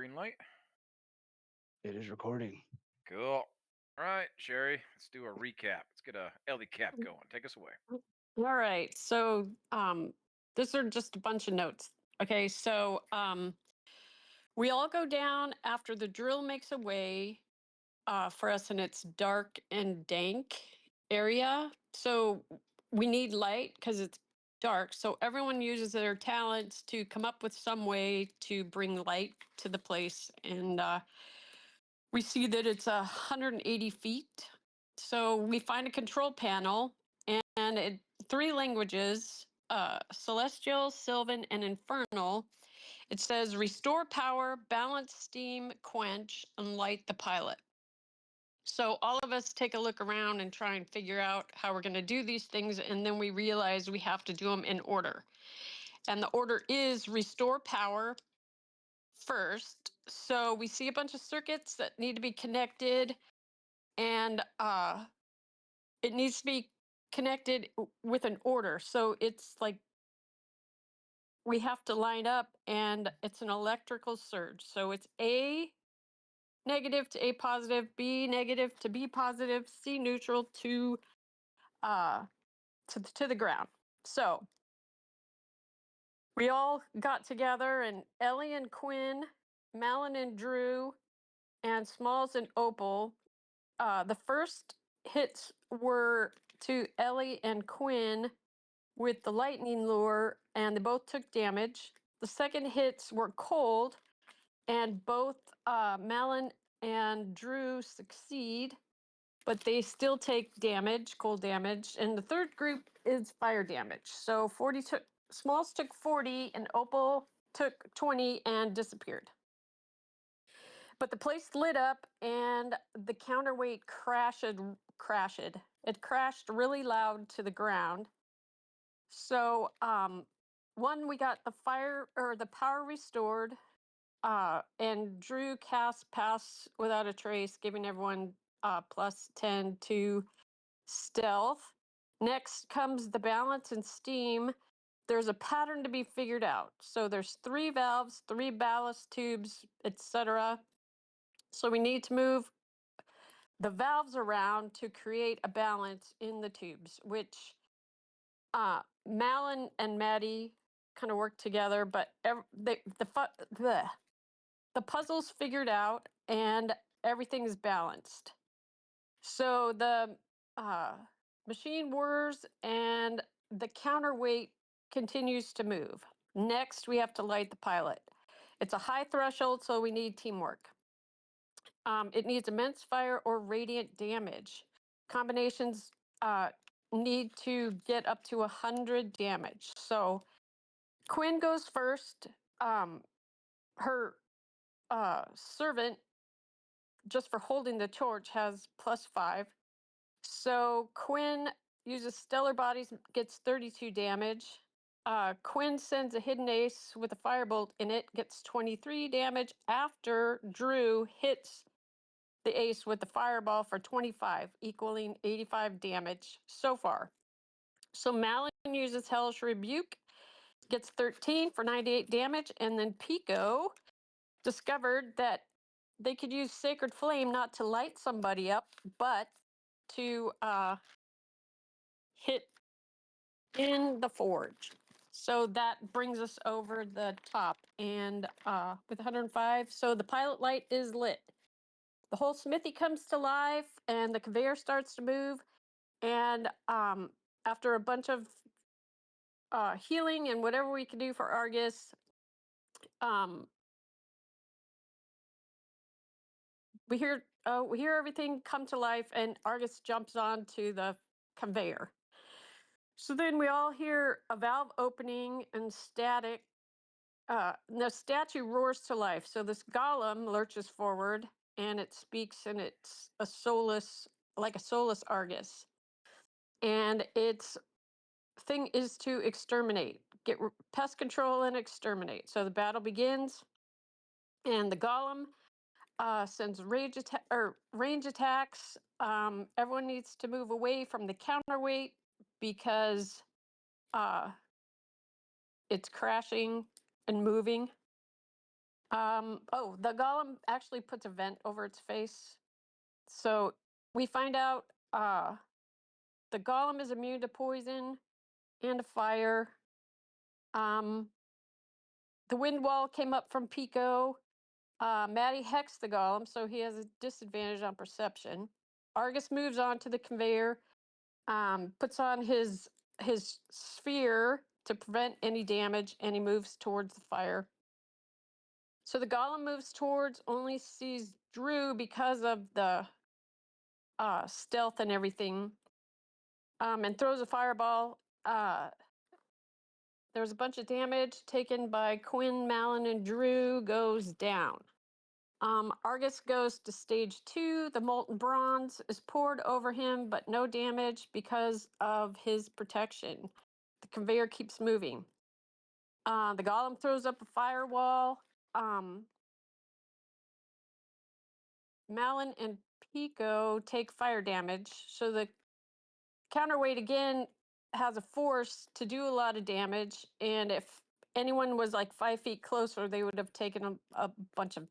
green light. It is recording. Cool. All right, Sherry, let's do a recap. Let's get a Ellie cap going. Take us away. All right. So these are just a bunch of notes. Okay. So we all go down after the drill makes a way for us in its dark and dank area. So we need light because it's dark. So everyone uses their talents to come up with some way to bring light to the place. And we see that it's 180 feet. So we find a control panel and it 3 languages, Celestial, Sylvan, and Infernal. It says restore power, balance steam, quench, and light the pilot. So all of us take a look around and try and figure out how we're going to do these things. And then we realize we have to do them in order. And the order is restore power first. So we see a bunch of circuits that need to be connected, and it needs to be connected with an order. So it's like we have to line up, and it's an electrical surge. So it's A negative to A positive, B negative to B positive, C neutral to the ground. So we all got together, and Ellie and Quinn, Malin and Drew, and Smalls and Opal. The first hits were to Ellie and Quinn with the lightning lure, and they both took damage. The second hits were cold, and both Malin and Drew succeed, but they still take damage, cold damage. And the third group is fire damage. So Smalls took 40, and Opal took 20 and disappeared. But the place lit up, and the counterweight crashed. It crashed really loud to the ground. So, we got the power restored, and Drew cast pass without a trace, giving everyone plus 10 to stealth. Next comes the balance and steam. There's a pattern to be figured out. So there's 3 valves, 3 ballast tubes, etc. So we need to move the valves around to create a balance in the tubes, which Malin and Maddie kind of work together, but the puzzle's figured out and everything is balanced. So the machine whirs and the counterweight continues to move. Next, we have to light the pilot. It's a high threshold, so we need teamwork. It needs immense fire or radiant damage. Combinations need to get up to 100 damage. So Quinn goes first. Her servant, just for holding the torch, has +5. So Quinn uses stellar bodies, gets 32 damage. Quinn sends a hidden ace with a firebolt in it, gets 23 damage after Drew hits the ace with the fireball for 25, equaling 85 damage so far. So Malin uses Hellish Rebuke, gets 13 for 98 damage, and then Pico discovered that they could use Sacred Flame not to light somebody up, but to hit in the forge. So that brings us over the top, and with 105, so the pilot light is lit. The whole smithy comes to life, and the conveyor starts to move. And after a bunch of healing and whatever we can do for Argus, we hear everything come to life, and Argus jumps onto the conveyor. So then we all hear a valve opening and static. The statue roars to life. So this golem lurches forward, and it speaks, and it's like a soulless Argus. And its thing is to exterminate, get pest control and exterminate. So the battle begins, and the golem sends range attacks. Everyone needs to move away from the counterweight because it's crashing and moving. Oh, the golem actually puts a vent over its face. So we find out the golem is immune to poison and to fire. The wind wall came up from Pico. Maddie hexed the golem, so he has a disadvantage on perception. Argus moves on to the conveyor, puts on his sphere to prevent any damage, and he moves towards the fire. So the golem moves towards, only sees Drew because of the stealth and everything, and throws a fireball. There was a bunch of damage taken by Quinn, Malin, and Drew goes down. Argus goes to stage 2. The molten bronze is poured over him, but no damage because of his protection. The conveyor keeps moving. The golem throws up a firewall. Malin and Pico take fire damage, so the counterweight again has a force to do a lot of damage, and if anyone was like 5 feet closer, they would have taken a bunch of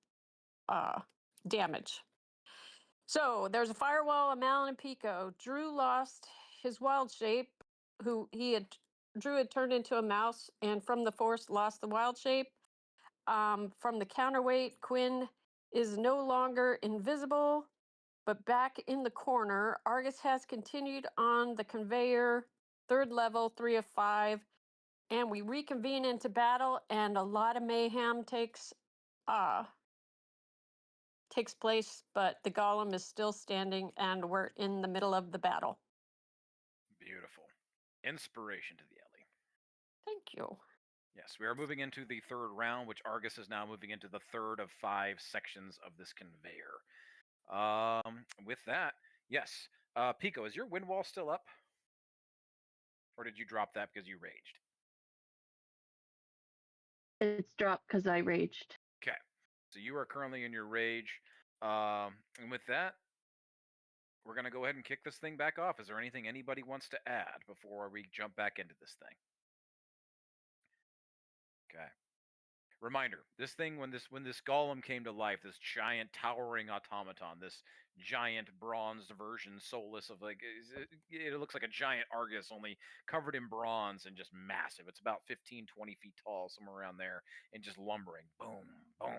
damage. So there's a firewall of Malin and Pico. Drew lost his wild shape, Drew had turned into a mouse, and from the force lost the wild shape. From the counterweight, Quinn is no longer invisible, but back in the corner. Argus has continued on the conveyor, 3rd level, 3 of 5, and we reconvene into battle, and a lot of mayhem takes place, but the golem is still standing, and we're in the middle of the battle. Beautiful. Inspiration to the Ellie. Thank you. Yes, we are moving into the 3rd round, which Argus is now moving into the 3rd of 5 sections of this conveyor. With that, yes. Pico, is your wind wall still up? Or did you drop that because you raged? It's dropped because I raged. Okay. So you are currently in your rage. And with that, we're going to go ahead and kick this thing back off. Is there anything anybody wants to add before we jump back into this thing? Okay. Reminder, this thing, when this golem came to life, this giant towering automaton, this giant bronzed version, soulless of like, it looks like a giant Argus, only covered in bronze and just massive. It's about 15, 20 feet tall, somewhere around there, and just lumbering. Boom, boom,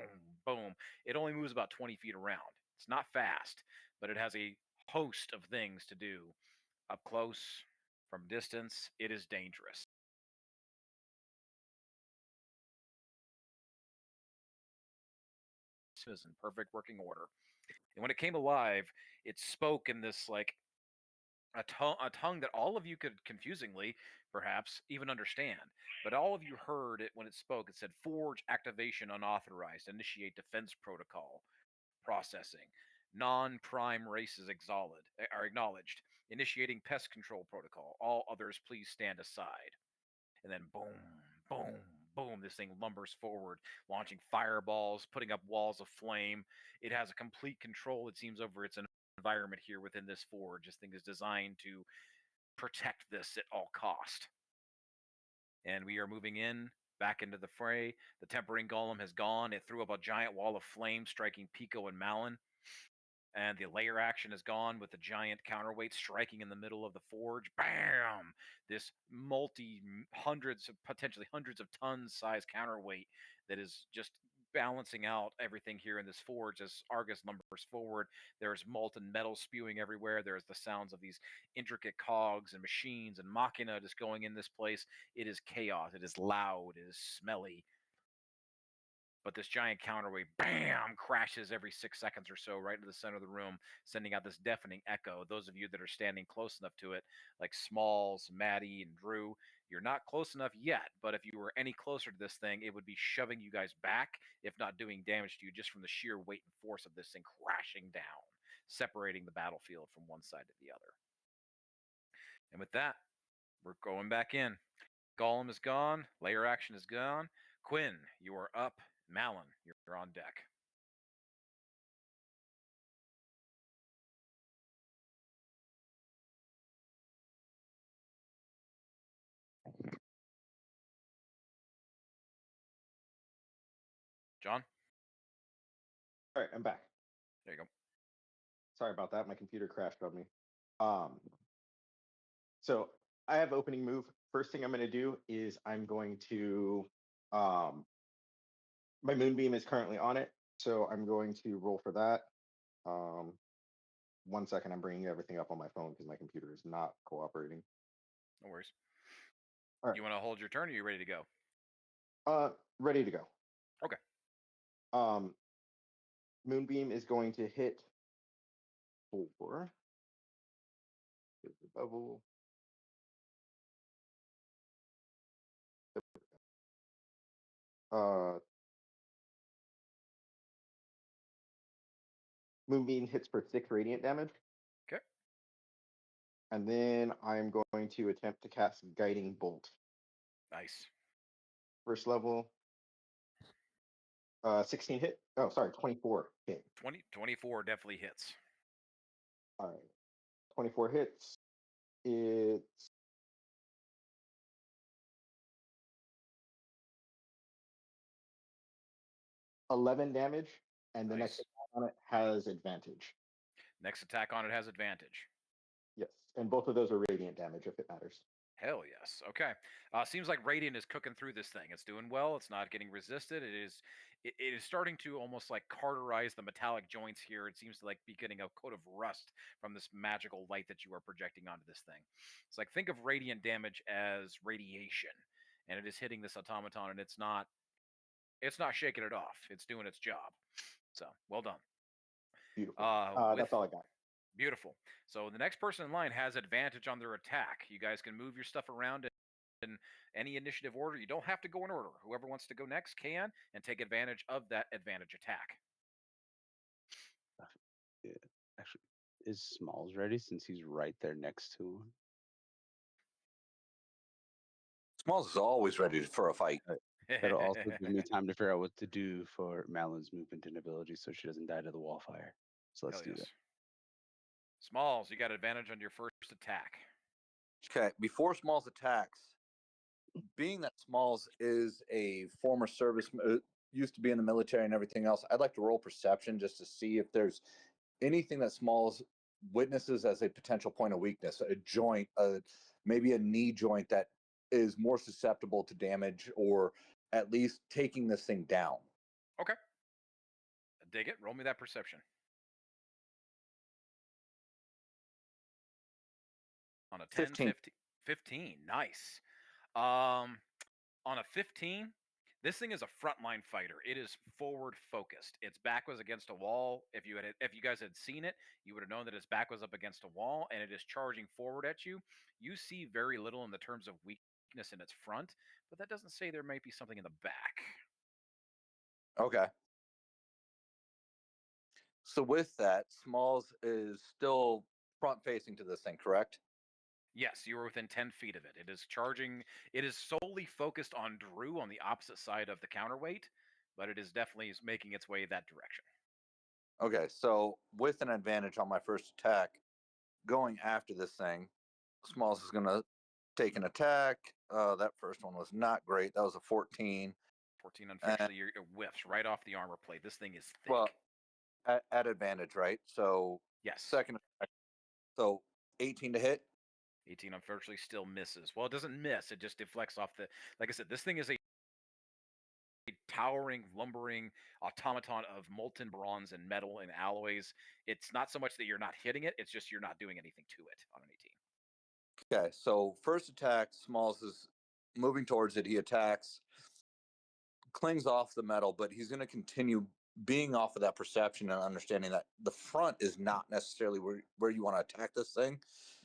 boom. It only moves about 20 feet around. It's not fast, but it has a host of things to do. Up close, from distance, it is dangerous. Is in perfect working order. And when it came alive, it spoke in this like a tongue that all of you could confusingly, perhaps, even understand. But all of you heard it when it spoke. It said, "Forge activation unauthorized. Initiate defense protocol processing. Non-prime races are acknowledged. Initiating pest control protocol. All others, please stand aside." And then boom, boom, boom, this thing lumbers forward, launching fireballs, putting up walls of flame. It has a complete control, it seems, over its environment here within this forge. This thing is designed to protect this at all cost. And we are moving in back into the fray. The tempering golem has gone. It threw up a giant wall of flame, striking Pico and Malin. And the layer action is gone with the giant counterweight striking in the middle of the forge. Bam! This potentially hundreds of tons size counterweight that is just balancing out everything here in this forge as Argus lumbers forward. There's molten metal spewing everywhere. There's the sounds of these intricate cogs and machines and machina just going in this place. It is chaos. It is loud. It is smelly. But this giant counterweight, bam, crashes every 6 seconds or so right into the center of the room, sending out this deafening echo. Those of you that are standing close enough to it, like Smalls, Maddie, and Drew, you're not close enough yet, but if you were any closer to this thing, it would be shoving you guys back, if not doing damage to you, just from the sheer weight and force of this thing crashing down, separating the battlefield from one side to the other. And with that, we're going back in. Golem is gone. Layer action is gone. Quinn, you are up. Malin, you're on deck. John? All right, I'm back. There you go. Sorry about that. My computer crashed on me. So I have opening move. First thing I'm going to do is I'm going to my moonbeam is currently on it, so I'm going to roll for that. 1 second, I'm bringing everything up on my phone because my computer is not cooperating. No worries. All right. You want to hold your turn, or are you ready to go? Ready to go. Okay. Moonbeam is going to hit 4. Here's the bubble. Moonbeam hits for 6 radiant damage. Okay. And then I'm going to attempt to cast Guiding Bolt. Nice. First level. 16 hit. Oh, sorry, 24 hit. 24 definitely hits. All right. 24 hits. It's 11 damage, and the next Nice. attack on it has advantage. Next attack on it has advantage. Yes, and both of those are radiant damage if it matters. Hell yes. Okay. Seems like Radiant is cooking through this thing. It's doing well. It's not getting resisted. It is starting to almost like carterize the metallic joints here. It seems to like be getting a coat of rust from this magical light that you are projecting onto this thing. It's like think of radiant damage as radiation, and it is hitting this automaton, and it's not shaking it off. It's doing its job. So well done. Beautiful. With That's all I got. Beautiful. So the next person in line has advantage on their attack. You guys can move your stuff around in any initiative order. You don't have to go in order. Whoever wants to go next can and take advantage of that advantage attack. Yeah. Actually, is Smalls ready since he's right there next to him? Smalls is always ready for a fight. That'll also give me time to figure out what to do for Malon's movement and ability so she doesn't die to the wall fire. So let's Hell do yes. that. Smalls, you got advantage on your first attack. Okay, before Smalls attacks, being that Smalls is a former used to be in the military and everything else, I'd like to roll perception just to see if there's anything that Smalls witnesses as a potential point of weakness, a joint, maybe a knee joint that is more susceptible to damage or at least taking this thing down. Okay. Dig it. Roll me that perception. On a 10, 15. 15. Nice. On a 15, this thing is a frontline fighter. It is forward focused. Its back was against a wall. If you guys had seen it, you would have known that its back was up against a wall, and it is charging forward at you. You see very little in the terms of weakness in its front, but that doesn't say there might be something in the back. Okay. So with that, Smalls is still front facing to this thing, correct? Yes, you are within 10 feet of it. It is charging. It is solely focused on Drew on the opposite side of the counterweight, but it is definitely making its way that direction. Okay, so with an advantage on my first attack, going after this thing, Smalls is going to take an attack. That first one was not great. That was a 14. 14, unfortunately, it whiffs right off the armor plate. This thing is thick. Well, at advantage, right? So yes. Second attack, so 18 to hit. 18 unfortunately still misses. Well, it doesn't miss. It just deflects off the. Like I said, this thing is a towering, lumbering automaton of molten bronze and metal and alloys. It's not so much that you're not hitting it; it's just you're not doing anything to it on an 18. Okay, so first attack, Smalls is moving towards it. He attacks, clings off the metal, but he's going to continue being off of that perception and understanding that the front is not necessarily where you want to attack this thing.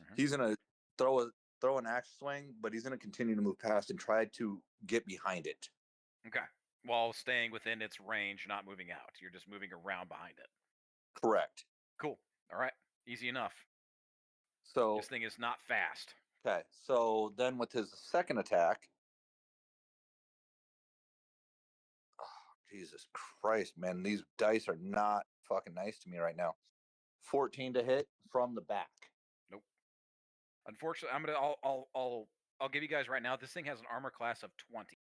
Mm-hmm. He's going to throw an axe swing, but he's going to continue to move past and try to get behind it. Okay. While staying within its range, not moving out. You're just moving around behind it. Correct. Cool. All right. Easy enough. So this thing is not fast. Okay. So then with his second attack. Oh, Jesus Christ, man. These dice are not fucking nice to me right now. 14 to hit from the back. Nope. Unfortunately, I'll give you guys right now. This thing has an armor class of 20.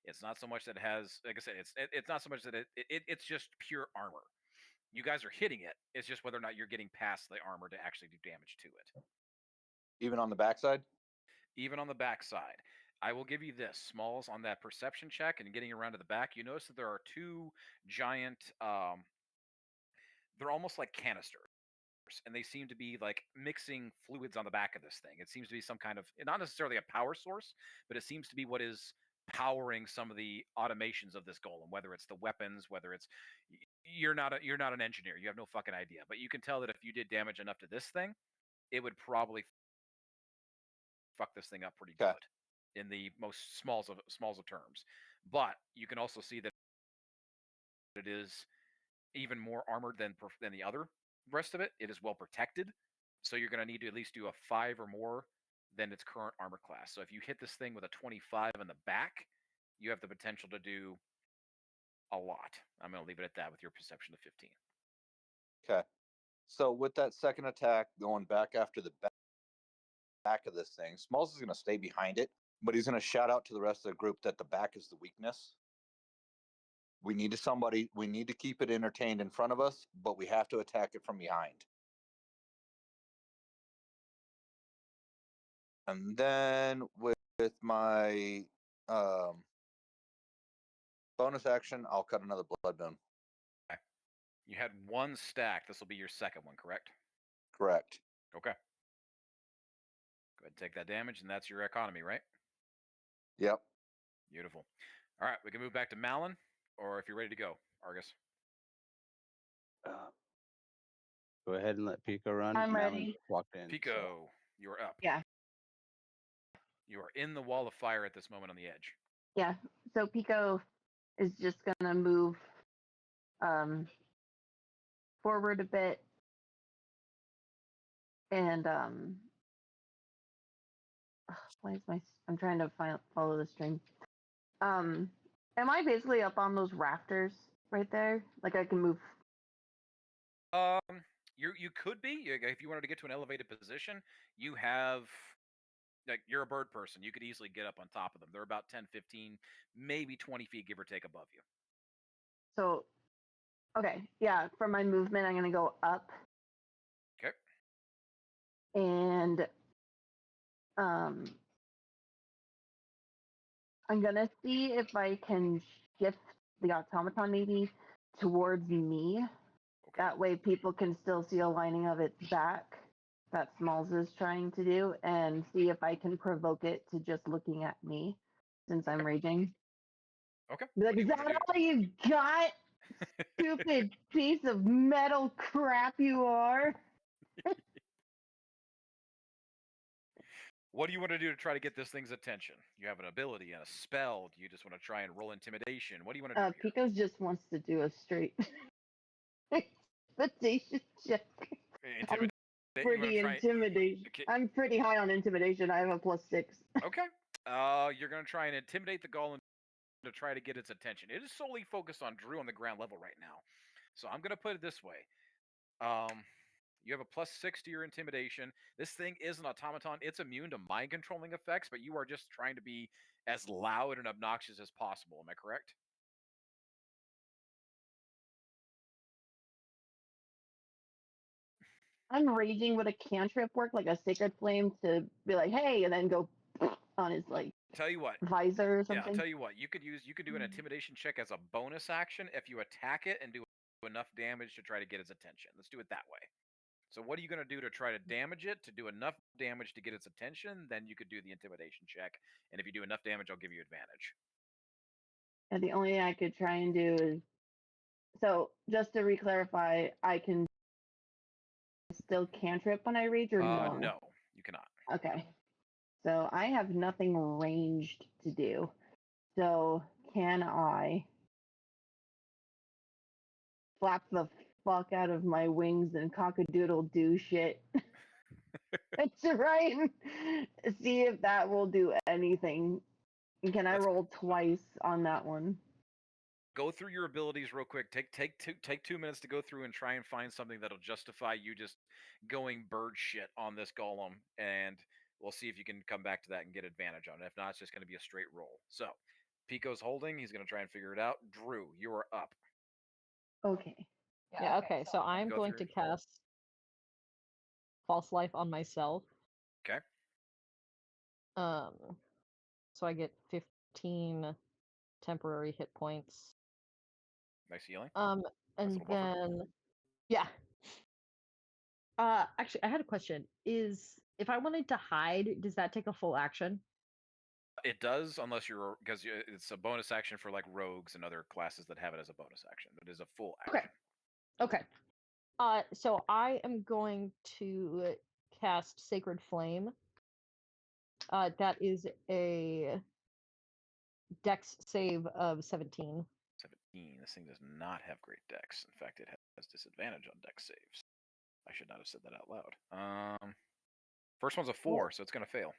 It's not so much that it has, like I said, it's not so much that it's just pure armor. You guys are hitting it. It's just whether or not you're getting past the armor to actually do damage to it. Even on the backside? Even on the backside. I will give you this. Smalls, on that perception check and getting around to the back, you notice that there are two giant, they're almost like canisters. And they seem to be like mixing fluids on the back of this thing. It seems to be some kind of, not necessarily a power source, but it seems to be what is powering some of the automations of this golem, whether it's the weapons, whether it's, you're not an engineer, you have no fucking idea, but you can tell that if you did damage enough to this thing, it would probably fuck this thing up pretty Okay. good in the most smalls of terms. But you can also see that it is even more armored than the other rest of it. It is well protected, so you're going to need to at least do a 5 or more than its current armor class. So if you hit this thing with a 25 in the back, you have the potential to do a lot. I'm going to leave it at that with your perception of 15. Okay. So with that second attack going back after the back of this thing, Smalls is going to stay behind it, but he's going to shout out to the rest of the group that the back is the weakness. We need to keep it entertained in front of us, but we have to attack it from behind. And then with my bonus action, I'll cut another blood boon. Okay. You had one stack. This will be your second one, correct? Correct. Okay. Go ahead and take that damage, and that's your economy, right? Yep. Beautiful. All right, we can move back to Malin, or if you're ready to go, Argus. Go ahead and let Pico run. I'm Malin ready. just walked in. Pico, you are up. Yeah. You are in the wall of fire at this moment on the edge. Yeah. So Pico is just gonna move forward a bit and I'm trying to follow the string. Am I basically up on those rafters right there? Like I can move. You could be if you wanted to get to an elevated position. You have, like, you're a bird person. You could easily get up on top of them. They're about 10, 15, maybe 20 feet, give or take, above you. So, okay, yeah. For my movement, I'm gonna go up. Okay. And I'm gonna see if I can shift the automaton maybe towards me. Okay. That way people can still see a lining of its back that Smalls is trying to do, and see if I can provoke it to just looking at me since I'm raging. Okay. Be like, What do is you wanna that do? all you got? Stupid piece of metal crap you are. What do you want to do to try to get this thing's attention? You have an ability and a spell. Do you just want to try and roll intimidation? What do you want to do? Here? Pico's just wants to do a straight intimidation check. Intimidate. Pretty intimidation. Okay. I'm pretty high on intimidation. I have a +6. Okay. You're gonna try and intimidate the golem to try to get its attention. It is solely focused on Drew on the ground level right now. So I'm gonna put it this way. You have a +6 to your intimidation. This thing is an automaton. It's immune to mind controlling effects, but you are just trying to be as loud and obnoxious as possible. Am I correct? I'm raging with a cantrip work, like a sacred flame, to be like, hey, and then go on his like Tell you what. visor or Yeah, something. I'll tell you what. You could do an intimidation check as a bonus action if you attack it and do enough damage to try to get its attention. Let's do it that way. So what are you going to do to try to damage it, to do enough damage to get its attention? Then you could do the intimidation check. And if you do enough damage, I'll give you advantage. And the only thing I could try and do is, so just to re-clarify, I can still cantrip when I rage or no? No, you cannot. Okay. So I have nothing ranged to do. So can I flap the fuck out of my wings and cockadoodle do shit? That's right. See if that will do anything. Can I roll twice on that one? Go through your abilities real quick. Take 2 minutes to go through and try and find something that'll justify you just going bird shit on this golem, and we'll see if you can come back to that and get advantage on it. If not, it's just going to be a straight roll. So, Pico's holding. He's going to try and figure it out. Drew, you are up. Okay. Yeah, okay, so I'm Go going through. to cast False Life on myself. Okay. So I get 15 temporary hit points. Nice healing. And little buffer. then yeah. Actually, I had a question. If I wanted to hide, does that take a full action? It does, unless you're because it's a bonus action for like rogues and other classes that have it as a bonus action. It is a full action. Okay. So I am going to cast Sacred Flame. That is a Dex save of 17. 17. This thing does not have great dex. In fact, it has disadvantage on dex saves. I should not have said that out loud. First one's a 4, so it's going to fail.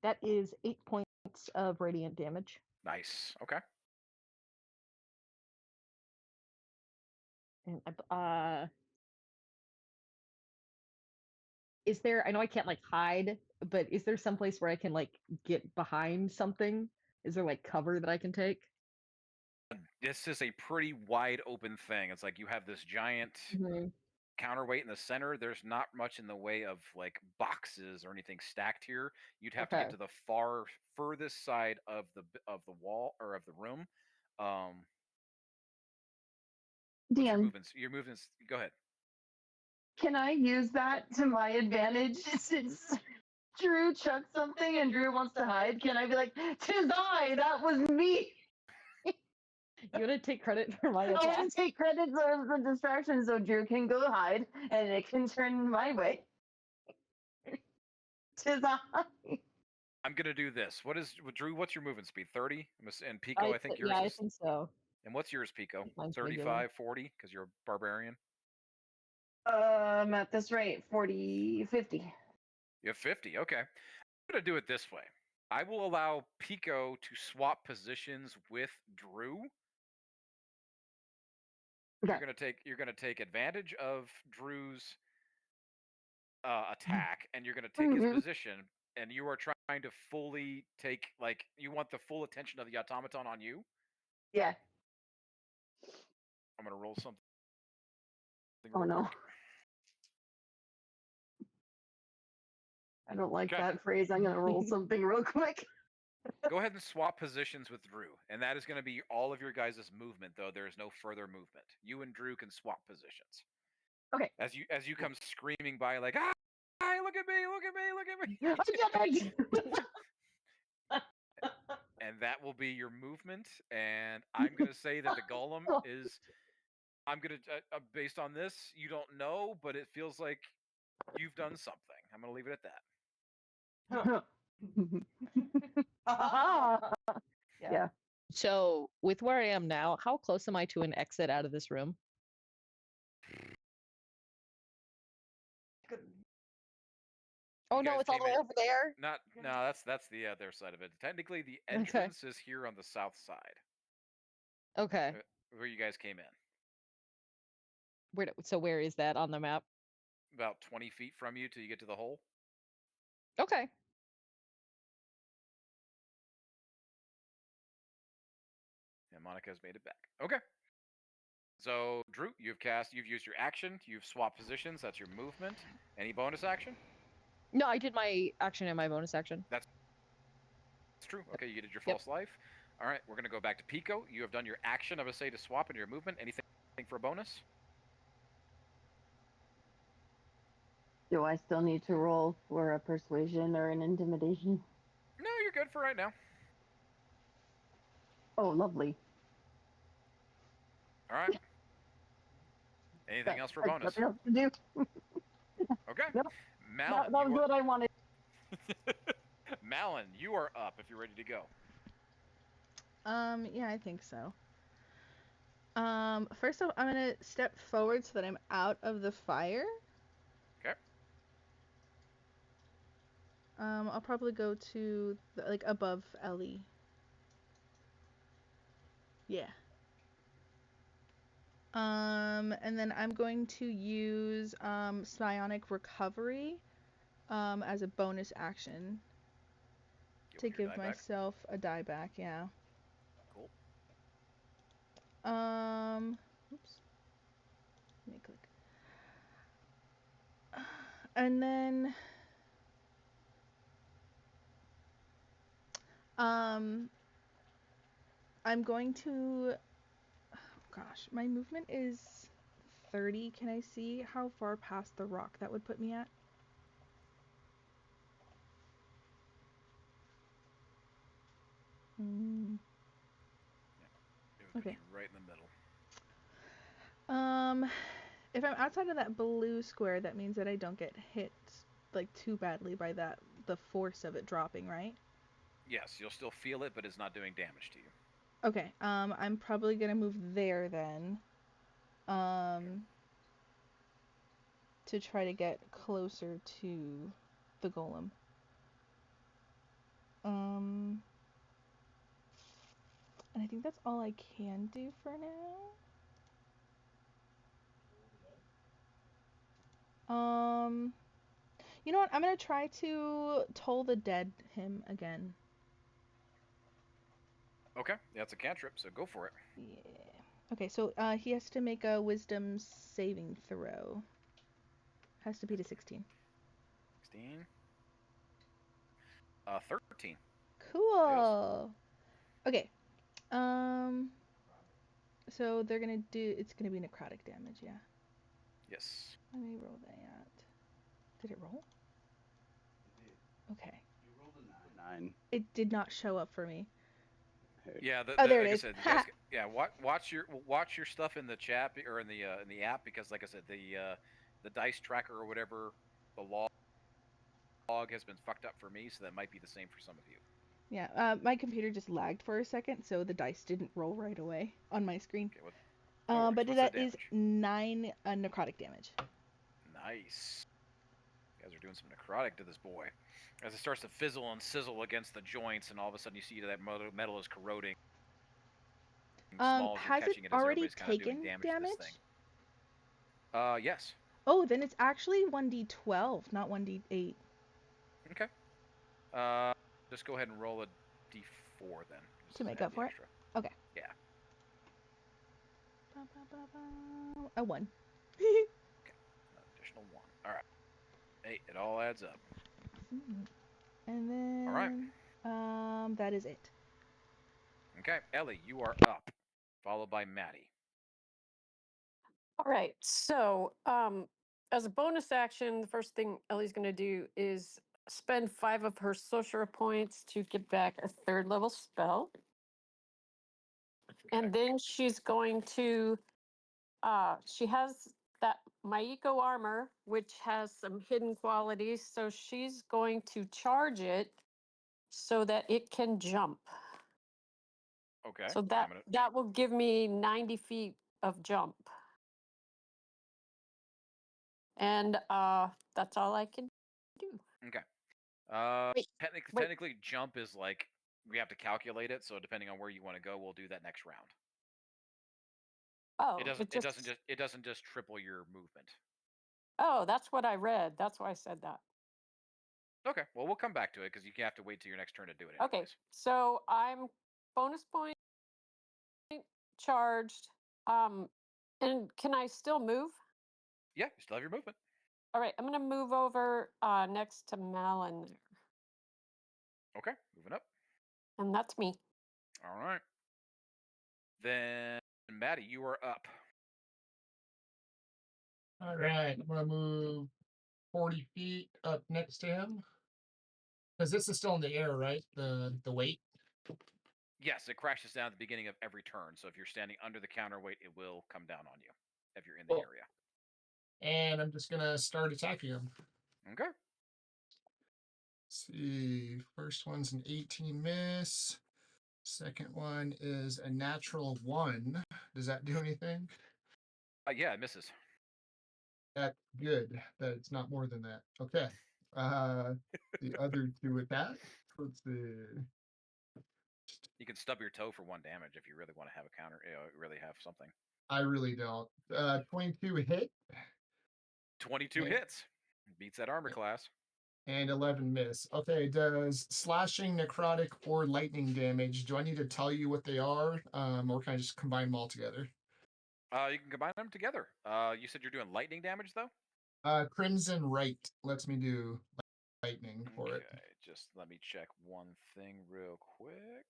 That is 8 points of radiant damage. Nice. Okay. And is there? I know I can't like hide, but is there some place where I can like get behind something? Is there like cover that I can take? This is a pretty wide open thing. It's like you have this giant counterweight in the center. There's not much in the way of like boxes or anything stacked here. You'd have to get to the furthest side of the wall or of the room. What's your Dan, movements? Your movements. Go ahead. can I use that to my advantage since Drew chucked something and Drew wants to hide? Can I be like, "'Tis I, that was me"? You want to take credit for my I attack? want to take credit for the distraction so Drew can go hide and it can turn my way. 'Tis I. I'm gonna do this. Drew? What's your movement speed? 30. And Pico, I think yours yeah, I is. think so. And what's yours, Pico? Mine's 35, 40, because you're a barbarian. At this rate, 40, 50. You have 50. Okay. I'm gonna do it this way. I will allow Pico to swap positions with Drew. Okay. You're gonna take advantage of Drew's attack, and you're gonna take his position, and you are trying to fully take you want the full attention of the automaton on you. Yeah. I'm gonna roll something. Oh real no. quick. I don't like Okay. that phrase. I'm gonna roll something real quick. Go ahead and swap positions with Drew, and that is going to be all of your guys' movement. Though there is no further movement. You and Drew can swap positions. Okay. As you come screaming by like, ah, look at me, look at me. And that will be your movement. And I'm going to say that the golem is. I'm going to based on this, you don't know, but it feels like you've done something. I'm going to leave it at that. Yeah. So, with where I am now, how close am I to an exit out of this room? Oh You no, guys it's all the came way in- over there. No, that's the other side of it. Technically, the entrance is here on the south side. Okay. Where you guys came in. Where is that on the map? About 20 feet from you till you get to the hole. Okay. And Monica's made it back. Okay. So, Drew, you've used your action. You've swapped positions. That's your movement. Any bonus action? No, I did my action and my bonus action. That's true. Okay, you did your false life. All right, we're going to go back to Pico. You have done your action, I would say, to swap into your movement. Anything for a bonus? Do I still need to roll for a persuasion or an intimidation? No, you're good for right now. Oh, lovely. All right. Anything else for bonus? Nothing else to do. Okay. Nope. Malin, That was what I wanted. Malin, you are up if you're ready to go. Yeah, I think so. First off, I'm gonna step forward so that I'm out of the fire. Okay. I'll probably go to like above Ellie. Yeah. And then I'm going to use Psionic Recovery as a bonus action to give myself a die back, yeah. Cool. And then I'm going to, oh gosh, my movement is 30. Can I see how far past the rock that would put me at? It would put Okay. you right in the middle. If I'm outside of that blue square, that means that I don't get hit like too badly by the force of it dropping, right? Yes, you'll still feel it, but it's not doing damage to you. Okay. I'm probably gonna move there then. To try to get closer to the golem. And I think that's all I can do for now. You know what? I'm gonna try to toll the dead him again. Okay, that's a cantrip, so go for it. Yeah. Okay, so he has to make a wisdom saving throw. Has to beat a 16. 16. 13. Cool. Okay. So they're gonna do. It's gonna be necrotic damage. Yeah. Yes. Let me roll that. Did it roll? Okay. You rolled a 9. It did not show up for me. Yeah, there like it I is. said, you guys, yeah, watch your stuff in the chat or in the app, because like I said, the dice tracker or whatever, the log has been fucked up for me, so that might be the same for some of you. Yeah, my computer just lagged for a second, so the dice didn't roll right away on my screen. Okay, no but what's that the is 9 necrotic damage. Nice. You guys are doing some necrotic to this boy. As it starts to fizzle and sizzle against the joints, and all of a sudden you see that metal is corroding. Smalls, you're Has it catching it as already everybody's kind of doing taken damage to this thing. Yes. Oh, then it's actually 1d12, not 1d8. Okay. Just go ahead and roll a d4 then. To make up for it? Okay. Yeah. A 1. Okay. Additional 1. All right. Hey, it all adds up. And then. All right. That is it. Okay, Ellie, you are up, followed by Maddie. All right. So, as a bonus action, the first thing Ellie's going to do is spend 5 of her sorcerer points to get back a 3rd level spell. Okay. And then she's going to, she has that Maiko armor, which has some hidden qualities. So she's going to charge it so that it can jump. Okay. So that will give me 90 feet of jump. And that's all I can do. Okay. Wait. Technically, jump is like we have to calculate it. So depending on where you want to go, we'll do that next round. Oh, it doesn't just triple your movement. Oh, that's what I read. That's why I said that. Okay. Well, we'll come back to it because you have to wait till your next turn to do it. Anyways. Okay. So I'm bonus point charged. And can I still move? Yeah, you still have your movement. All right, I'm gonna move over next to Malin there. Okay, moving up. And that's me. All right. Then Maddie, you are up. All right, I'm gonna move 40 feet up next to him. Because this is still in the air, right? The weight? Yes, it crashes down at the beginning of every turn. So if you're standing under the counterweight, it will come down on you if you're in the area. And I'm just gonna start attacking him. Okay. Let's see. First one's an 18 miss. Second one is a natural 1. Does that do anything? Yeah, it misses. That's good. That it's not more than that. Okay. The other 2 attacks. Let's see. You can stub your toe for 1 damage if you really want to have a counter. Really have something. I really don't. 22 hit. 22 hits. Beats that armor class. And 11 miss. Okay, does slashing, necrotic, or lightning damage, do I need to tell you what they are? Or can I just combine them all together? You can combine them together. You said you're doing lightning damage, though? Crimson Right lets me do lightning for it. Okay, just let me check one thing real quick.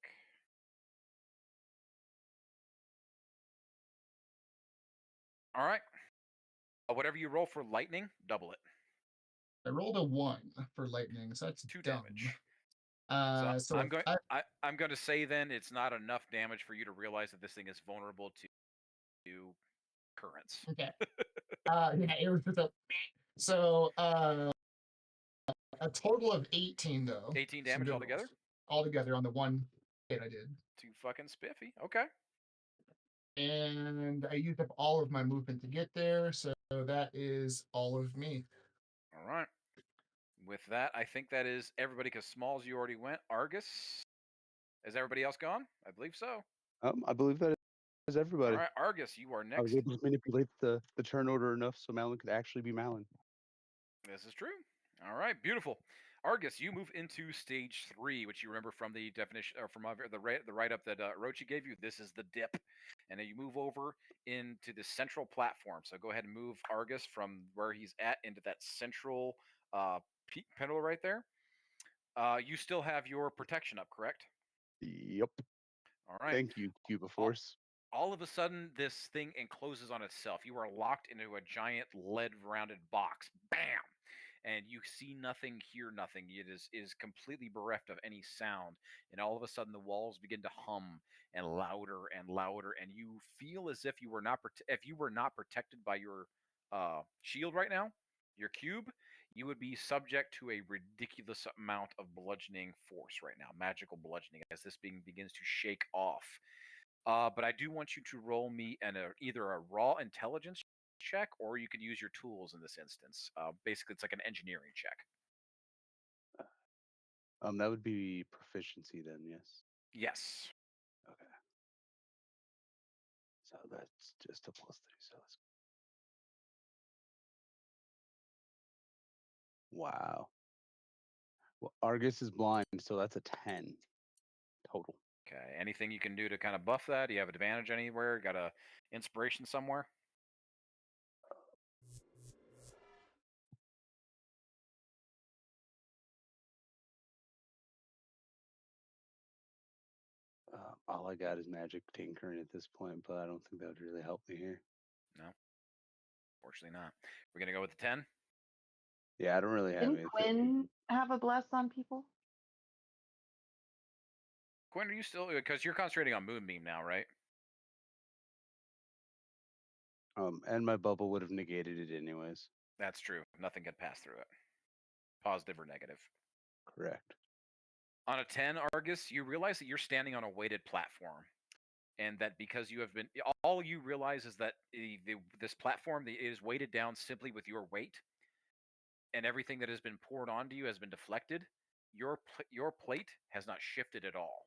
All right. Whatever you roll for lightning, double it. I rolled a 1 for lightning, so that's 2 dumb. damage. So I'm going to say then it's not enough damage for you to realize that this thing is vulnerable to currents. Okay. Yeah, it was just a. So a total of 18 though. 18 Some damage good altogether? rolls. Altogether on the one hit I did. Too fucking spiffy. Okay. And I used up all of my movement to get there, so that is all of me. All right. With that, I think that is everybody because Smalls, you already went. Argus, is everybody else gone? I believe so. I believe that is everybody. All right, Argus, you are I was next. able to manipulate the turn order enough so Malin could actually be Malin. This is true. All right, beautiful. Argus, you move into stage 3, which you remember from the definition or from the write-up that Orochi gave you. This is the dip, and then you move over into the central platform. So go ahead and move Argus from where he's at into that central pedal right there. You still have your protection up, correct? Yep. All right. Thank you, Cuba Force. All of a sudden, this thing encloses on itself. You are locked into a giant lead-rounded box. Bam! And you see nothing, hear nothing. It is completely bereft of any sound. And all of a sudden, the walls begin to hum and louder, and you feel as if you were not protected by your shield right now, your cube. You would be subject to a ridiculous amount of bludgeoning force right now, magical bludgeoning, as this begins to shake off. But I do want you to roll me either a raw intelligence check, or you could use your tools in this instance. Basically, it's like an engineering check. That would be proficiency then, yes. Yes. Okay. So that's just a +3. So let's. Wow. Well, Argus is blind, so that's a 10 total. Okay. Anything you can do to kind of buff that? Do you have advantage anywhere? Got a inspiration somewhere? All I got is magic tinkering at this point, but I don't think that would really help me here. No. Fortunately not. We're going to go with the 10? Yeah, I don't really have Didn't anything. Quinn have a bless on people? Quinn, are you still... Because you're concentrating on Moonbeam now, right? And my bubble would have negated it anyways. That's true. Nothing can pass through it. Positive or negative. Correct. On a 10, Argus, you realize that you're standing on a weighted platform. And that because you have been... All you realize is that this platform is weighted down simply with your weight. And everything that has been poured onto you has been deflected. Your plate has not shifted at all.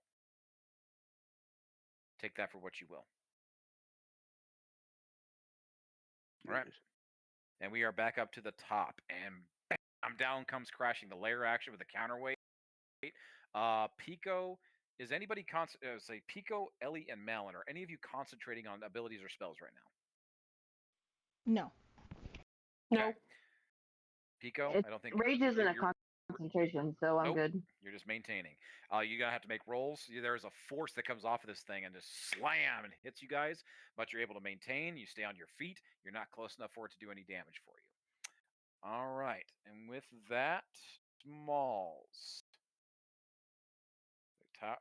Take that for what you will. All right. And we are back up to the top. And bam, down comes crashing the layer action with the counterweight. Pico, is anybody say Pico, Ellie, and Malin? Are any of you concentrating on abilities or spells right now? No. No. Okay. Pico, I don't think Rage isn't a concentration, so I'm Nope. good. You're just maintaining. You're gonna have to make rolls. There's a force that comes off of this thing and just slam and hits you guys, but you're able to maintain. You stay on your feet. You're not close enough for it to do any damage for you. All right, and with that, Smalls.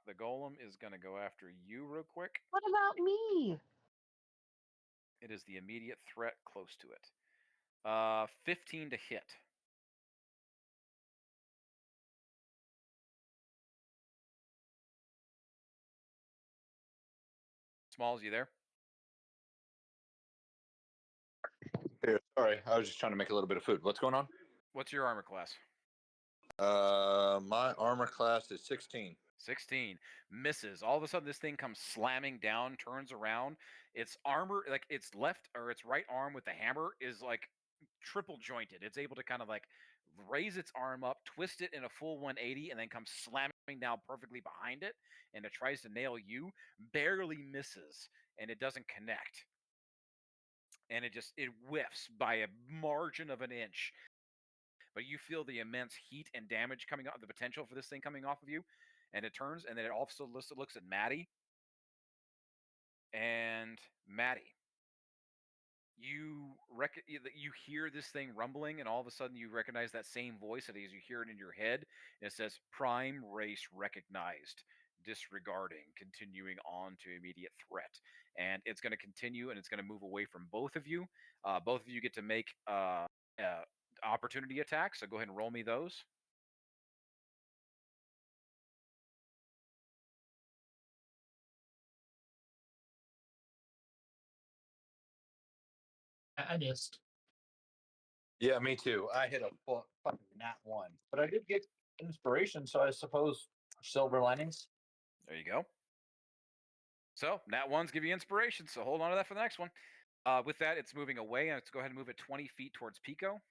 The golem is gonna go after you real quick. What about me? It is the immediate threat close to it. 15 to hit. Smalls, you there? Here, sorry, I was just trying to make a little bit of food. What's going on? What's your armor class? My armor class is 16. 16 misses. All of a sudden, this thing comes slamming down, turns around. Its armor, like its left or its right arm with the hammer, is like triple jointed. It's able to kind of like raise its arm up, twist it in a full 180, and then come slamming down perfectly behind it. And it tries to nail you, barely misses, and it doesn't connect. and it whiffs by a margin of an inch. But you feel the immense heat and damage coming off, the potential for this thing coming off of you, and it turns, and then it also looks at Maddie. And Maddie, you hear this thing rumbling, and all of a sudden you recognize that same voice, and as you hear it in your head, it says "Prime Race recognized. Disregarding. Continuing on to immediate threat." And it's going to continue, and it's going to move away from both of you. Both of you get to make opportunity attacks. So go ahead and roll me those. I missed. Yeah, me too. I hit a fucking nat 1, but I did get inspiration, so I suppose silver linings. There you go. So nat 1s give you inspiration, so hold on to that for the next one. With that, it's moving away, and let's go ahead and move it 20 feet towards Pico.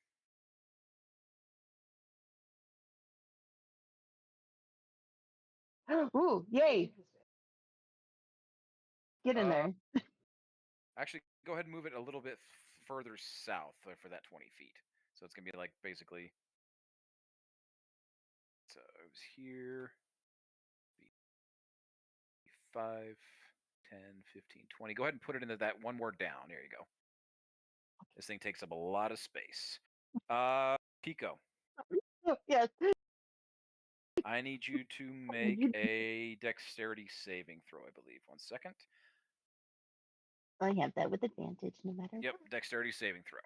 Ooh, yay! Get in there. Actually, go ahead and move it a little bit further south for that 20 feet. So it's going to be like basically. So it was here. 5, 10, 15, 20. Go ahead and put it into that one more down. There you go. This thing takes up a lot of space. Pico, Yes. I need you to make a dexterity saving throw, I believe. 1 second. I have that with advantage no matter Yep, what. dexterity saving throw.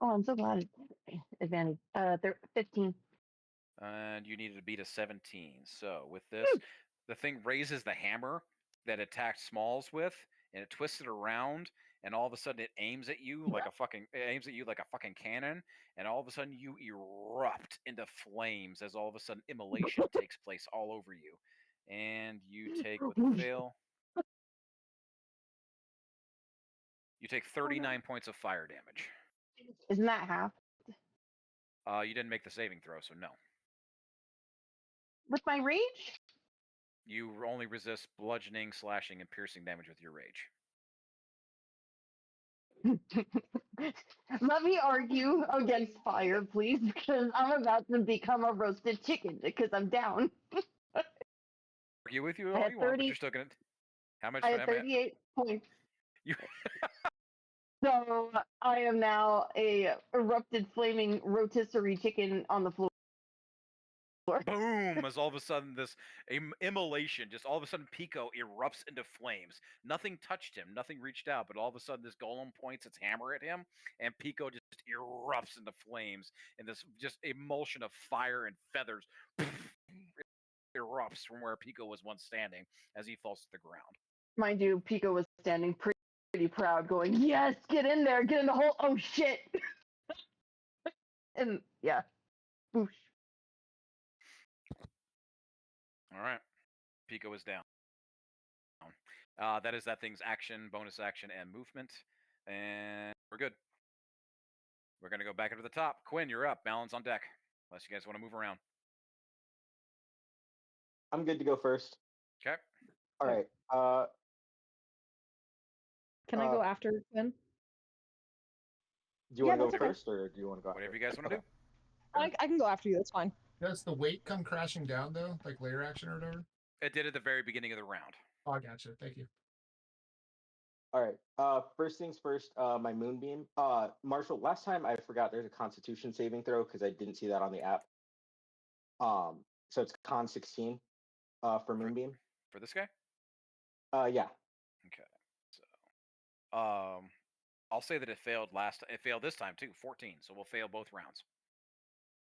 Oh, I'm so glad it's advantage. 15. And you needed to beat a 17. So with this, the thing raises the hammer that it attacked Smalls with, and it twists it around, and all of a sudden it aims at you like a fucking cannon, and all of a sudden you erupt into flames as all of a sudden immolation takes place all over you. And you take, with the fail, you take 39 points of fire damage. Isn't that half? You didn't make the saving throw, so no. With my rage? You only resist bludgeoning, slashing, and piercing damage with your rage. Let me argue against fire, please, because I'm about to become a roasted chicken because I'm down. Argue with you I all had you want, but 30 you're still gonna. How much? I had 38 points. You. So I am now a erupted flaming rotisserie chicken on the floor. Boom! As all of a sudden this immolation, just all of a sudden Pico erupts into flames. Nothing touched him, nothing reached out, but all of a sudden this golem points its hammer at him, and Pico just erupts into flames, and this just emulsion of fire and feathers erupts from where Pico was once standing as he falls to the ground. Mind you, Pico was standing pretty proud, going, "Yes, get in there, get in the hole." Oh shit! And yeah, boosh. All right, Pico is down. That is that thing's action, bonus action, and movement, and we're good. We're gonna go back into the top. Quinn, you're up. Balance on deck. Unless you guys want to move around. I'm good to go first. Okay. All right. Can I go after Quinn? Do you want to go first, or do you want to go? Whatever you guys want to do. I can go after you. That's fine. Does the weight come crashing down though, like layer action or whatever? It did at the very beginning of the round. Oh, I gotcha. Thank you. All right. First things first. My moonbeam. Marshall. Last time I forgot there's a Constitution saving throw because I didn't see that on the app. So it's Con 16. For moonbeam. For this guy. Yeah. Okay. So, I'll say that it failed It failed this time too. 14. So we'll fail both rounds.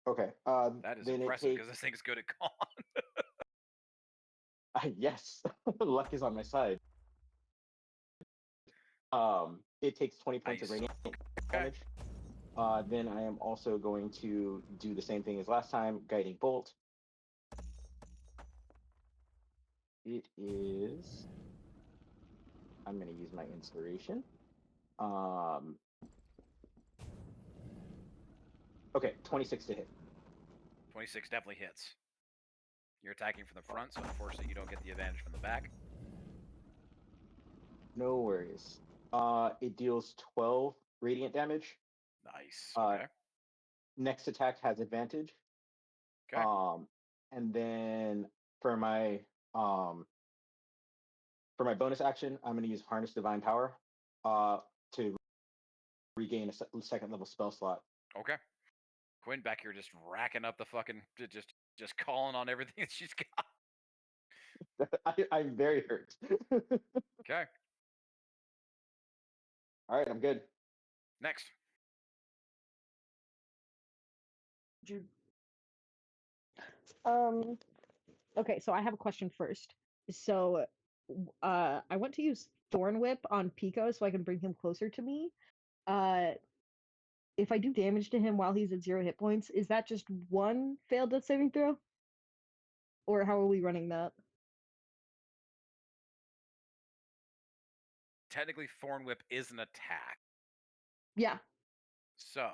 Okay. That is then impressive because this thing's good at con. Yes, luck is on my side. It takes 20 points of radiant damage. Then I am also going to do the same thing as last time, guiding bolt. It is. I'm going to use my inspiration. Okay, 26 to hit. 26 definitely hits. You're attacking from the front, so unfortunately you don't get the advantage from the back. No worries. It deals 12 radiant damage. Nice. Uh, Okay. Next attack has advantage. Okay. And then for my bonus action, I'm going to use Harness Divine Power to regain a second level spell slot. Okay. Quinn back here just racking up the fucking just calling on everything that she's got. I'm very hurt. Okay. All right, I'm good. Next. Okay, so I have a question first. So I want to use Thorn Whip on Pico so I can bring him closer to me. If I do damage to him while he's at 0 hit points, is that just one failed death saving throw? Or how are we running that? Technically, Thorn Whip is an attack. Yeah. So,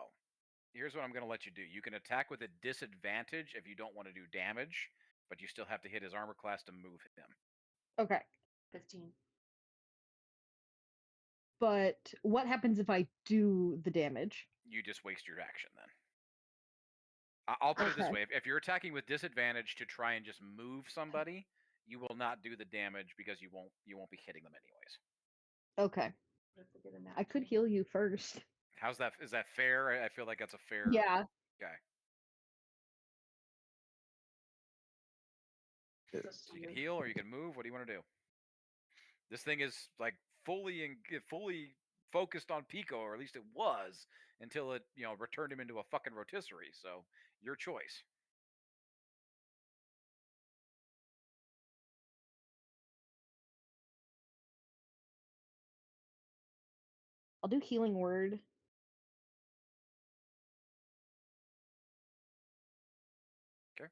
here's what I'm going to let you do. You can attack with a disadvantage if you don't want to do damage, but you still have to hit his armor class to move him. Okay. 15. But what happens if I do the damage? You just waste your action then. I'll put it this Okay. way. If you're attacking with disadvantage to try and just move somebody, you will not do the damage because you won't be hitting them anyways. Okay. I could heal you first. How's that? Is that fair? I feel like that's a fair. Yeah. Okay. So you can heal or you can move. What do you want to do? This thing is like fully focused on Pico, or at least it was until it returned him into a fucking rotisserie. So your choice. I'll do Healing Word. Okay.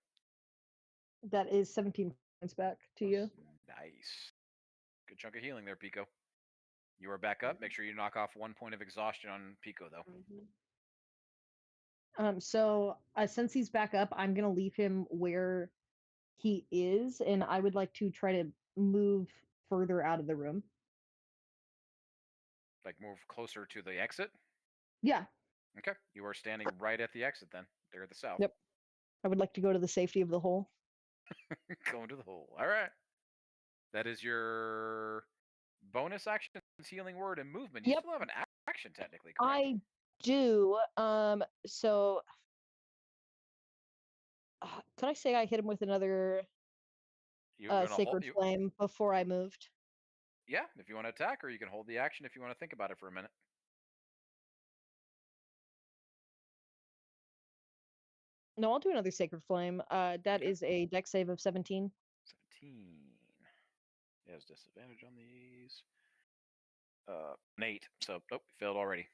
That is 17 points back to you. Nice. Good chunk of healing there, Pico. You are back up. Make sure you knock off 1 point of exhaustion on Pico, though. So since he's back up, I'm gonna leave him where he is, and I would like to try to move further out of the room. Like move closer to the exit? Yeah. Okay. You are standing right at the exit then. There at the south. Yep. I would like to go to the safety of the hole. Going to the hole. All right. That is your bonus action, Healing Word, and movement. You Yep. still have an action technically, correct? I do. So could I say I hit him with another You gonna hold- Sacred Flame before I moved? Yeah, if you want to attack, or you can hold the action if you want to think about it for a minute. No, I'll do another Sacred Flame. That is a dex save of 17. 17. He has disadvantage on these. An 8. So, nope, failed already.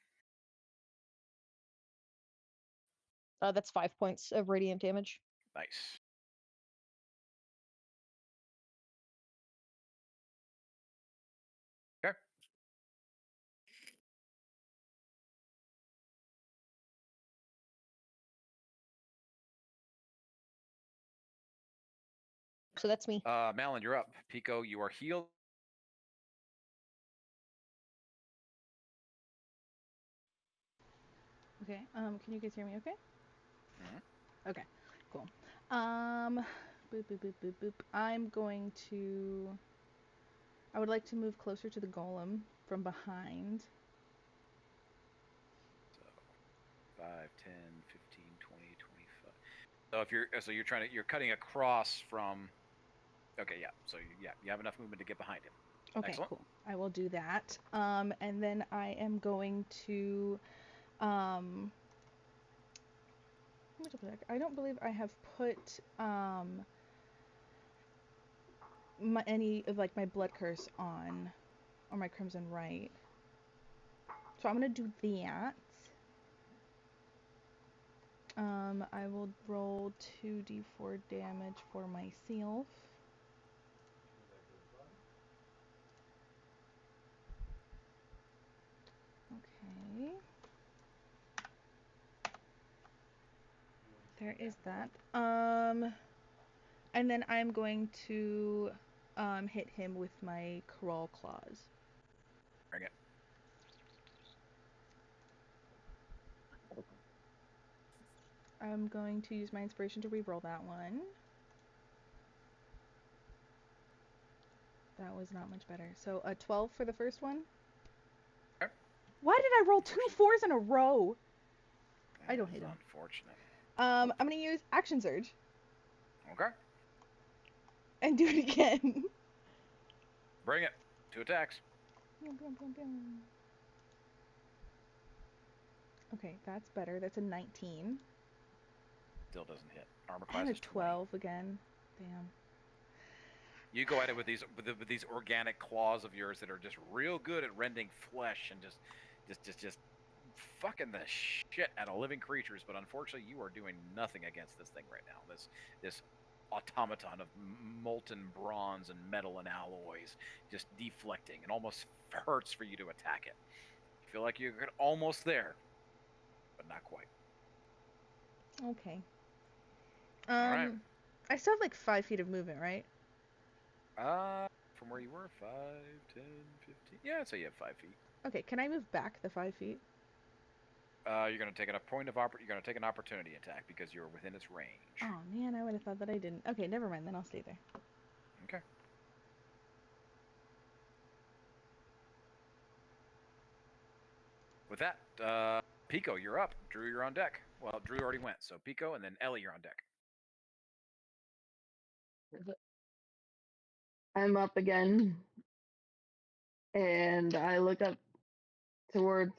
That's 5 points of radiant damage. Nice. Okay. So that's me. Malin, you're up. Pico, you are healed. Okay. Can you guys hear me? Okay. Mhm. Okay. Cool. Boop boop boop boop boop. I would like to move closer to the golem from behind. So 5, 10, 15, 20, 25. So you're cutting across from. Okay, yeah. So you have enough movement to get behind him. Okay, Excellent. cool. I will do that. And then I am going to let me double check. I don't believe I have put any of like my blood curse on, or my crimson right. So I'm gonna do that. I will roll 2d4 damage for myself. Okay. There is that. And then I'm going to hit him with my crawl claws. Bring it. I'm going to use my inspiration to re-roll that one. That was not much better. So a 12 for the first one. Okay. Why did I roll 2 4s in a row? I don't That hate is him. unfortunate. I'm gonna use action surge Okay. and do it again. Bring it. 2 attacks. Okay, that's better. That's a 19. Still doesn't hit. Armor class And a is 20. 12 again. Damn. You go at it with these organic claws of yours that are just real good at rending flesh and just fucking the shit out of living creatures. But unfortunately, you are doing nothing against this thing right now. This automaton of molten bronze and metal and alloys just deflecting. It almost hurts for you to attack it. You feel like you're almost there, but not quite. Okay. All right. I still have like 5 feet of movement, right? From where you were, 5, 10, 15. Yeah, I'd say you have 5 feet. Okay, can I move back the 5 feet? You're gonna take You're gonna take an opportunity attack because you're within its range. Oh man, I would have thought that I didn't. Okay, never mind. Then I'll stay there. Okay. With that, Pico, you're up. Drew, you're on deck. Well, Drew already went, so Pico, and then Ellie, you're on deck. I'm up again, and I look up towards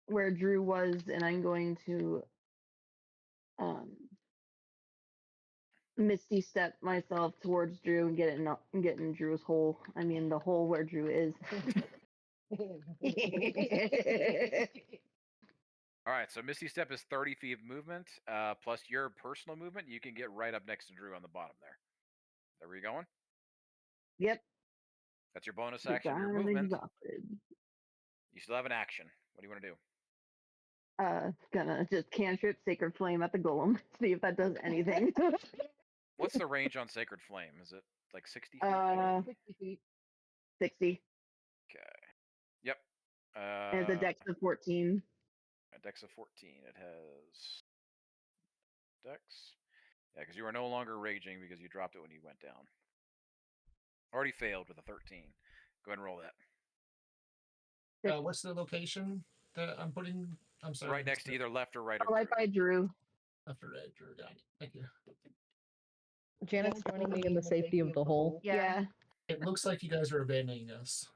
where Drew was, and I'm going to Misty step myself towards Drew and get in Drew's hole. I mean, the hole where Drew is. All right, so Misty Step is 30 feet of movement, plus your personal movement. You can get right up next to Drew on the bottom there. There we going? Yep. That's your bonus Because action, your I'm movement. exhausted. You still have an action. What do you want to do? Gonna just cantrip Sacred Flame at the golem. See if that does anything. What's the range on Sacred Flame? Is it like 60 feet? 60 feet. 60. Okay. Yep. And it's a dex of 14. A dex of 14. It has dex. Yeah, because you are no longer raging because you dropped it when you went down. Already failed with a 13. Go ahead and roll that. What's the location that I'm putting? I'm sorry. Right next to either left or right of Right Drew. by Drew. After that, Drew. Got it. Thank you. Janet's joining me in the safety of the hole. Yeah. It looks like you guys are abandoning us.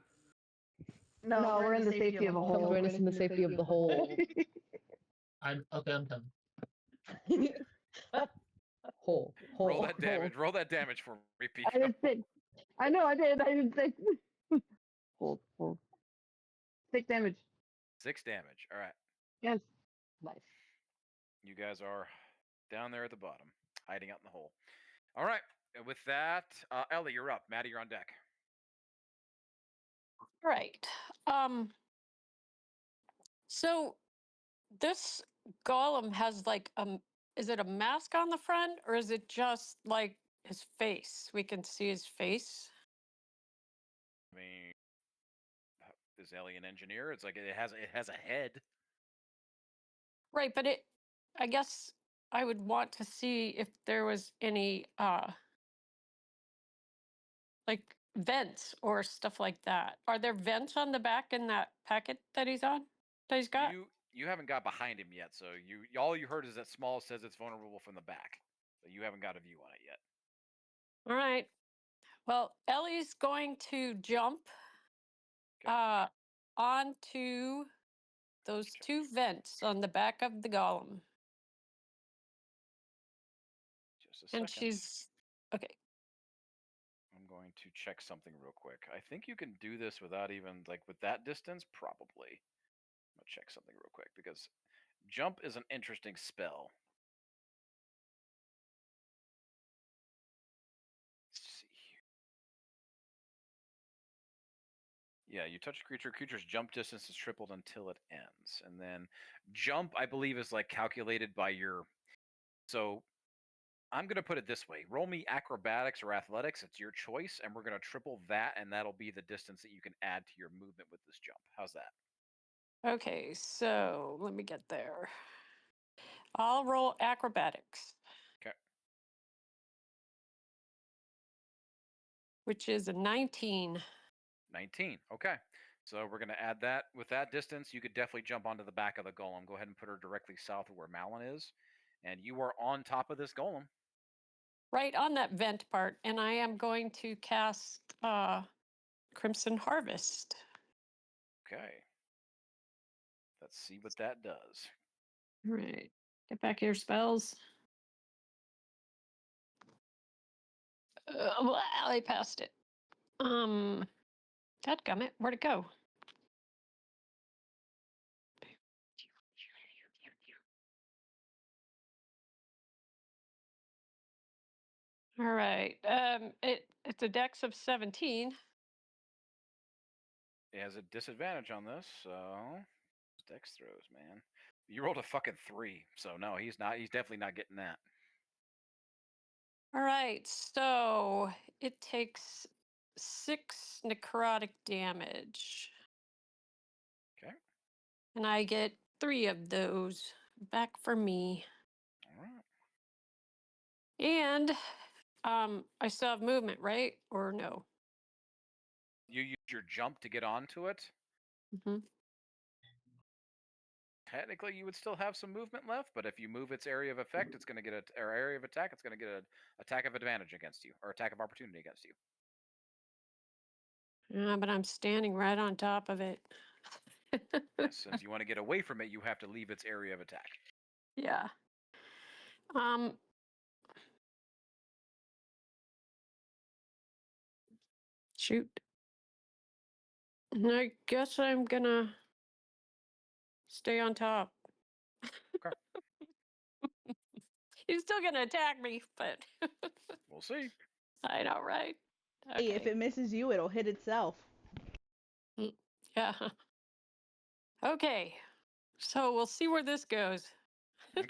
No, we're in the safety of a Come hole. join us in the safety of the hole. I'm coming. Hole. Roll that damage. Roll that damage for me, Pico. I did 6. I know I did. I did 6. Hold. 6 damage. 6 damage. All right. Yes. Nice. You guys are down there at the bottom, hiding out in the hole. All right. And with that, Ellie, you're up. Maddie, you're on deck. Right. So this golem has like is it a mask on the front or is it just like his face? We can see his face. I mean, is Ellie an engineer? It's like it has a head. Right, but I guess I would want to see if there was any like vents or stuff like that. Are there vents on the back in that packet that he's got? You haven't got behind him yet, so all you heard is that Small says it's vulnerable from the back. So you haven't got a view on it yet. All right. Well, Ellie's going to jump onto those 2 vents on the back of the golem. Just a second. And she's okay. I'm going to check something real quick. I think you can do this without even like with that distance, probably. I'm gonna check something real quick because jump is an interesting spell. Let's see here. Yeah, you touch a creature. Creature's jump distance is tripled until it ends, and then jump, I believe, is like calculated by your. So I'm going to put it this way. Roll me acrobatics or athletics. It's your choice. And we're going to triple that. And that'll be the distance that you can add to your movement with this jump. How's that? Okay, so let me get there. I'll roll acrobatics. Okay. Which is a 19. 19. Okay. So we're going to add that. With that distance, you could definitely jump onto the back of the golem. Go ahead and put her directly south of where Malin is. And you are on top of this golem. Right on that vent part. And I am going to cast Crimson Harvest. Okay. Let's see what that does. All right. Get back your spells. Well, I passed it. Dadgummit, where'd it go? All right. It's a dex of 17. It has a disadvantage on this, so dex throws, man. You rolled a fucking 3, so no, he's not. He's definitely not getting that. All right, so it takes 6 necrotic damage. Okay. And I get 3 of those back for me. All right. And I still have movement, right? Or no? You use your jump to get onto it. Hmm. Technically, you would still have some movement left, but if you move its area of effect, it's going to get or area of attack. It's going to get an attack of advantage against you, or attack of opportunity against you. Yeah, but I'm standing right on top of it. Yes, if you want to get away from it, you have to leave its area of attack. Yeah. Shoot. I guess I'm gonna stay on top. Okay. He's still gonna attack me, but We'll see. I know, right? Hey, if it misses you, it'll hit itself. Yeah. Okay. So we'll see where this goes. Okay.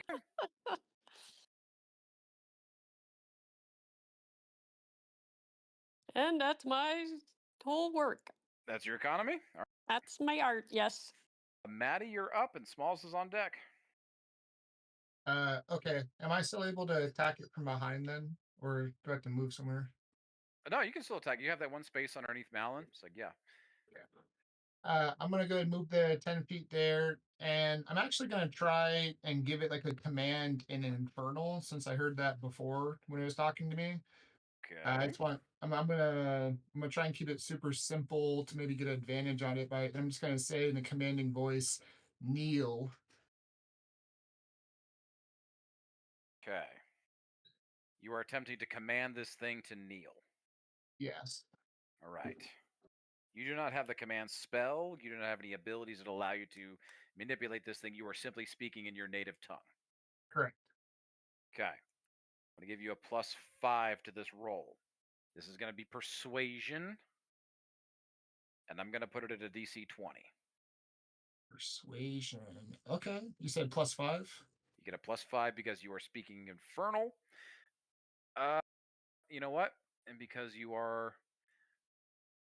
And that's my whole work. That's your economy. All right. That's my art, yes. Maddie, you're up, and Smalls is on deck. Okay. Am I still able to attack it from behind then? Or do I have to move somewhere? No, you can still attack. You have that one space underneath Malin. It's like, yeah. I'm gonna go ahead and move the 10 feet there, and I'm actually gonna try and give it like a command in an infernal since I heard that before when it was talking to me. I Okay. just want I'm gonna try and keep it super simple to maybe get advantage on it by I'm just gonna say in a commanding voice, kneel. Okay. You are attempting to command this thing to kneel. Yes. All right. You do not have the command spell. You do not have any abilities that allow you to manipulate this thing. You are simply speaking in your native tongue. Correct. Okay. I'm going to give you a +5 to this roll. This is going to be persuasion. And I'm going to put it at a DC 20. Persuasion. Okay. You said +5? You get a +5 because you are speaking infernal. You know what? And because you are,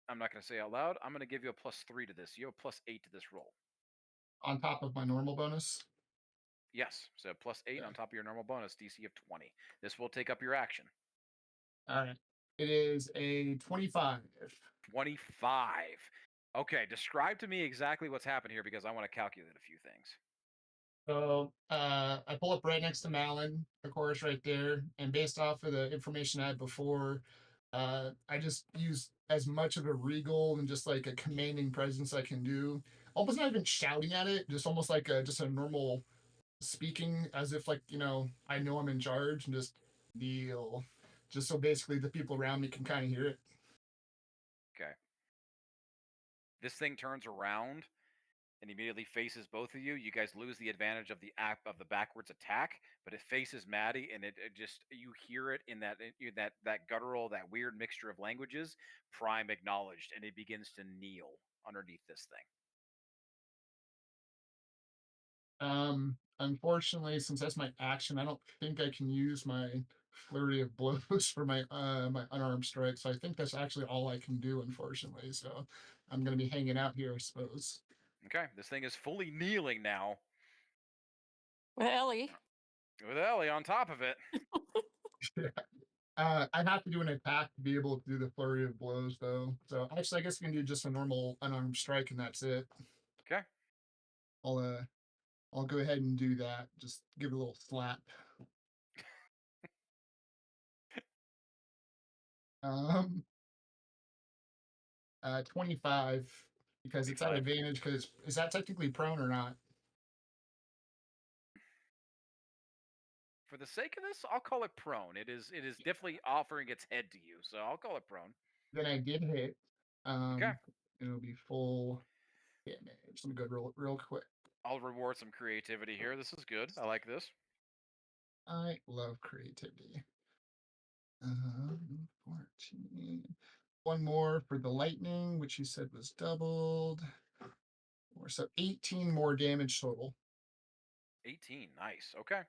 I'm not going to say out loud, I'm going to give you a +3 to this. You have a +8 to this roll. On top of my normal bonus? Yes. So +8 on top of your normal bonus, DC of 20. This will take up your action. All right. It is a 25. 25. Okay, describe to me exactly what's happened here because I want to calculate a few things. So I pull up right next to Malin, of course, right there. And based off of the information I had before, I just use as much of a regal and just like a commanding presence I can do. Almost not even shouting at it, just almost like just a normal speaking as if like, I know I'm in charge and just kneel. Just so basically the people around me can kind of hear it. Okay. This thing turns around and immediately faces both of you. You guys lose the advantage of the backwards attack, but it faces Maddie, and it just you hear it in that guttural, that weird mixture of languages. Prime acknowledged, and it begins to kneel underneath this thing. Unfortunately, since that's my action, I don't think I can use my flurry of blows for my my unarmed strike. So I think that's actually all I can do, unfortunately. So I'm gonna be hanging out here, I suppose. Okay, this thing is fully kneeling now, With Ellie. with Ellie on top of it. I'd have to do an attack to be able to do the flurry of blows, though. So actually, I guess we can do just a normal unarmed strike, and that's it. Okay. I'll go ahead and do that. Just give it a little slap. 25 because it's at 25. advantage. Because is that technically prone or not? For the sake of this, I'll call it prone. It is definitely offering its head to you, so I'll call it prone. Then I did hit. Okay. It'll be full damage. Let me go real quick. I'll reward some creativity here. This is good. I like this. I love creativity. 14. One more for the lightning, which you said was doubled. So 18 more damage total. 18. Nice. Okay.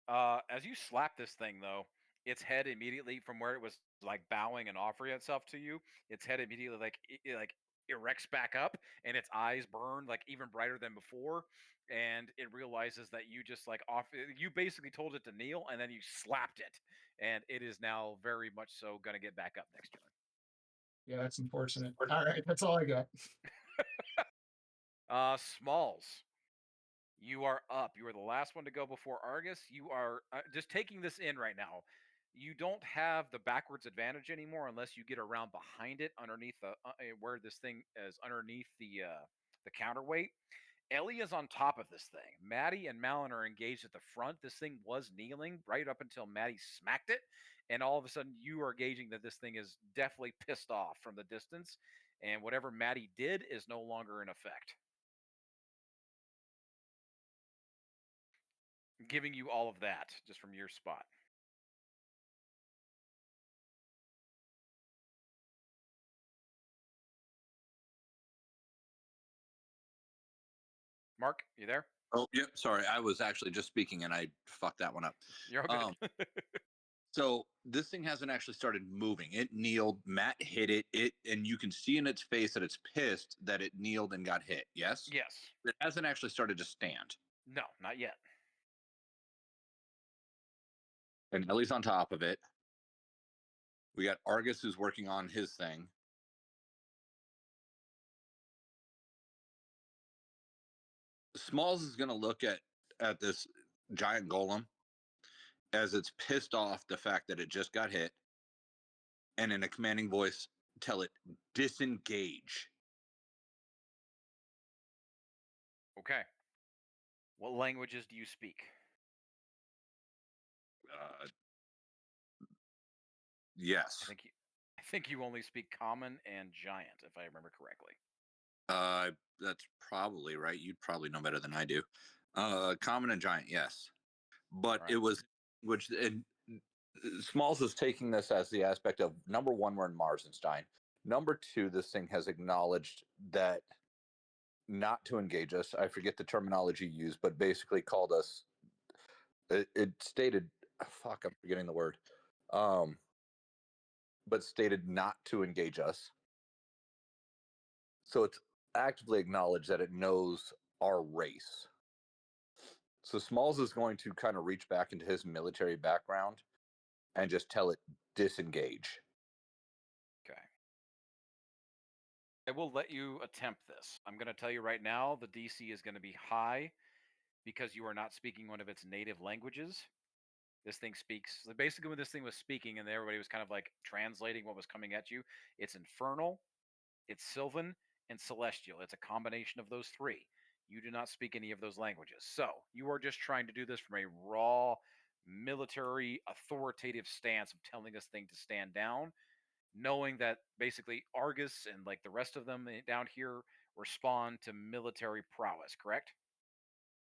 As you slap this thing, though, its head immediately from where it was like bowing and offering itself to you, its head immediately like erects back up, and its eyes burn like even brighter than before, and it realizes that you just like you basically told it to kneel, and then you slapped it, and it is now very much so gonna get back up next turn. Yeah, that's unfortunate. All right, that's all I got. Smalls. You are up. You are the last one to go before Argus. You are just taking this in right now. You don't have the backwards advantage anymore unless you get around behind it, underneath the where this thing is underneath the counterweight. Ellie is on top of this thing. Maddie and Malin are engaged at the front. This thing was kneeling right up until Maddie smacked it, and all of a sudden you are gauging that this thing is definitely pissed off from the distance, and whatever Maddie did is no longer in effect. Giving you all of that just from your spot. Mark, you there? Oh, yep. Sorry, I was actually just speaking and I fucked that one up. You're all good. So this thing hasn't actually started moving. It kneeled. Matt hit it. And you can see in its face that it's pissed that it kneeled and got hit. Yes. Yes. It hasn't actually started to stand. No, not yet. And Ellie's on top of it. We got Argus who's working on his thing. Smalls is going to look at this giant golem as it's pissed off the fact that it just got hit, and in a commanding voice tell it disengage. Okay. What languages do you speak? Yes. I think you only speak common and giant, if I remember correctly. That's probably right. You'd probably know better than I do. Common and giant, yes. But Right. it was Smalls is taking this as the aspect of, number one, we're in Marsenstein. Number two, this thing has acknowledged that not to engage us. I forget the terminology used, but basically called us. It stated, fuck, I'm forgetting the word. But stated not to engage us. So it's actively acknowledged that it knows our race. So Smalls is going to kind of reach back into his military background and just tell it disengage. Okay. I will let you attempt this. I'm going to tell you right now the DC is going to be high because you are not speaking one of its native languages. This thing speaks, basically when this thing was speaking and everybody was kind of like translating what was coming at you, it's Infernal, it's Sylvan, and Celestial. It's a combination of those three. You do not speak any of those languages. So you are just trying to do this from a raw military authoritative stance of telling this thing to stand down, knowing that basically Argus and like the rest of them down here respond to military prowess, correct?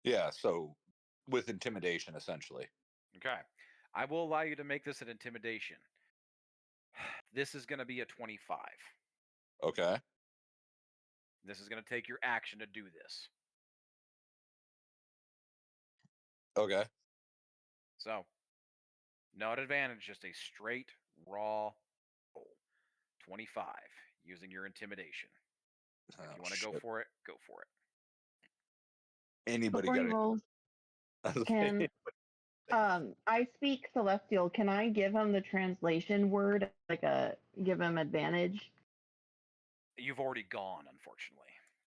Yeah, so with intimidation, essentially. Okay. I will allow you to make this an intimidation. This is going to be a 25. Okay. This is going to take your action to do this. Okay. So, Not advantage, just a straight raw roll. 25 using your intimidation. If you want to go for it, go for it. Anybody Before got he rolls, it? can I speak Celestial? Can I give him the translation word? Give him advantage? You've already gone, unfortunately.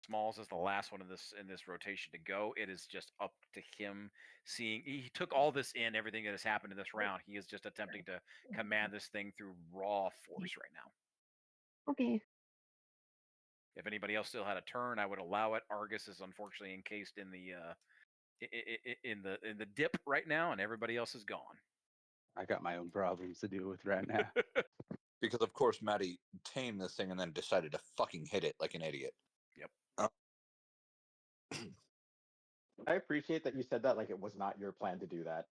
Smalls is the last one in this rotation to go. It is just up to him seeing. He took all this in, everything that has happened in this round. He is just attempting to command this thing through raw force right now. Okay. If anybody else still had a turn, I would allow it. Argus is unfortunately encased in the dip right now, and everybody else is gone. I got my own problems to deal with right now. Because of course Maddie tamed this thing and then decided to fucking hit it like an idiot. Yep. I appreciate that you said that like it was not your plan to do that.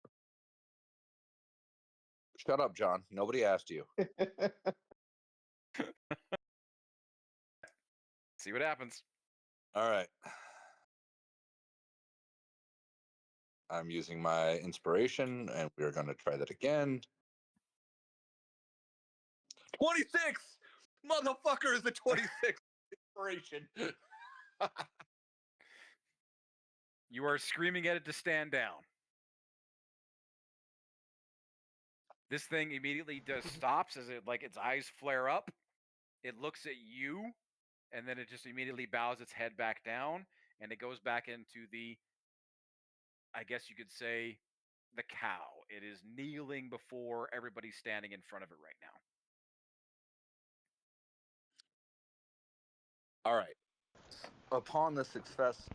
Shut up, John. Nobody asked you. See what happens. All right. I'm using my inspiration, and we're going to try that again. 26! Motherfucker is the 26th inspiration. You are screaming at it to stand down. This thing immediately stops as its eyes flare up. It looks at you, and then it just immediately bows its head back down, and it goes back into the, I guess you could say, the cow. It is kneeling before everybody standing in front of it right now. All right. Upon the success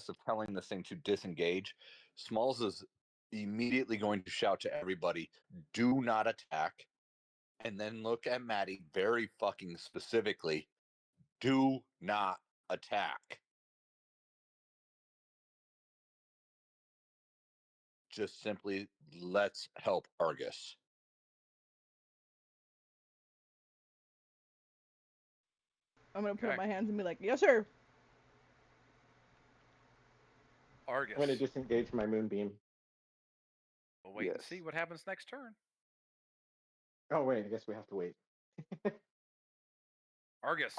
of telling this thing to disengage, Smalls is immediately going to shout to everybody, "Do not attack," and then look at Maddie very fucking specifically, "Do not attack." Just simply, let's help Argus. I'm gonna put Okay. up my hands and be like, yes, sir. Argus. I'm going to disengage my moonbeam. We'll wait and Yes. see what happens next turn. Oh wait, I guess we have to wait. Argus.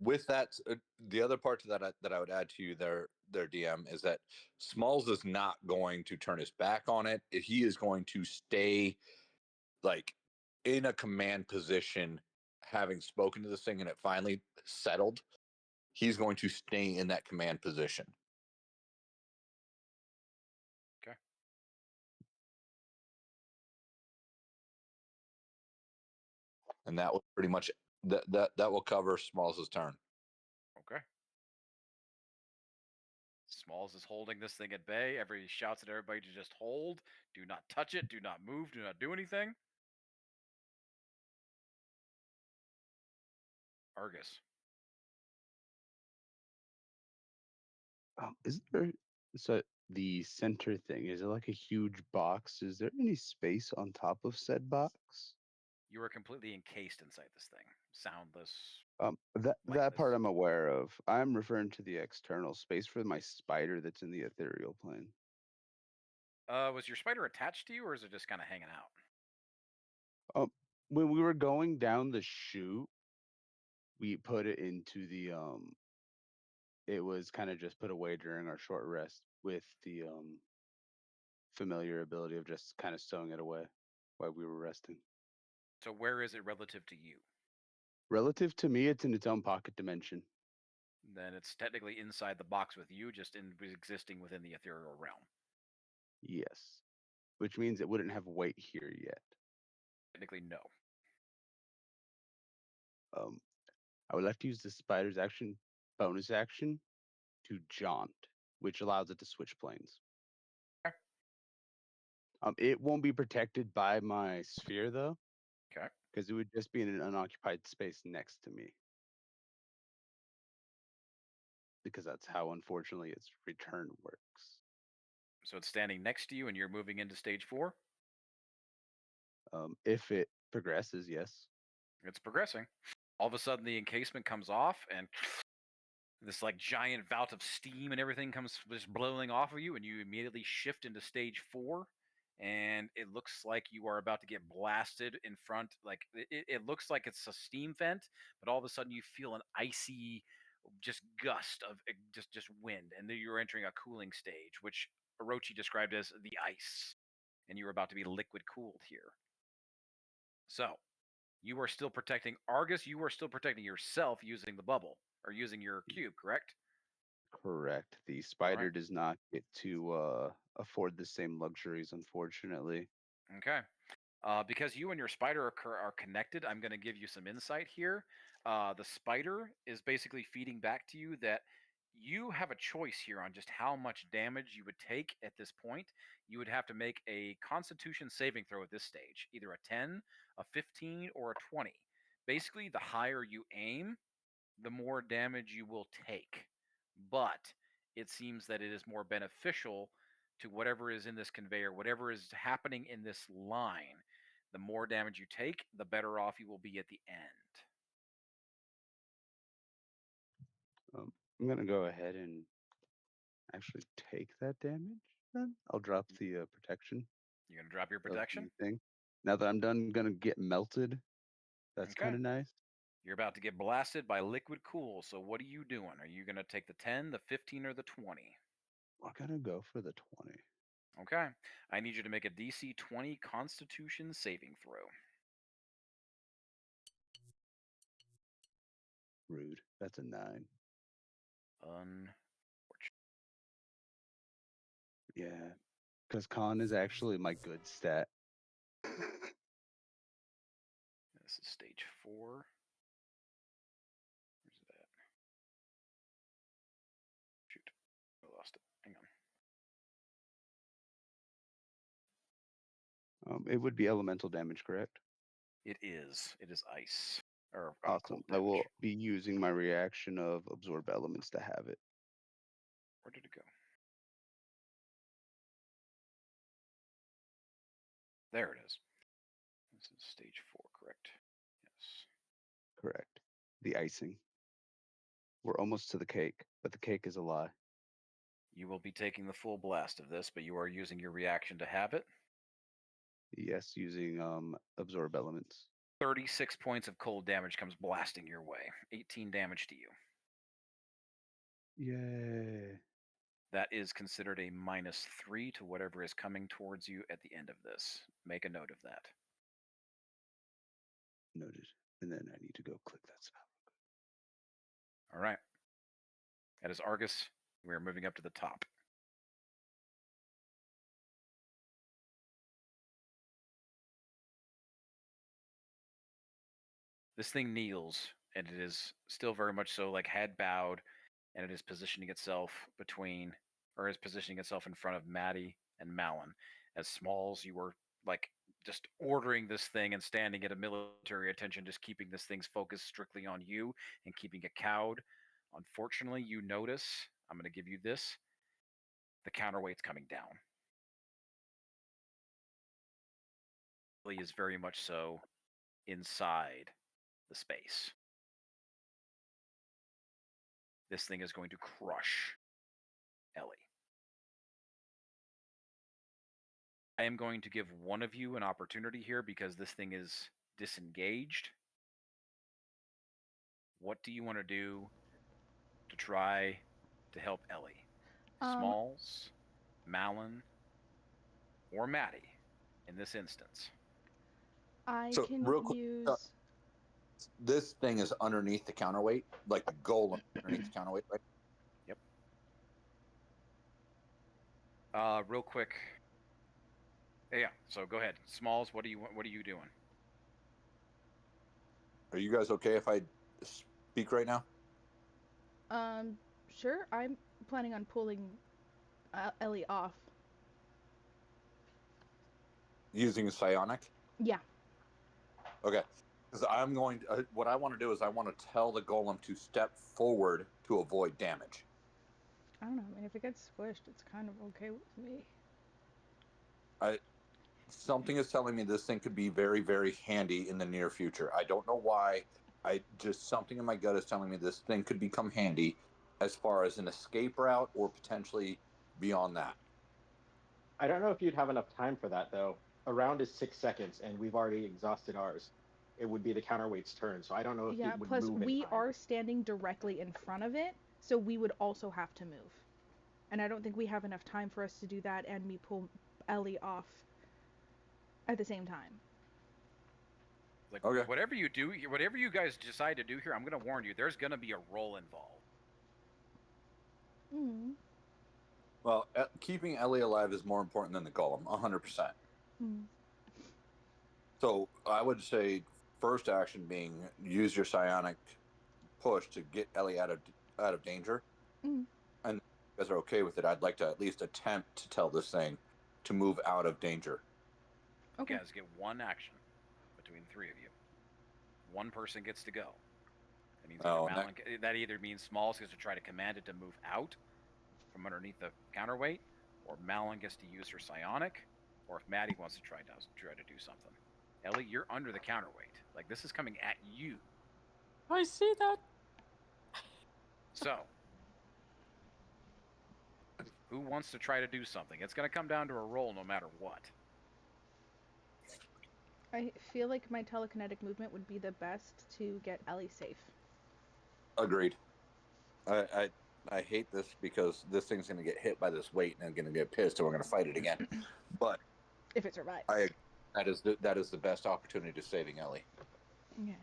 With that, the other part to that I would add to you there, DM, is that Smalls is not going to turn his back on it. He is going to stay like in a command position, having spoken to this thing and it finally settled. He's going to stay in that command position. Okay. And that will pretty much that will cover Smalls' turn. Okay. Smalls is holding this thing at bay. Everybody shouts at everybody to just hold. Do not touch it. Do not move. Do not do anything. Argus. Is there the center thing? Is it like a huge box? Is there any space on top of said box? You are completely encased inside this thing. Soundless. That Lightless. part I'm aware of. I'm referring to the external space for my spider that's in the ethereal plane. Was your spider attached to you, or is it just kind of hanging out? When we were going down the chute, we put it into the it was kind of just put away during our short rest with the familiar ability of just kind of stowing it away while we were resting. So where is it relative to you? Relative to me, it's in its own pocket dimension. Then it's technically inside the box with you, just existing within the ethereal realm. Yes. Which means it wouldn't have weight here yet. Technically, no. I would like to use the spider's bonus action to jaunt, which allows it to switch planes. Okay. It won't be protected by my sphere though. Okay. Because it would just be in an unoccupied space next to me. Because that's how, unfortunately, its return works. So it's standing next to you, and you're moving into stage 4? If it progresses, yes. It's progressing. All of a sudden, the encasement comes off, and this giant vat of steam and everything comes just blowing off of you, and you immediately shift into stage 4, and it looks like you are about to get blasted in front. Like it looks like it's a steam vent, but all of a sudden you feel an icy, just gust of just wind, and then you're entering a cooling stage, which Orochi described as the ice, and you're about to be liquid cooled here. So you are still protecting Argus. You are still protecting yourself using the bubble or using your cube, correct? Correct. The All spider right. does not get to afford the same luxuries, unfortunately. Okay. Because you and your spider are connected, I'm going to give you some insight here. The spider is basically feeding back to you that you have a choice here on just how much damage you would take at this point. You would have to make a Constitution saving throw at this stage, either a 10, a 15, or a 20. Basically, the higher you aim, the more damage you will take. But it seems that it is more beneficial to whatever is in this conveyor, whatever is happening in this line. The more damage you take, the better off you will be at the end. I'm gonna go ahead and actually take that damage. Then I'll drop the protection You're going to drop your of the protection? thing. Now that I'm done, gonna get melted. That's Okay. kind of nice. You're about to get blasted by liquid cool. So what are you doing? Are you going to take the 10, the 15, or the 20? We're gonna go for the 20. Okay. I need you to make a DC 20 Constitution saving throw. Rude. That's a 9. Unfortunate. Yeah, because con is actually my good stat. This is stage 4. Where's it at? Shoot. I lost it. Hang on. It would be elemental damage, correct? It is. It is ice. Or Awesome. cold I will damage. be using my reaction of absorb elements to have it. Where did it go? There it is. This is stage 4, correct? Yes. Correct. The icing. We're almost to the cake, but the cake is a lie. You will be taking the full blast of this, but you are using your reaction to have it. Yes, using absorb elements. 36 points of cold damage comes blasting your way. 18 damage to you. Yay. That is considered a -3 to whatever is coming towards you at the end of this. Make a note of that. Noted. And then I need to go click that spell. All right. That is Argus. We are moving up to the top. This thing kneels, and it is still very much so like head bowed, and it is positioning itself between, or is positioning itself in front of Maddie and Malin. As Smalls, you were like just ordering this thing and standing at a military attention, just keeping this thing's focus strictly on you and keeping it cowed. Unfortunately, you notice, I'm going to give you this, the counterweight's coming down. It is very much so inside the space. This thing is going to crush Ellie. I am going to give one of you an opportunity here because this thing is disengaged. What do you want to do to try to help Ellie? Smalls, Malin, or Maddie in this instance? I So, can real quick, use. this thing is underneath the counterweight, like the golem underneath the counterweight, right? Yep. Real quick. Yeah. So go ahead, Smalls. What are you doing? Are you guys okay if I speak right now? Sure. I'm planning on pulling Ellie off. Using a psionic? Yeah. Okay. Because I'm going to, what I want to do is I want to tell the golem to step forward to avoid damage. I don't know. I mean, if it gets squished, it's kind of okay with me. Something is telling me this thing could be very, very handy in the near future. I don't know why. Something in my gut is telling me this thing could become handy as far as an escape route or potentially beyond that. I don't know if you'd have enough time for that though. A round is 6 seconds, and we've already exhausted ours. It would be the counterweight's turn, so I don't know if Yeah, it would plus move in we time. are standing directly in front of it, so we would also have to move. And I don't think we have enough time for us to do that and me pull Ellie off at the same time. Like Okay. whatever you do, whatever you guys decide to do here, I'm gonna warn you. There's gonna be a roll involved. Mm. Well, keeping Ellie alive is more important than the golem, 100%. Mm. So I would say first action being use your psionic push to get Ellie out of danger. Mm. And if you guys are okay with it, I'd like to at least attempt to tell this thing to move out of danger. Okay. You guys get one action between the three of you. One person gets to go. That means that either means Smalls gets to try to command it to move out from underneath the counterweight, or Malin gets to use her psionic, or if Maddie wants to try to do something. Ellie, you're under the counterweight. Like, this is coming at you. I see that. So, who wants to try to do something? It's going to come down to a roll no matter what. I feel like my telekinetic movement would be the best to get Ellie safe. Agreed. I hate this because this thing's going to get hit by this weight and I'm going to get pissed and we're going to fight it again. But if it survives. That is the best opportunity to saving Ellie. Okay.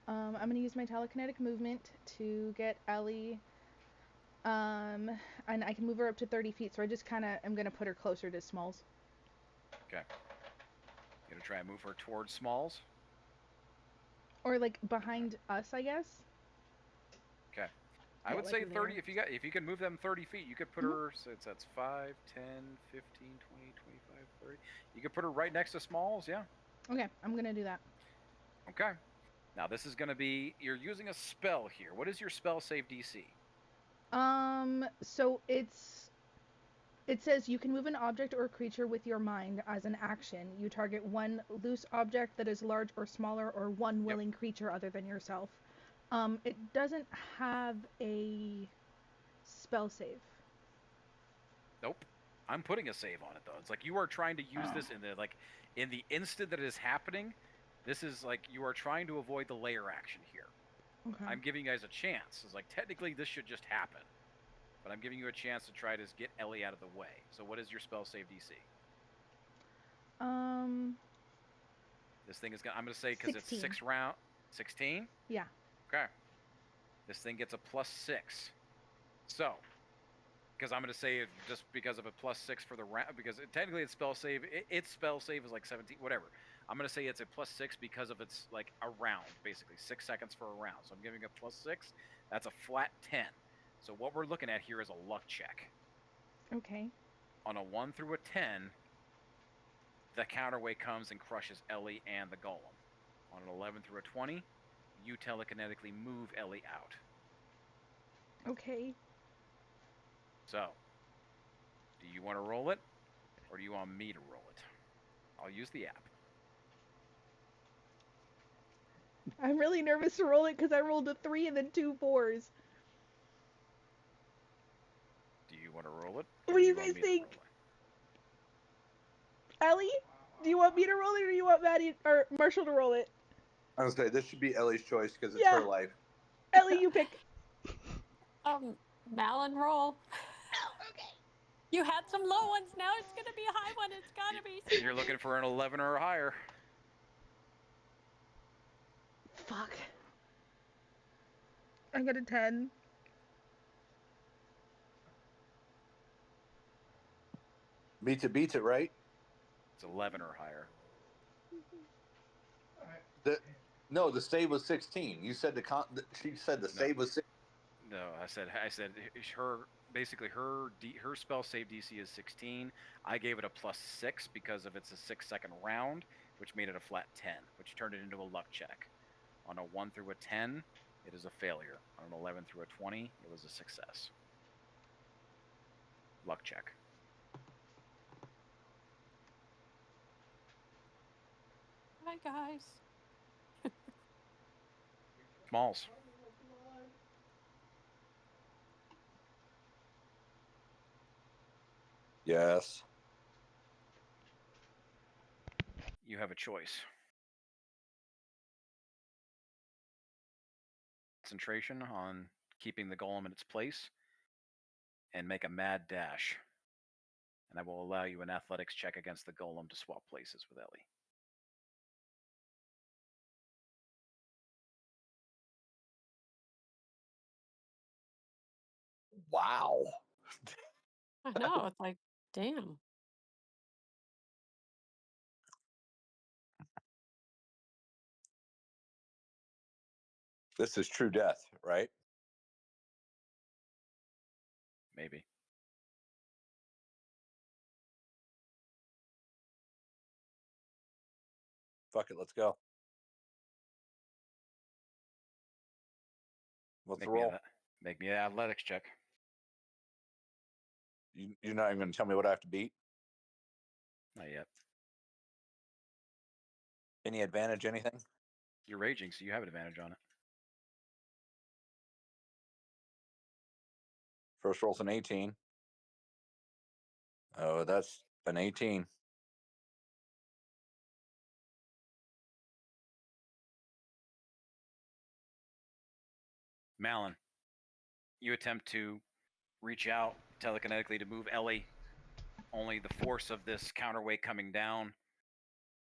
I'm going to use my telekinetic movement to get Ellie. And I can move her up to 30 feet, so I just kind of am going to put her closer to Smalls. Okay. You're going to try and move her towards Smalls? Or, like, behind us, I guess. Okay. I would like say in 30, there. if you can move them 30 feet, you could put her, so that's 5, 10, 15, 20, 25, 30. You could put her right next to Smalls, yeah. Okay, I'm going to do that. Okay. Now this is going to be, you're using a spell here. What is your spell save DC? So it says you can move an object or creature with your mind as an action. You target one loose object that is large or smaller, or one willing creature other than yourself. It doesn't have a spell save. Nope. I'm putting a save on it though. It's like you are trying to use this in the instant that it is happening. This is like you are trying to avoid the layer action here. Okay. I'm giving you guys a chance. It's like technically this should just happen, but I'm giving you a chance to try to get Ellie out of the way. So what is your spell save DC? This thing is gonna. I'm gonna say because it's 6 round. 16. Yeah. Okay. This thing gets a +6. So, because I'm going to say it just because of a +6 for the round, because technically its spell save, its spell save is like 17, whatever. I'm going to say it's a +6 because of its like a round, basically 6 seconds for a round. So I'm giving a +6. That's a flat 10. So what we're looking at here is a luck check. Okay. On a 1 through a 10, the counterweight comes and crushes Ellie and the golem. On an 11 through a 20, you telekinetically move Ellie out. Okay. So, do you want to roll it, or do you want me to roll it? I'll use the app. I'm really nervous to roll it because I rolled a 3 and then 2 4s. Do you want to roll it? What do you guys think? Ellie, do you want me to roll it, or do you want Maddie or Marshall to roll it? I was gonna say this should be Ellie's choice because it's her life. Ellie, you pick. Malin roll. Okay. You had some low ones. Now it's gonna be a high one. It's gotta be. You're looking for an 11 or higher. Fuck. I got a 10. Beats it, right? It's 11 or higher. No, the save was 16. You said she said the save was 16. No, I said her basically her spell save DC is 16. I gave it a +6 because of it's a 6-second round, which made it a flat 10, which turned it into a luck check. On a 1 through a 10, it is a failure. On an 11 through a 20, it was a success. Luck check. Hi guys. Smalls. Yes. you have a choice. Concentration on keeping the golem in its place and make a mad dash. And I will allow you an athletics check against the golem to swap places with Ellie. Wow. I know. It's like, damn. This is true death, right? Maybe. Fuck it, let's go. What's the roll? Make me an athletics check. You're not even going to tell me what I have to beat? Not yet. Any advantage, anything? You're raging, so you have an advantage on it. First roll's an 18. Oh, that's an 18. Malin, you attempt to reach out telekinetically to move Ellie. Only the force of this counterweight coming down,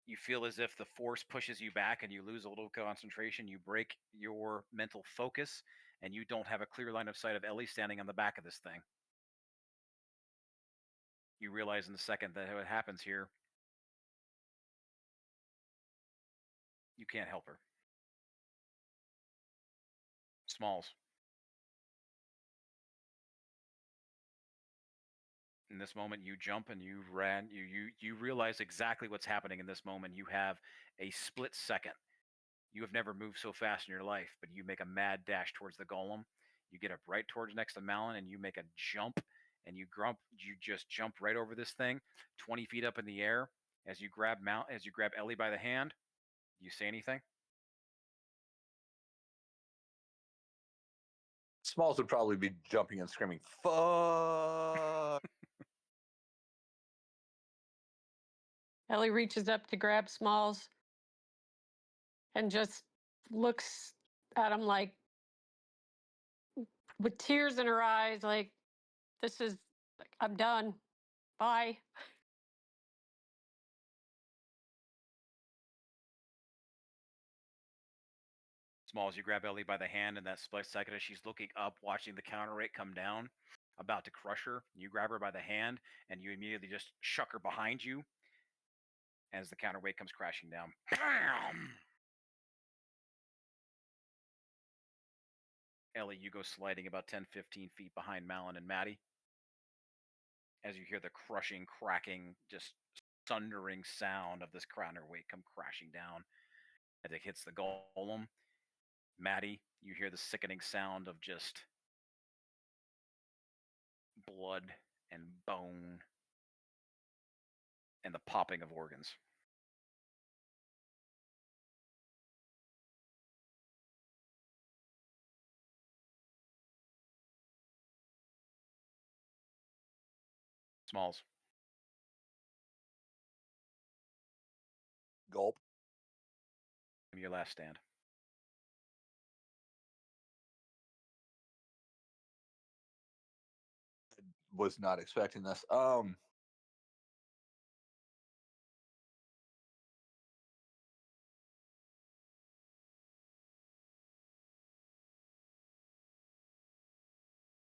you feel as if the force pushes you back and you lose a little concentration. You break your mental focus and you don't have a clear line of sight of Ellie standing on the back of this thing. You realize in the second that what happens here, you can't help her. Smalls. In this moment, you jump and you ran. You realize exactly what's happening in this moment. You have a split second. You have never moved so fast in your life, but you make a mad dash towards the golem. You get up right towards next to Malin, and you make a jump, and you just jump right over this thing, 20 feet up in the air. As you grab Ellie by the hand, you say anything? Smalls would probably be jumping and screaming, fuck. Ellie reaches up to grab Smalls and just looks at him like with tears in her eyes, like, this is, like, I'm done. Bye. Smalls, you grab Ellie by the hand in that split second as she's looking up, watching the counter rate come down, about to crush her. You grab her by the hand, and you immediately just shuck her behind you as the counterweight comes crashing down. Bam! Ellie, you go sliding about 10, 15 feet behind Malin and Maddie as you hear the crushing, cracking, just thundering sound of this counterweight come crashing down as it hits the golem. Maddie, you hear the sickening sound of just blood and bone and the popping of organs. Smalls. Gulp. Your last stand. Was not expecting this.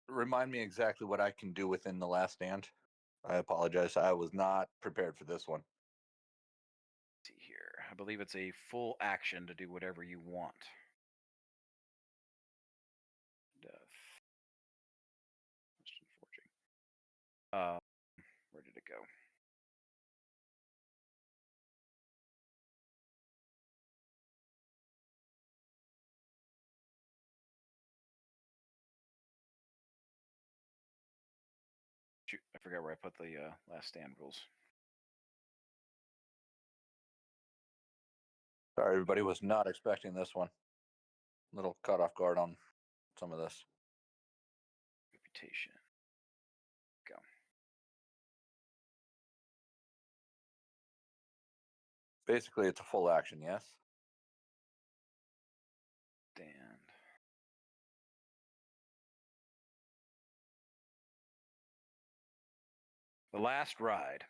Remind me exactly what I can do within the last stand. I apologize. I was not prepared for this one. Let's see here. I believe it's a full action to do whatever you want. Death. Forging. Where did it go? Shoot, I forgot where I put the last stand rules. Sorry, everybody was not expecting this one. Little caught off guard on some of this. Reputation. Go. Basically, it's a full action, yes? Stand. The last ride.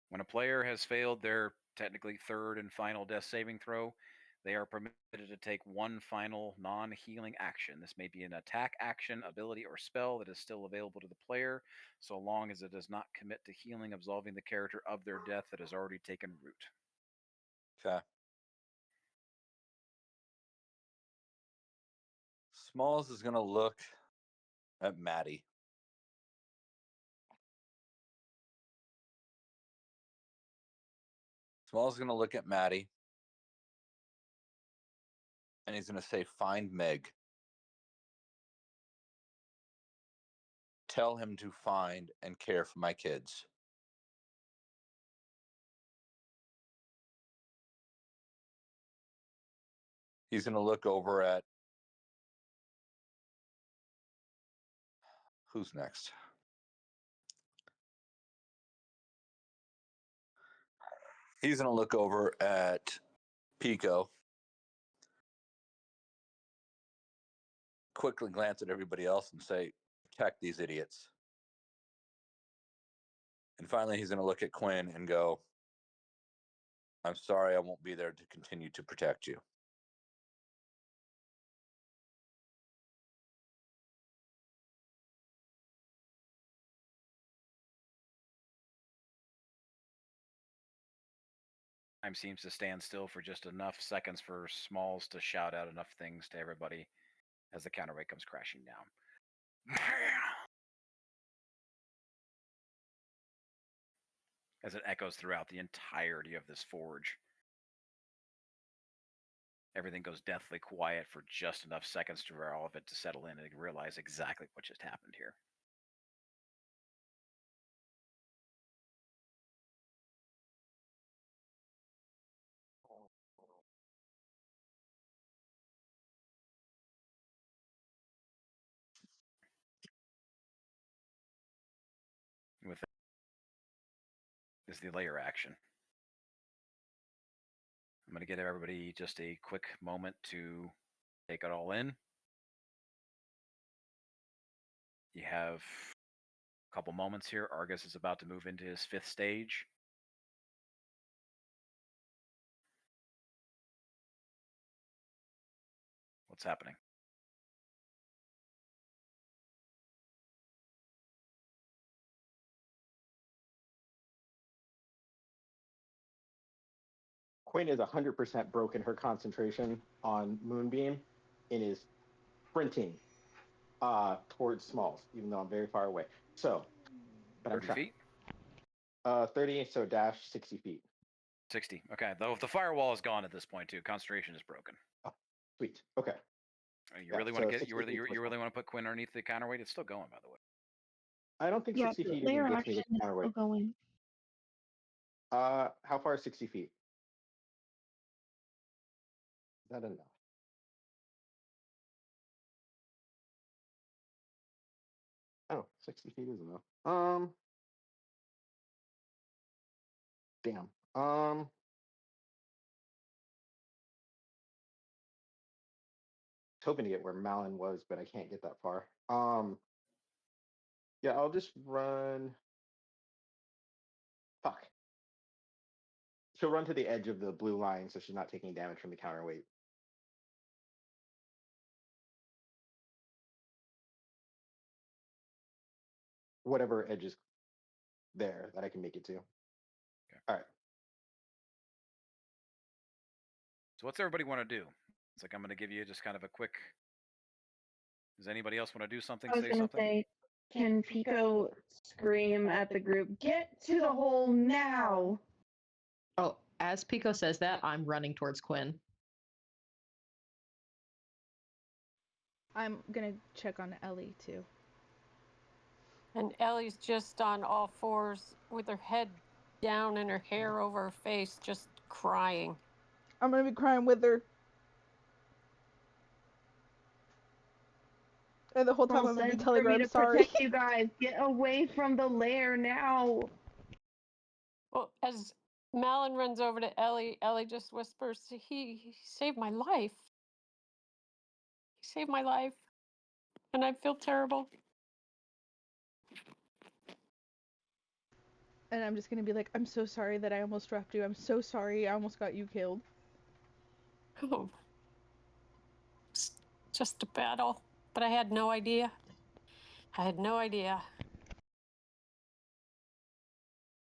When a player has failed their technically third and final death saving throw, they are permitted to take one final non-healing action. This may be an attack action, ability, or spell that is still available to the player, so long as it does not commit to healing, absolving the character of their death that has already taken root. Okay. Smalls is going to look at Maddie. Smalls is going to look at Maddie. And he's going to say, find Meg. Tell him to find and care for my kids. He's going to look over at who's next. He's going to look over at Pico. Quickly glance at everybody else and say, protect these idiots. And finally, he's going to look at Quinn and go, I'm sorry, I won't be there to continue to protect you. Time seems to stand still for just enough seconds for Smalls to shout out enough things to everybody as the counterweight comes crashing down. As it echoes throughout the entirety of this forge. Everything goes deathly quiet for just enough seconds for all of it to settle in and realize exactly what just happened here. With that is the layer action. I'm going to give everybody just a quick moment to take it all in. You have a couple moments here. Argus is about to move into his 5th stage. What's happening? Quinn is 100% broken her concentration on Moonbeam and is sprinting towards Smalls, even though I'm very far away. So, but 30 feet? 30, so dash 60 feet. 60. Okay. Though if the firewall is gone at this point too, concentration is broken. Oh, sweet. Okay. You Yeah, really want to so get you 60 feet really was want to put Quinn underneath the counterweight? It's still going, by the way. I don't think Yeah, 60 feet layer even gets me action the is counterweight. still going. How far is 60 feet? Is that enough? Oh, 60 feet is enough. Damn. Hoping to get where Malin was, but I can't get that far. Yeah, I'll just run. Fuck. She'll run to the edge of the blue line, so she's not taking damage from the counterweight. Whatever edge is there that I can make it to. Okay. All right. So what's everybody want to do? It's like I'm going to give you just kind of a quick. Does anybody else want to do something? I was Say gonna something. say, can Pico scream at the group, "Get to the hole now"? Oh, as Pico says that, I'm running towards Quinn. I'm gonna check on Ellie too. And Ellie's just on all fours with her head down and her hair over her face, just crying. I'm gonna be crying with her. And the whole time I'm gonna be telling her I'm sorry. Protect you guys. Get away from the lair now. Well, as Malin runs over to Ellie. Ellie just whispers, he saved my life. He saved my life. And I feel terrible. And I'm just gonna be like, I'm so sorry that I almost dropped you. I'm so sorry I almost got you killed. Oh. It's just a battle. But I had no idea. I had no idea.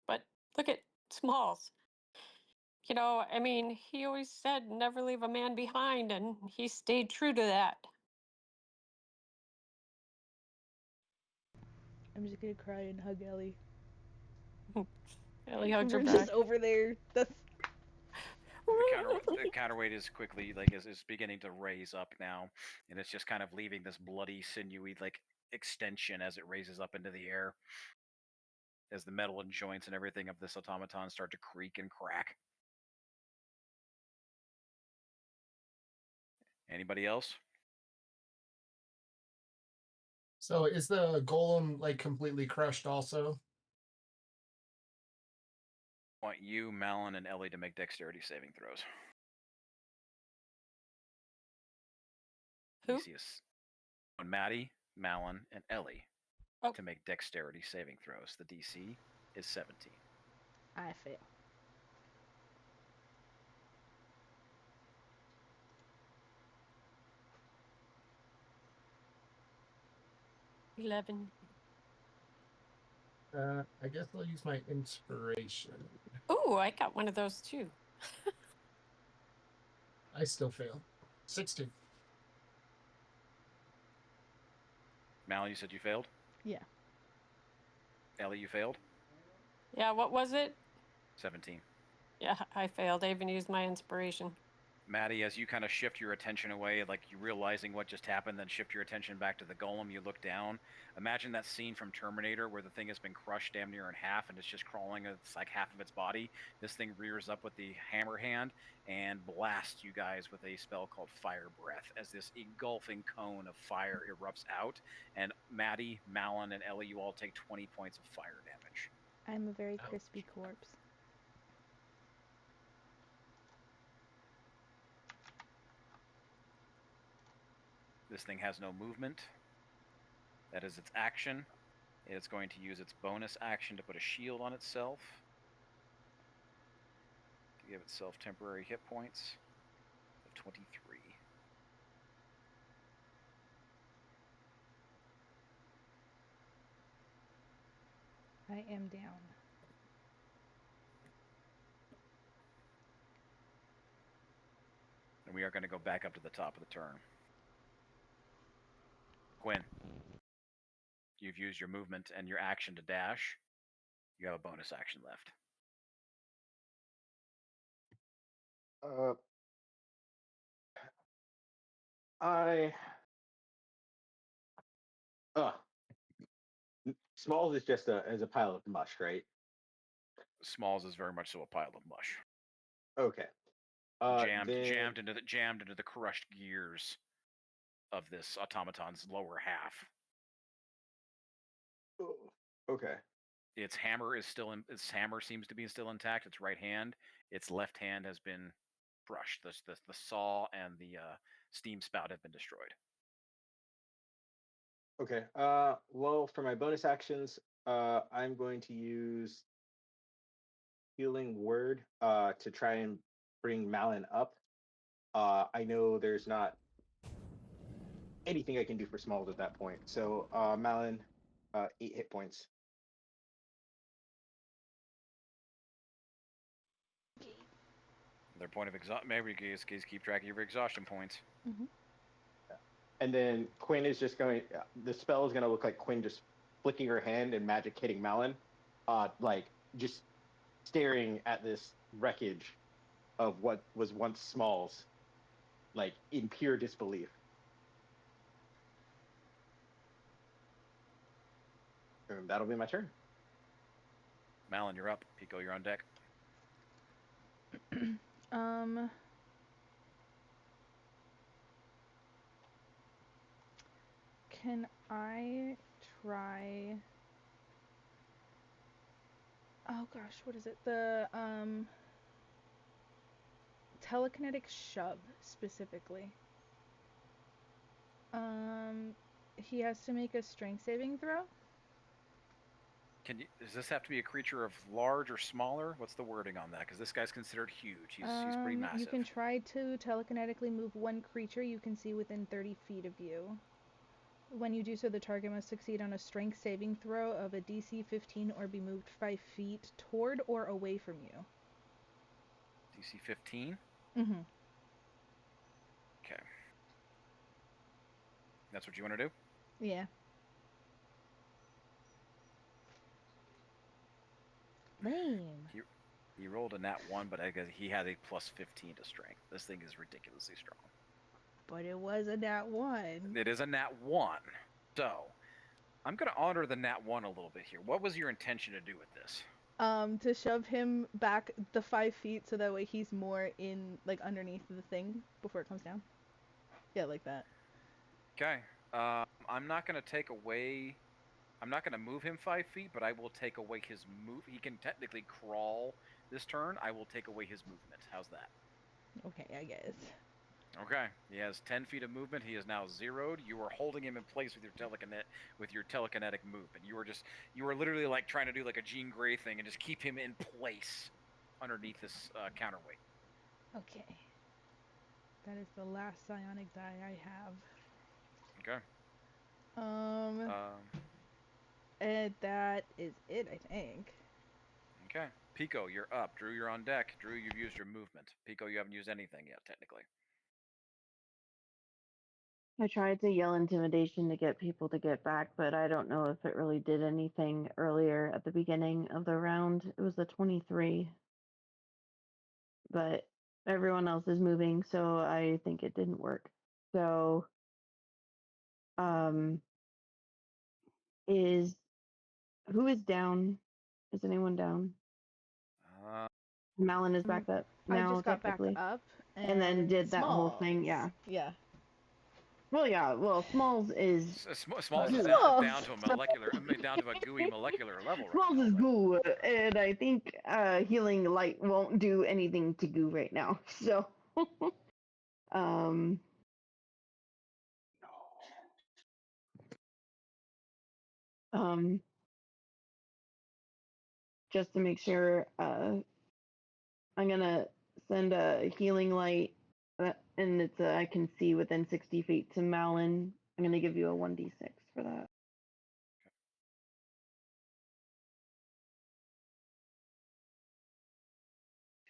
But look at Smalls. You know, I mean, he always said never leave a man behind, and he stayed true to that. I'm just gonna cry and hug Ellie. Ellie hugs her We're back. just over there. That's The counterweight is quickly is beginning to raise up now, and it's just kind of leaving this bloody, sinewy extension as it raises up into the air, as the metal and joints and everything of this automaton start to creak and crack. Anybody else? So is the golem like completely crushed also? I want you, Malin, and Ellie to make dexterity saving throws. Who? Theseus. On Maddie, Malin, and Ellie to make dexterity saving throws. The DC is 17. I fail. $11. I guess I'll use my inspiration. Oh, I got one of those too. I still fail. 16. Malin, you said you failed? Yeah. Ellie, you failed? Yeah, what was it? 17. Yeah, I failed. I even used my inspiration. Maddie, as you kind of shift your attention away, like you realizing what just happened, then shift your attention back to the golem, you look down. Imagine that scene from Terminator where the thing has been crushed damn near in half and it's just crawling. It's like half of its body. This thing rears up with the hammer hand and blasts you guys with a spell called Fire Breath as this engulfing cone of fire erupts out. And Maddie, Malin, and Ellie, you all take 20 points of fire damage. I'm a very crispy corpse. This thing has no movement. That is its action. It's going to use its bonus action to put a shield on itself, to give itself temporary hit points of 23. I am down. And we are going to go back up to the top of the turn. Quinn, you've used your movement and your action to dash. You have a bonus action left. Smalls is just a pile of mush, right? Smalls is very much so a pile of mush. Okay. Jammed into the crushed gears of this automaton's lower half. Okay. Its hammer seems to be still intact. Its right hand, its left hand has been crushed. The saw and the steam spout have been destroyed. Okay. Well, for my bonus actions, I'm going to use Healing Word to try and bring Malin up. I know there's not anything I can do for Smalls at that point. So Malin, 8 hit points. Their point of exhaustion. Maybe you guys keep track of your exhaustion points. Mm-hmm. And then Quinn is just going. The spell is going to look like Quinn just flicking her hand and magic hitting Malin, like just staring at this wreckage of what was once Smalls, like in pure disbelief. And that'll be my turn. Malin, you're up. Pico, you're on deck. Can I try? Oh gosh, what is it? The telekinetic shove specifically. He has to make a strength saving throw. Does this have to be a creature of large or smaller? What's the wording on that? Because this guy's considered huge. He's pretty massive. You can try to telekinetically move one creature you can see within 30 feet of you. When you do so, the target must succeed on a strength saving throw of a DC 15 or be moved 5 feet toward or away from you. DC 15? Mm-hmm. Okay. That's what you want to do? Yeah. Lame. He rolled a nat 1, but I guess he had a plus 15 to strength. This thing is ridiculously strong. But it was a nat 1. It is a nat 1. So, I'm going to honor the nat 1 a little bit here. What was your intention to do with this? To shove him back the 5 feet so that way he's more in, like, underneath the thing before it comes down. Yeah, like that. Okay. I'm not going to take away... I'm not going to move him 5 feet, but I will take away his move. He can technically crawl this turn. I will take away his movement. How's that? Okay, I guess. Okay. He has 10 feet of movement. He is now zeroed. You are holding him in place with your telekinetic movement. You are literally like trying to do like a Jean Grey thing and just keep him in place underneath this counterweight. Okay. That is the last psionic die I have. Okay. And that is it, I think. Okay. Pico, you're up. Drew, you're on deck. Drew, you've used your movement. Pico, you haven't used anything yet, technically. I tried to yell intimidation to get people to get back, but I don't know if it really did anything earlier at the beginning of the round. It was the 23. But everyone else is moving, so I think it didn't work. So, who is down? Is anyone down? Malin is back up now, I just got back technically. up. And then did that whole thing, yeah. Yeah. Well, yeah. Well, Smalls is Smalls is down to a gooey molecular level. Right Smalls now, is goo, and I think healing light won't do anything to goo right now. So, just to make sure, I'm gonna send a healing light, and it's I can see within 60 feet to Malin. I'm gonna give you a 1d6 for that.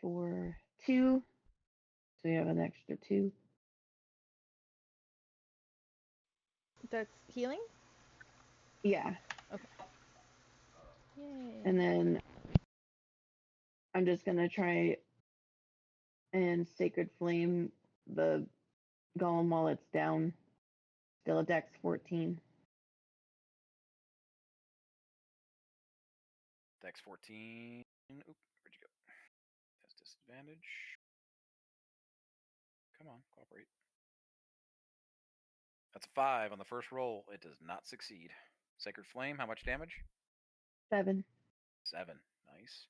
For 2, so you have an extra 2. That's healing? Yeah. Okay. Yay. And then I'm just gonna try and Sacred Flame the golem while it's down. Still a dex 14. Dex 14. Oop, where'd you go? That's disadvantage. Come on, cooperate. That's a 5 on the first roll. It does not succeed. Sacred Flame, how much damage? 7. 7. Nice.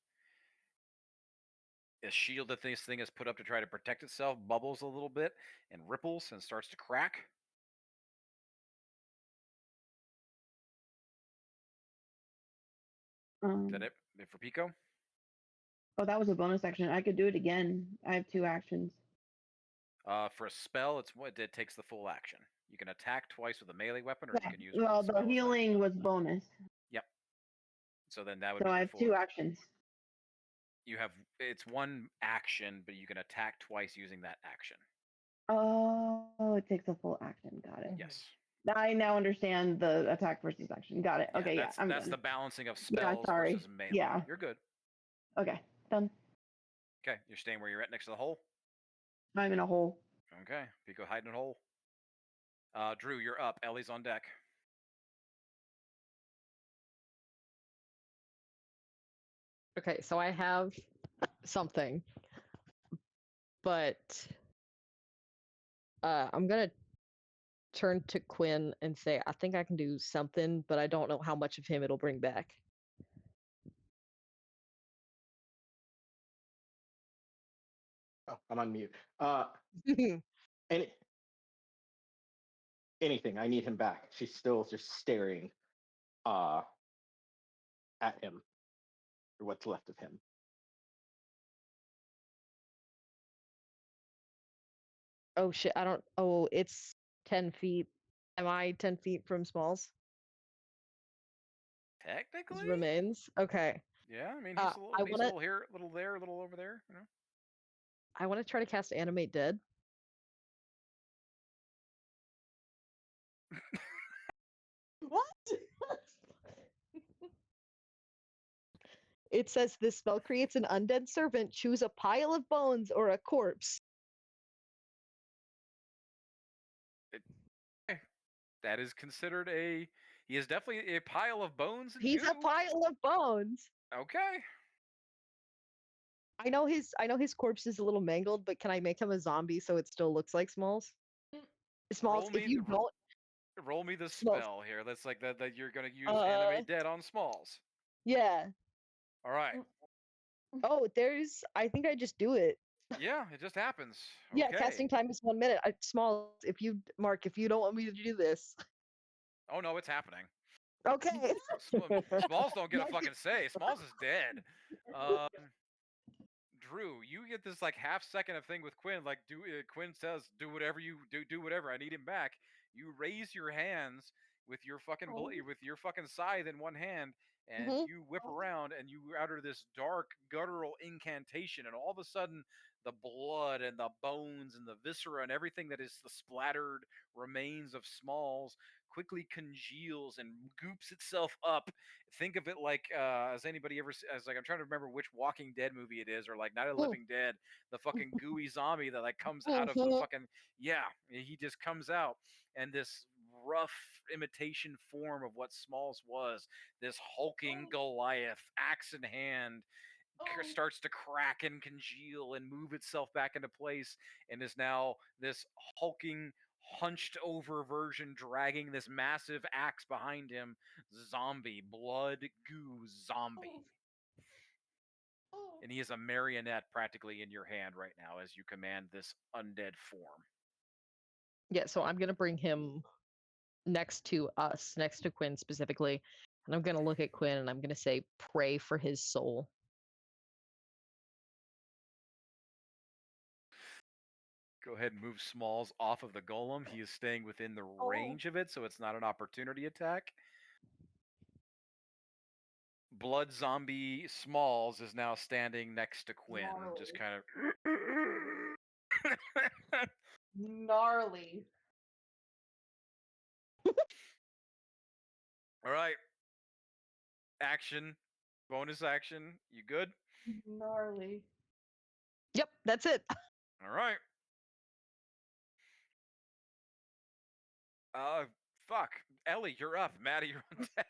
The shield that this thing has put up to try to protect itself bubbles a little bit and ripples and starts to crack. Is that it for Pico? Oh, that was a bonus action. I could do it again. I have 2 actions. For a spell, it takes the full action. You can attack twice with a melee weapon, or Yeah. you can use. Well, the healing was bonus. Yep. So then that would. So be I have 2 actions. It's 1 action, but you can attack twice using that action. Oh, it takes a full action. Got it. Yes. I now understand the attack versus action. Got it. Okay, that's, I'm that's done. the balancing of spells sorry. versus melee. Yeah. You're good. Okay, done. Okay, you're staying where you're at next to the hole? I'm in a hole. Okay, Pico hiding in a hole. Drew, you're up. Ellie's on deck. Okay, so I have something, but I'm gonna turn to Quinn and say, I think I can do something, but I don't know how much of him it'll bring back. I'm on mute. Any, anything. I need him back. She's still just staring at him, or what's left of him. Oh shit, I don't. Oh, it's 10 feet. Am I 10 feet from Smalls? His Technically, remains? Okay. yeah. I mean, he's a little, I he's wanna- a little here, a little there, a little over there. You know. I want to try to cast Animate Dead. What? It says this spell creates an undead servant. Choose a pile of bones or a corpse. That is considered a. He is definitely a pile of bones. And He's a goo. pile of bones. Okay. I know his corpse is a little mangled, but can I make him a zombie so it still looks like Smalls? Smalls, Roll me if you the- don't Roll me the Smalls. spell here. That's like that you're gonna use Animate Dead on Smalls. Yeah. All right. Oh, I think I just do it. Yeah, it just happens. Yeah, Okay. casting time is 1 minute. Smalls, if you don't want me to do this. Oh no, it's happening. Okay. Smalls don't get a fucking say. Smalls is dead. Drew, you get this like half second of thing with Quinn. Like, Quinn says, "Do whatever you do. Whatever. I need him back." You raise your hands with your fucking with your fucking scythe in one hand, and you whip around, and you utter this dark guttural incantation, and all of a sudden, the blood and the bones and the viscera and everything that is the splattered remains of Smalls quickly congeals and goops itself up. Think of it like has anybody ever as like I'm trying to remember which Walking Dead movie it is, or like Night of the Living Dead, the fucking gooey zombie that like comes out of the fucking he just comes out, and this rough imitation form of what Smalls was, this hulking Goliath, axe in hand, starts to crack and congeal and move itself back into place, and is now this hulking, hunched over version dragging this massive axe behind him. Zombie, blood goo zombie. And he is a marionette practically in your hand right now as you command this undead form. Yeah, so I'm gonna bring him next to us, next to Quinn specifically, and I'm gonna look at Quinn and I'm gonna say, "Pray for his soul." Go ahead and move Smalls off of the golem. He is staying within the range of it, so it's not an opportunity attack. Blood zombie Smalls is now standing next to Quinn, just kind of. Gnarly. All right. Action. Bonus action. You good? Gnarly. Yep, that's it. All right. Fuck. Ellie, you're up. Maddie, you're on deck.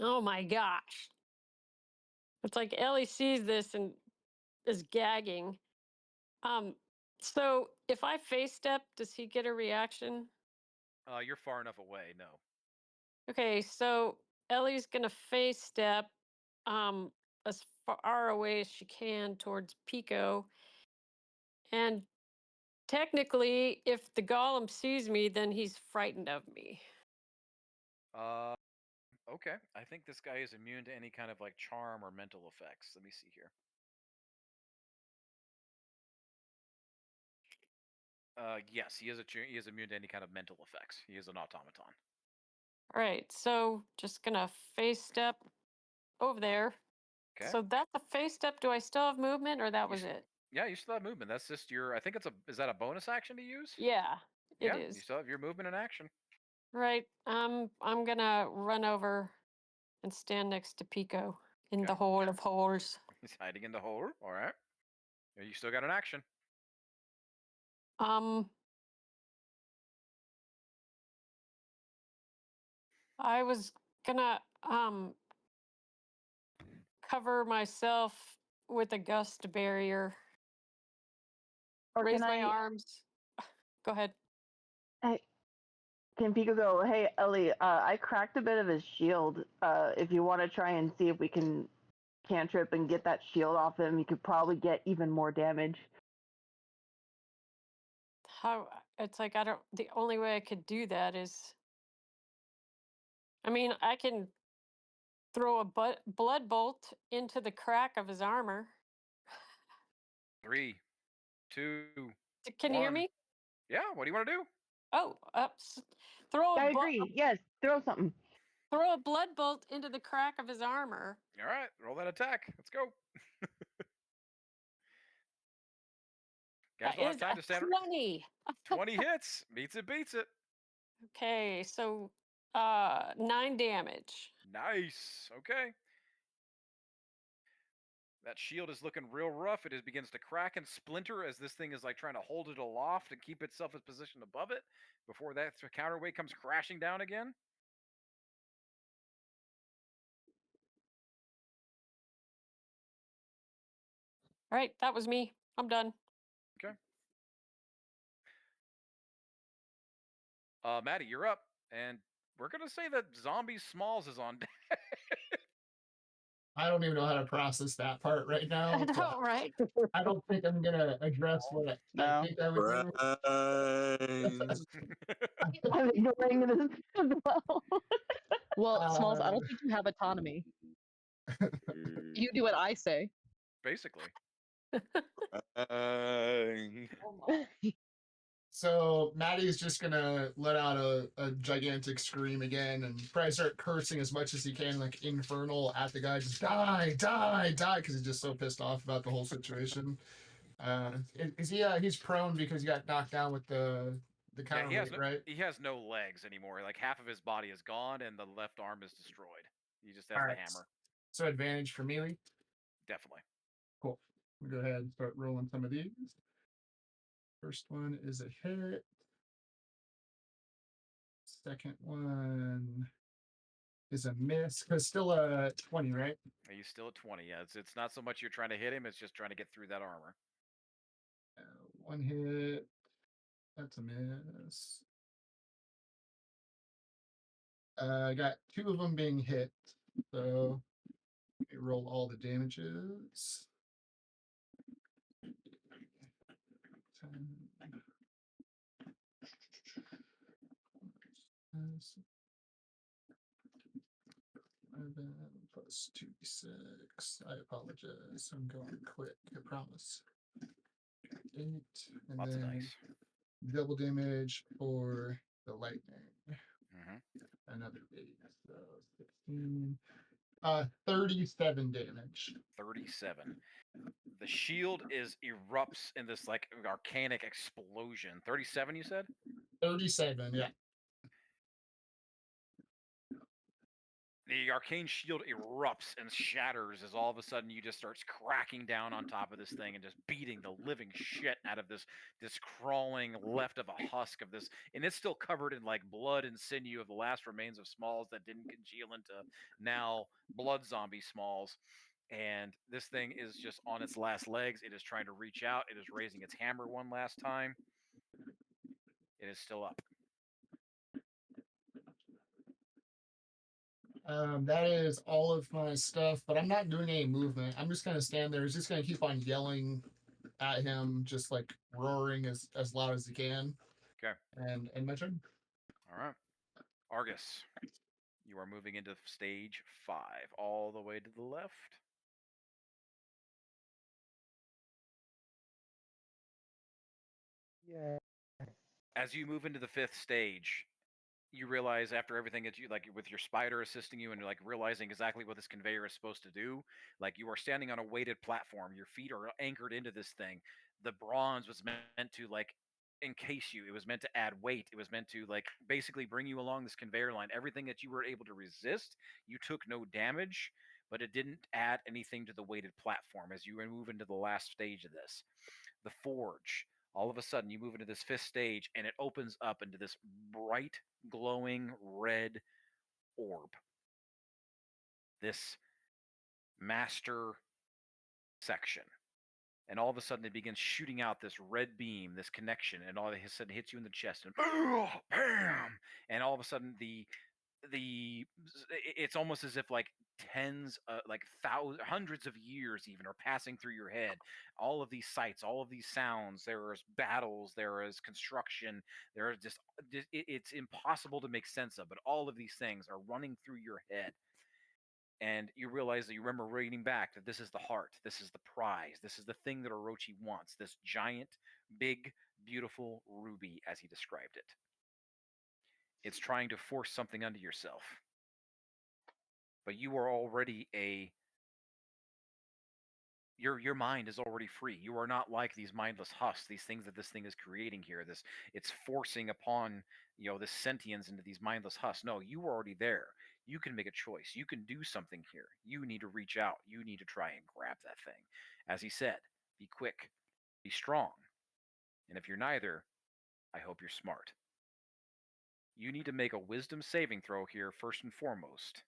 Oh my gosh. It's like Ellie sees this and is gagging. So if I face step, does he get a reaction? You're far enough away. No. Okay, so Ellie's gonna face step as far away as she can towards Pico. And technically, if the golem sees me, then he's frightened of me. Okay. I think this guy is immune to any kind of like charm or mental effects. Let me see here. Yes, he is immune to any kind of mental effects. He is an automaton. All right, so just gonna face step over there. Okay. So that's a face step. Do I still have movement, or that was it? Yeah, you still have movement. That's just your. I think is that a bonus action to use? Yeah, it Yeah, is. you still have your movement in action. Right. I'm gonna run over and stand next to Pico in Okay. the hole of holes. He's hiding in the hole. All right. You still got an action. I was gonna cover myself with a gust barrier. Or Raise can my I? arms. Go ahead. Hey, can Pico go? Hey, Ellie, I cracked a bit of his shield. If you want to try and see if we can cantrip and get that shield off him, you could probably get even more damage. How it's like I don't. The only way I could do that is, I mean, I can throw a blood bolt into the crack of his armor. 3, 2, Can you hear 1. me? Yeah. What do you want to do? Oh, throw I a agree. Yes, throw something. throw a blood bolt into the crack of his armor. All right. Roll that attack. Let's go. Guys That don't have is time a to stand. 20. 20 hits. Beats it. Beats it. Okay, so 9 damage. Nice. Okay. That shield is looking real rough. It begins to crack and splinter as this thing is like trying to hold it aloft and keep itself as positioned above it before that counterweight comes crashing down again. All right, that was me. I'm done. Okay. Maddie, you're up, and we're gonna say that Zombie Smalls is on deck. I don't even know how to process that part right now. I but know, right? I don't think I'm gonna address what I No. think I would do. I'm ignoring this as well. Well, Smalls, I Uh, don't think you have autonomy. You do what I say. Basically. So Maddie's just gonna let out a gigantic scream again and probably start cursing as much as he can, like infernal at the guy. Just die, die, die, because he's just so pissed off about the whole situation. Is he? He's prone because he got knocked down with the Yeah, counterweight, right? he has no legs anymore. Like half of his body is gone, and the left arm is destroyed. He just has All the right. hammer. So advantage for melee. Definitely. Cool. We'll go ahead and start rolling some of these. First one is a hit. Second one is a miss. Because still a 20, right? He's still at 20. Yeah, it's not so much you're trying to hit him; it's just trying to get through that armor. One hit. That's a miss. I got 2 of them being hit. So let me roll all the damages. 10. Plus 2d6. I apologize. I'm going quick. I promise. 8. And Lots of then dice. double damage for the lightning. Another 8. So 16. 37 damage. 37. The shield erupts in this like arcanic explosion. 37, you said? 37, yeah. The arcane shield erupts and shatters as all of a sudden you just starts cracking down on top of this thing and just beating the living shit out of this crawling left of a husk of this, and it's still covered in like blood and sinew of the last remains of Smalls that didn't congeal into now blood zombie Smalls. And this thing is just on its last legs. It is trying to reach out. It is raising its hammer one last time. It is still up. That is all of my stuff, but I'm not doing any movement. I'm just gonna stand there. He's just gonna keep on yelling at him, just like roaring as loud as he can. Okay. And my turn. All right. Argus, you are moving into stage 5, all the way to the left. Yeah. As you move into the 5th stage, you realize after everything that you like with your spider assisting you and like realizing exactly what this conveyor is supposed to do, like you are standing on a weighted platform. Your feet are anchored into this thing. The bronze was meant to like encase you. It was meant to add weight. It was meant to like basically bring you along this conveyor line. Everything that you were able to resist, you took no damage, but it didn't add anything to the weighted platform as you move into the last stage of this. The forge. All of a sudden, you move into this 5th stage, and it opens up into this bright, glowing red orb. This master section. And all of a sudden, it begins shooting out this red beam, this connection, and all of a sudden hits you in the chest, and bam! And all of a sudden, the it's almost as if like tens, like thousands, hundreds of years even are passing through your head. All of these sights, all of these sounds. There is battles. There is construction. There is just it's impossible to make sense of. But all of these things are running through your head, and you realize that you remember reading back that this is the heart. This is the prize. This is the thing that Orochi wants. This giant, big, beautiful ruby, as he described it. It's trying to force something onto yourself. But you are already your mind is already free. You are not like these mindless husks, these things that this thing is creating here. It's forcing upon, this sentience into these mindless husks. No, you are already there. You can make a choice. You can do something here. You need to reach out. You need to try and grab that thing. As he said, be quick, be strong. And if you're neither, I hope you're smart. You need to make a wisdom saving throw here first and foremost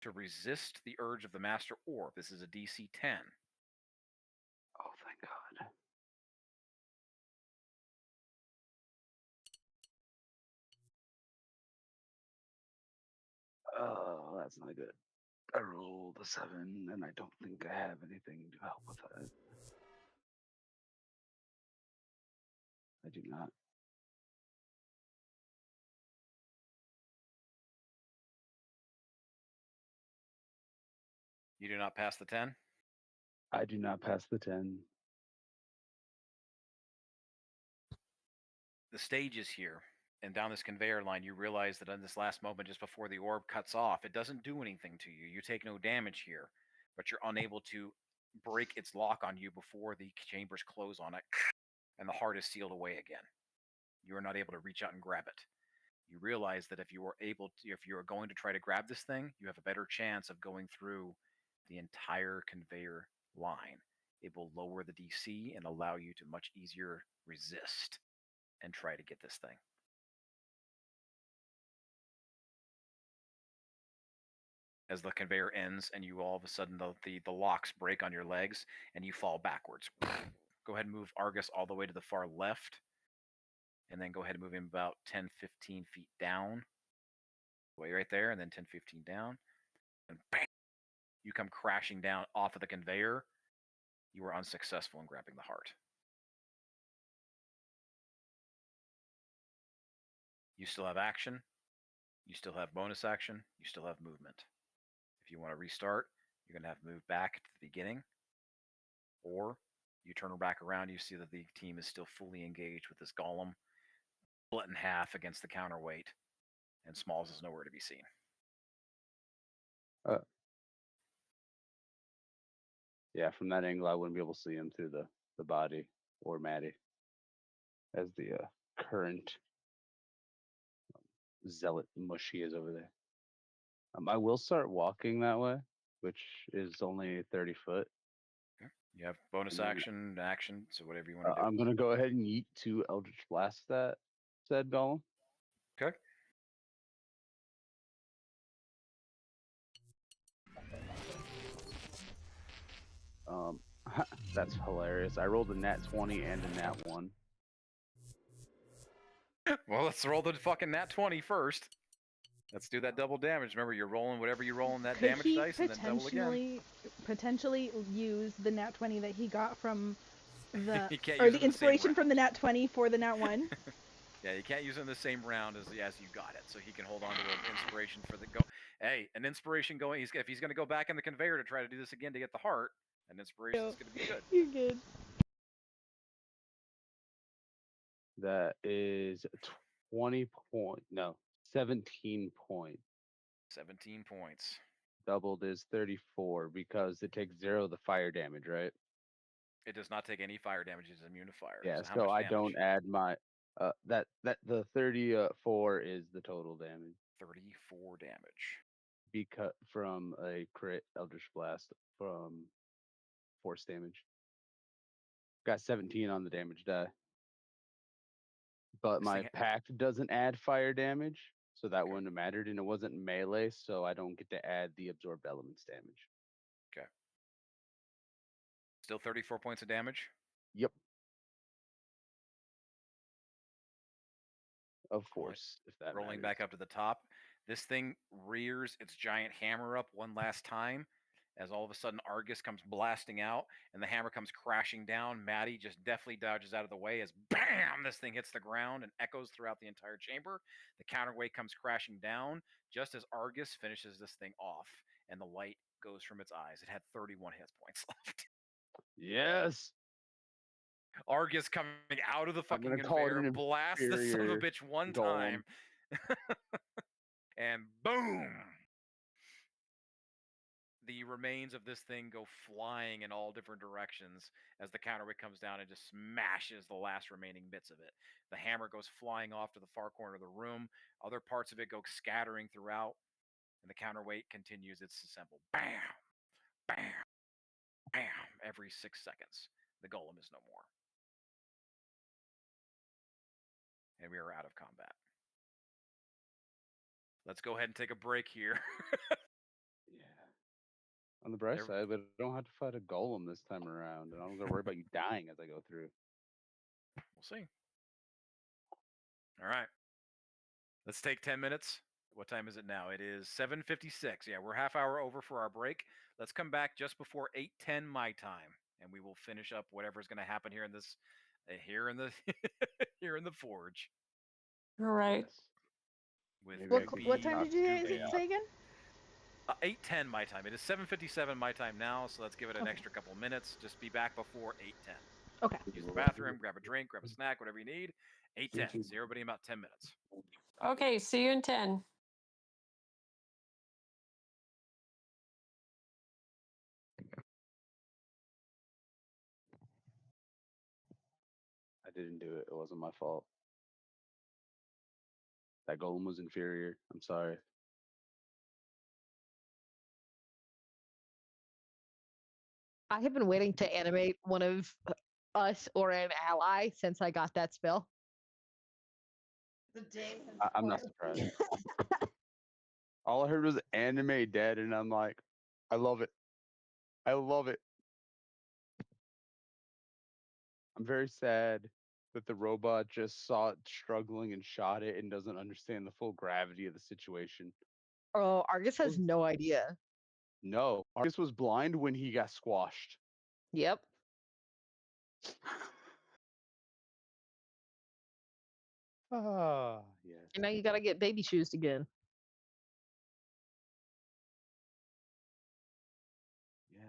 to resist the urge of the Master Orb. This is a DC 10. Oh, thank God. Oh, that's not good. I rolled a 7, and I don't think I have anything to help with that. I do not. You do not pass the 10? I do not pass the 10. The stage is here, and down this conveyor line, you realize that in this last moment, just before the orb cuts off, it doesn't do anything to you. You take no damage here, but you're unable to break its lock on you before the chambers close on it, and the heart is sealed away again. You are not able to reach out and grab it. You realize that if you are going to try to grab this thing, you have a better chance of going through the entire conveyor line. It will lower the DC and allow you to much easier resist and try to get this thing. As the conveyor ends and you all of a sudden the locks break on your legs and you fall backwards. Go ahead and move Argus all the way to the far left. And then go ahead and move him about 10, 15 feet down. Way right there, and then 10, 15 down. And bang! You come crashing down off of the conveyor. You were unsuccessful in grabbing the heart. You still have action. You still have bonus action. You still have movement. If you want to restart, you're going to have to move back to the beginning. Or you turn back around, you see that the team is still fully engaged with this golem, split in half against the counterweight, and Smalls is nowhere to be seen. Yeah, from that angle, I wouldn't be able to see him through the body or Maddie, as the current zealot mush he is over there. I will start walking that way, which is only 30 foot. Okay. You have bonus And then, action, so whatever you want to do. I'm going to go ahead and yeet to Eldritch Blast that said golem. Okay. That's hilarious. I rolled a nat 20 and a nat 1. Well, let's roll the fucking nat 20 first. Let's do that double damage. Remember, you're rolling whatever you roll in that damage dice, and then double again. Potentially use the nat 20 that he got from the You can't or use the it in the same inspiration from the nat 20 for the nat 1. Yeah, you can't use it in the same round as you got it, so he can hold on to an inspiration for the go. Hey, an inspiration going. If he's going to go back in the conveyor to try to do this again to get the heart, an inspiration is going to be good. You're good. That is 20 point. No, 17 points. 17 points. Doubled is 34 because it takes 0 the fire damage, right? It does not take any fire damage. It's immune to fire. Yeah, how so much I damage? don't add my that the 34 is the total damage. 34 damage. Be cut from a crit Eldritch Blast from force damage. Got 17 on the damage die. But This my thing pact doesn't add fire damage, so that wouldn't have mattered, and it wasn't melee, so I don't get to add the absorbed elements damage. Okay. Still 34 points of damage? Yep. Of course, if that Rolling matters. back up to the top. This thing rears its giant hammer up one last time as all of a sudden Argus comes blasting out and the hammer comes crashing down. Maddie just deftly dodges out of the way as BAM! This thing hits the ground and echoes throughout the entire chamber. The counterweight comes crashing down just as Argus finishes this thing off and the light goes from its eyes. It had 31 hit points left. Yes. Argus coming out of the I'm fucking gonna call it conveyor, an blast the son of a inferior bitch one golem. time, and boom! The remains of this thing go flying in all different directions as the counterweight comes down and just smashes the last remaining bits of it. The hammer goes flying off to the far corner of the room. Other parts of it go scattering throughout, and the counterweight continues its assemble. Bam! Bam! Bam! Every 6 seconds. The golem is no more. And we are out of combat. Let's go ahead and take a break here. On the bright There- side, but I don't have to fight a golem this time around, and I don't got to worry about you dying as I go through. We'll see. All right. Let's take 10 minutes. What time is it now? It is 7:56. Yeah, we're half hour over for our break. Let's come back just before 8:10 my time, and we will finish up whatever's going to happen here in this, here in the, here in the forge. All right. Yes. With Maybe I What could what time knock did you the say, day off. say again? 8:10 my time. It is 7:57 my time now, so let's give it an Okay. extra couple minutes. Just be back before 8:10. Okay. Use the bathroom, grab a drink, grab a snack, whatever you need. 8:10. See everybody in about 10 minutes. Okay, see you in 10. I didn't do it. It wasn't my fault. That golem was inferior. I'm sorry. I have been waiting to animate one of us or an ally since I got that spell. The day I'm not surprised. All I heard was anime dead, and I'm like, I love it. I love it. I'm very sad that the robot just saw it struggling and shot it and doesn't understand the full gravity of the situation. Oh, Argus has no idea. No, Argus was blind when he got squashed. Yep. Ah, yes. And now you gotta get baby shoes again. Yeah.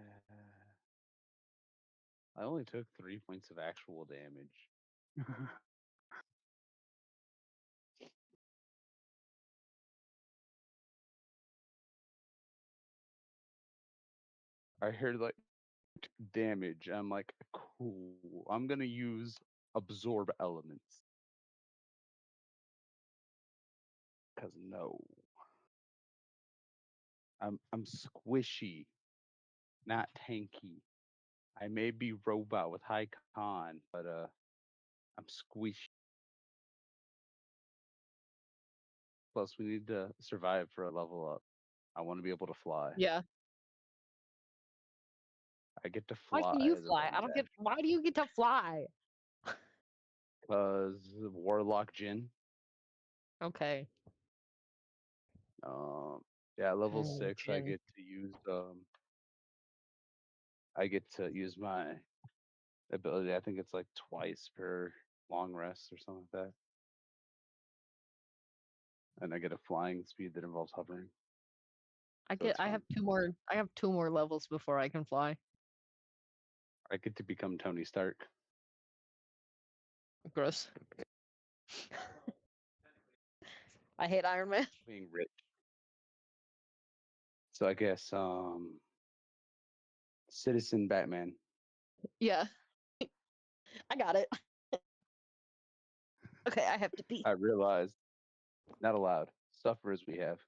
I only took 3 points of actual damage. I heard like damage. I'm like, cool. I'm gonna use absorb elements. Cause no. I'm squishy, not tanky. I may be robot with high con, but I'm squishy. Plus, we need to survive for a level up. I want to be able to fly. Yeah. I get to Why fly can you as a fly? I don't get. Why do you get to fly? because Warlock Jin. Okay. Yeah, level Oh, 6. I Jin. get to use I get to use my ability. I think it's like twice per long rest or something like that. And I get a flying speed that involves hovering. I So get. it's I fun. have two more. I have two more levels before I can fly. I get to become Tony Stark. Gross. I hate Iron Man. Being rich. So I guess Citizen Batman. Yeah. I got it. Okay, I have to pee. I realized not allowed. Sufferers we have.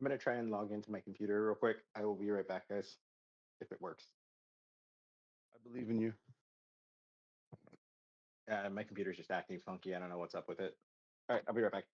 I'm gonna try and log into my computer real quick. I will be right back, guys, if it works. I believe in you. My computer's just acting funky. I don't know what's up with it. All right, I'll be right back.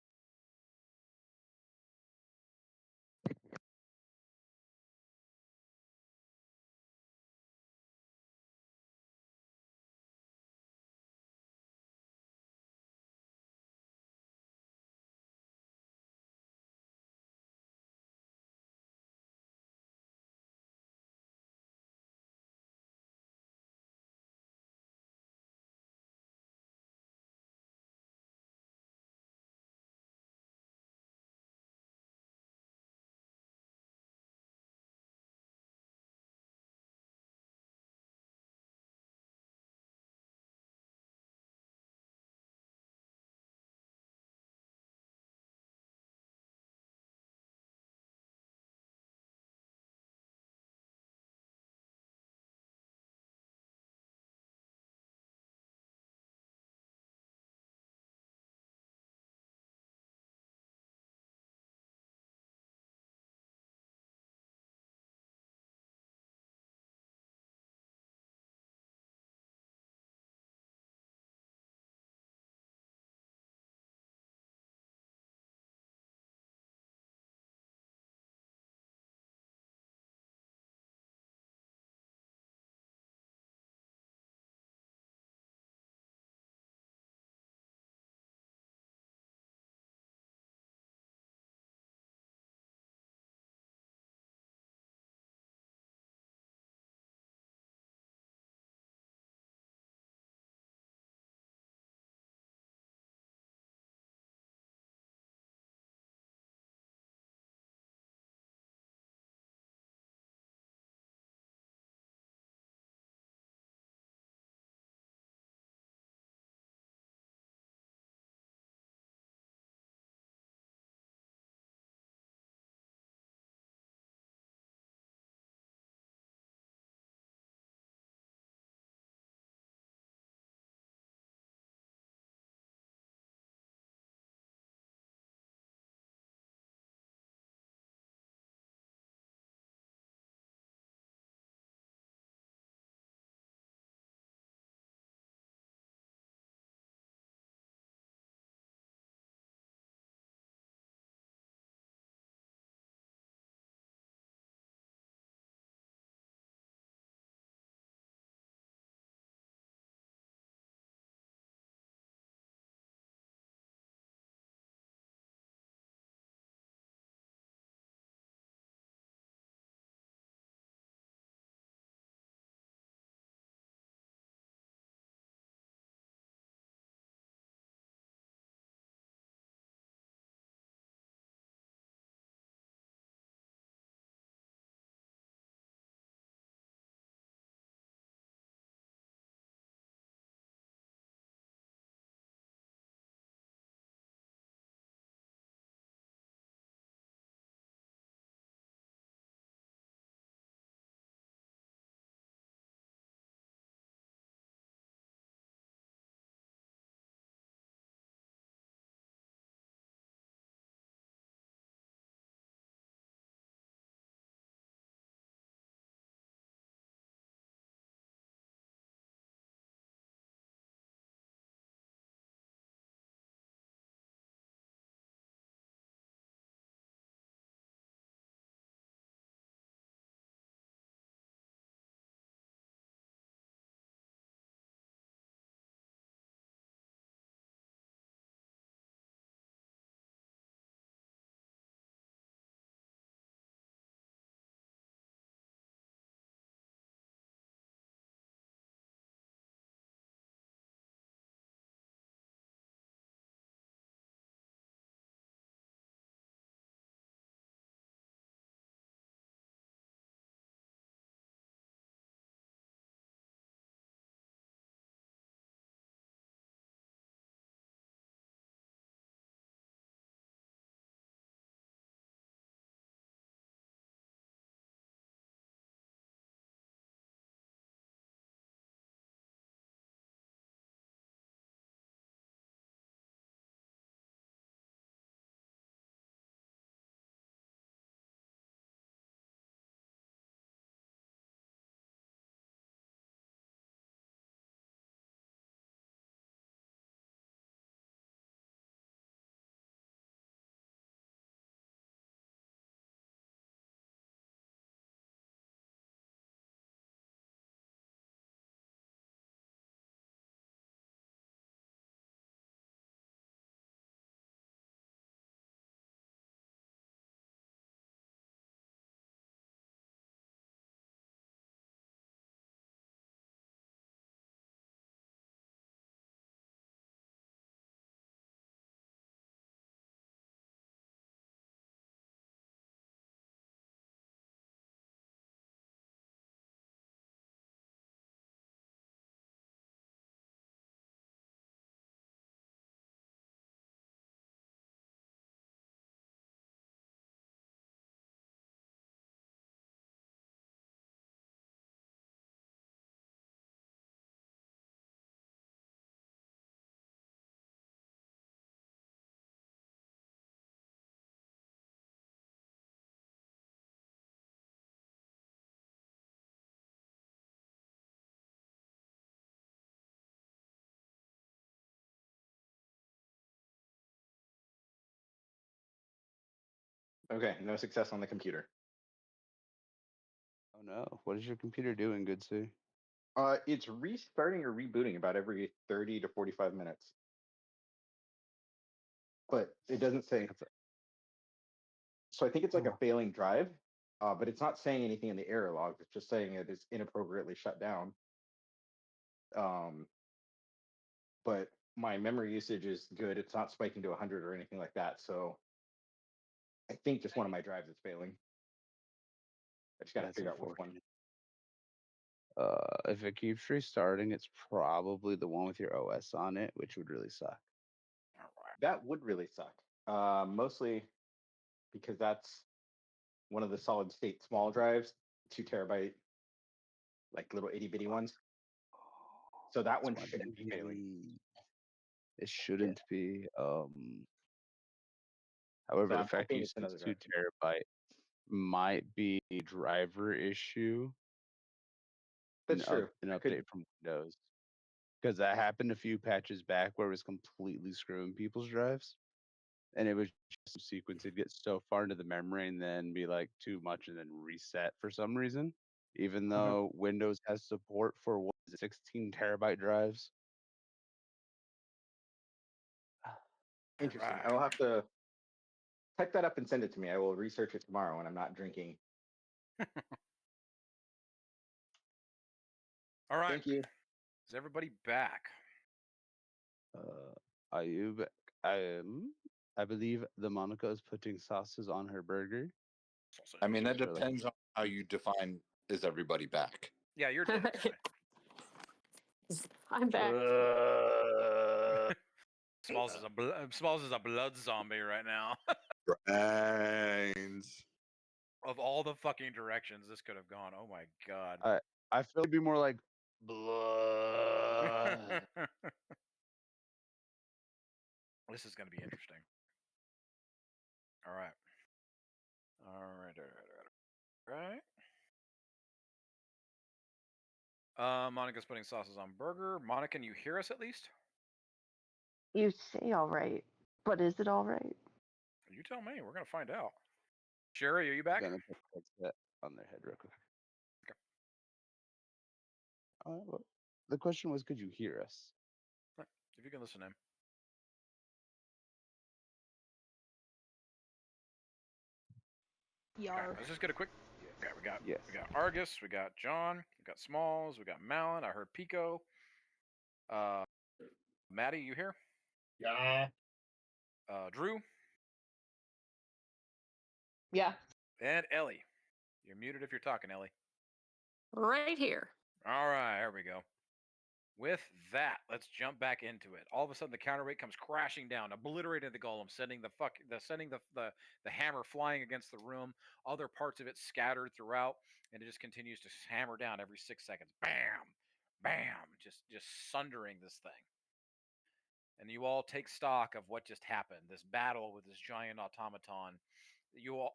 Okay, no success on the computer. Oh no! What is your computer doing, good sir? It's restarting or rebooting about every 30 to 45 minutes. But it doesn't say. That's So I think it's like a Oh. failing drive, but it's not saying anything in the error log. It's just saying it is inappropriately shut down. But my memory usage is good. It's not spiking to 100 or anything like that. So I think just one of my drives is failing. I just got to That's figure out which one. unfortunate. If it keeps restarting, it's probably the one with your OS on it, which would really suck. All right. That would really suck. Mostly because that's one of the solid state small drives, 2 terabyte, like little itty bitty ones. So that That's one why I shouldn't didn't be failing. really- It shouldn't be. However, So I'm the fact hoping you it's said another it's 2 drive. terabyte might be a driver issue, That's true. an I could. update from Windows. Because that happened a few patches back where it was completely screwing people's drives. And it was just sequence. It'd get so far into the memory and then be like too much and then reset for some reason. Even though Windows has support for what is it, 16 terabyte drives. Interesting. Right. I will have to type that up and send it to me. I will research it tomorrow when I'm not drinking. All right. Thank you. Is everybody back? Are you back? I believe the Monica is putting sauces on her burger. I mean, that Just for, like, depends on how you define is everybody back. Yeah, you're dead. I'm back. Smalls is a blood zombie right now. Brains. Of all the fucking directions this could have gone, oh my god. I feel it'd be more like blood. This is going to be interesting. All right. All right. Monica's putting sauces on burger. Monica, can you hear us at least? You say all right, but is it all right? You tell me. We're going to find out. Sherry, are you back? Gonna put that on their head real quick. Okay. Well, the question was, could you hear us? If you can listen in. Yar. Let's just get a quick. Okay, we got Yes. Argus, we got John, we got Smalls, we got Malin. I heard Pico. Maddie, you here? Yeah. Drew Yeah. and Ellie. You're muted if you're talking, Ellie. Right here. All right, there we go. With that, let's jump back into it. All of a sudden, the counterweight comes crashing down, obliterating the golem, sending the hammer flying against the room. Other parts of it scattered throughout, and it just continues to hammer down every 6 seconds. Bam, bam, just sundering this thing. And you all take stock of what just happened. This battle with this giant automaton. You all,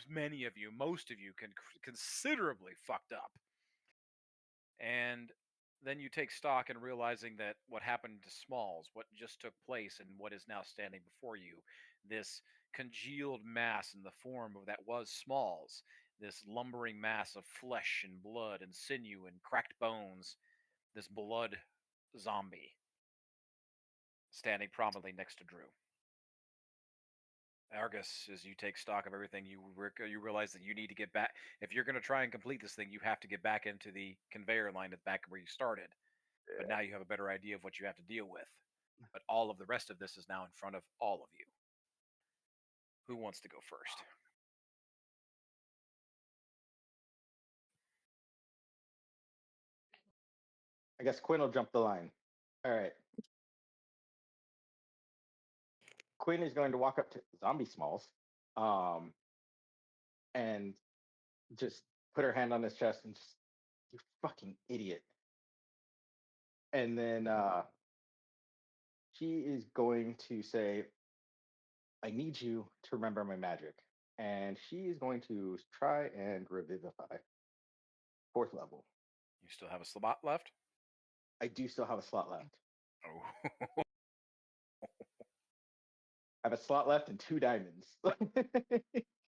many of you, most of you, can considerably fucked up. And then you take stock in realizing that what happened to Smalls, what just took place, and what is now standing before you, this congealed mass in the form of that was Smalls, this lumbering mass of flesh and blood and sinew and cracked bones, this blood zombie standing prominently next to Drew. Argus, as you take stock of everything, you realize that you need to get back. If you're going to try and complete this thing, you have to get back into the conveyor line at back where you started. Yeah. But now you have a better idea of what you have to deal with. But all of the rest of this is now in front of all of you. Who wants to go first? I guess Quinn will jump the line. All right. Quinn is going to walk up to Zombie Smalls, and just put her hand on his chest and just, you fucking idiot. And then she is going to say, I need you to remember my magic. And she is going to try and revivify. 4th level. You still have a slot left? I do still have a slot left. Oh. I have a slot left and 2 diamonds.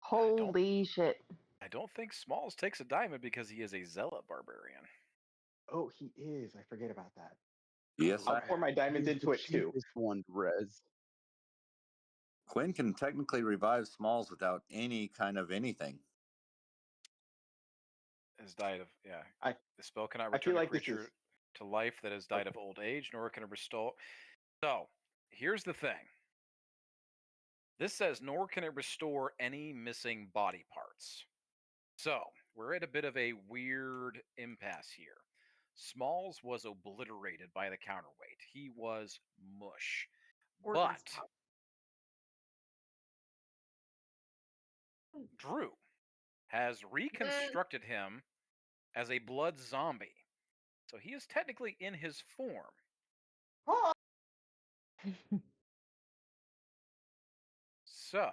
Holy shit. I don't think Smalls takes a diamond because he is a zealot barbarian. Oh, he is. I forget about that. Yes, I'll I pour my diamonds He's into the it too. cheapest one to res. Quinn can technically revive Smalls without any kind of anything. Has died of I the spell cannot I feel return a like this creature is to life that has died of old age, nor can it restore. So here's the thing. This says nor can it restore any missing body parts. So we're at a bit of a weird impasse here. Smalls was obliterated by the counterweight. He was mush. Organs But Drew has reconstructed him as a blood zombie. So he is technically in his form. Oh, So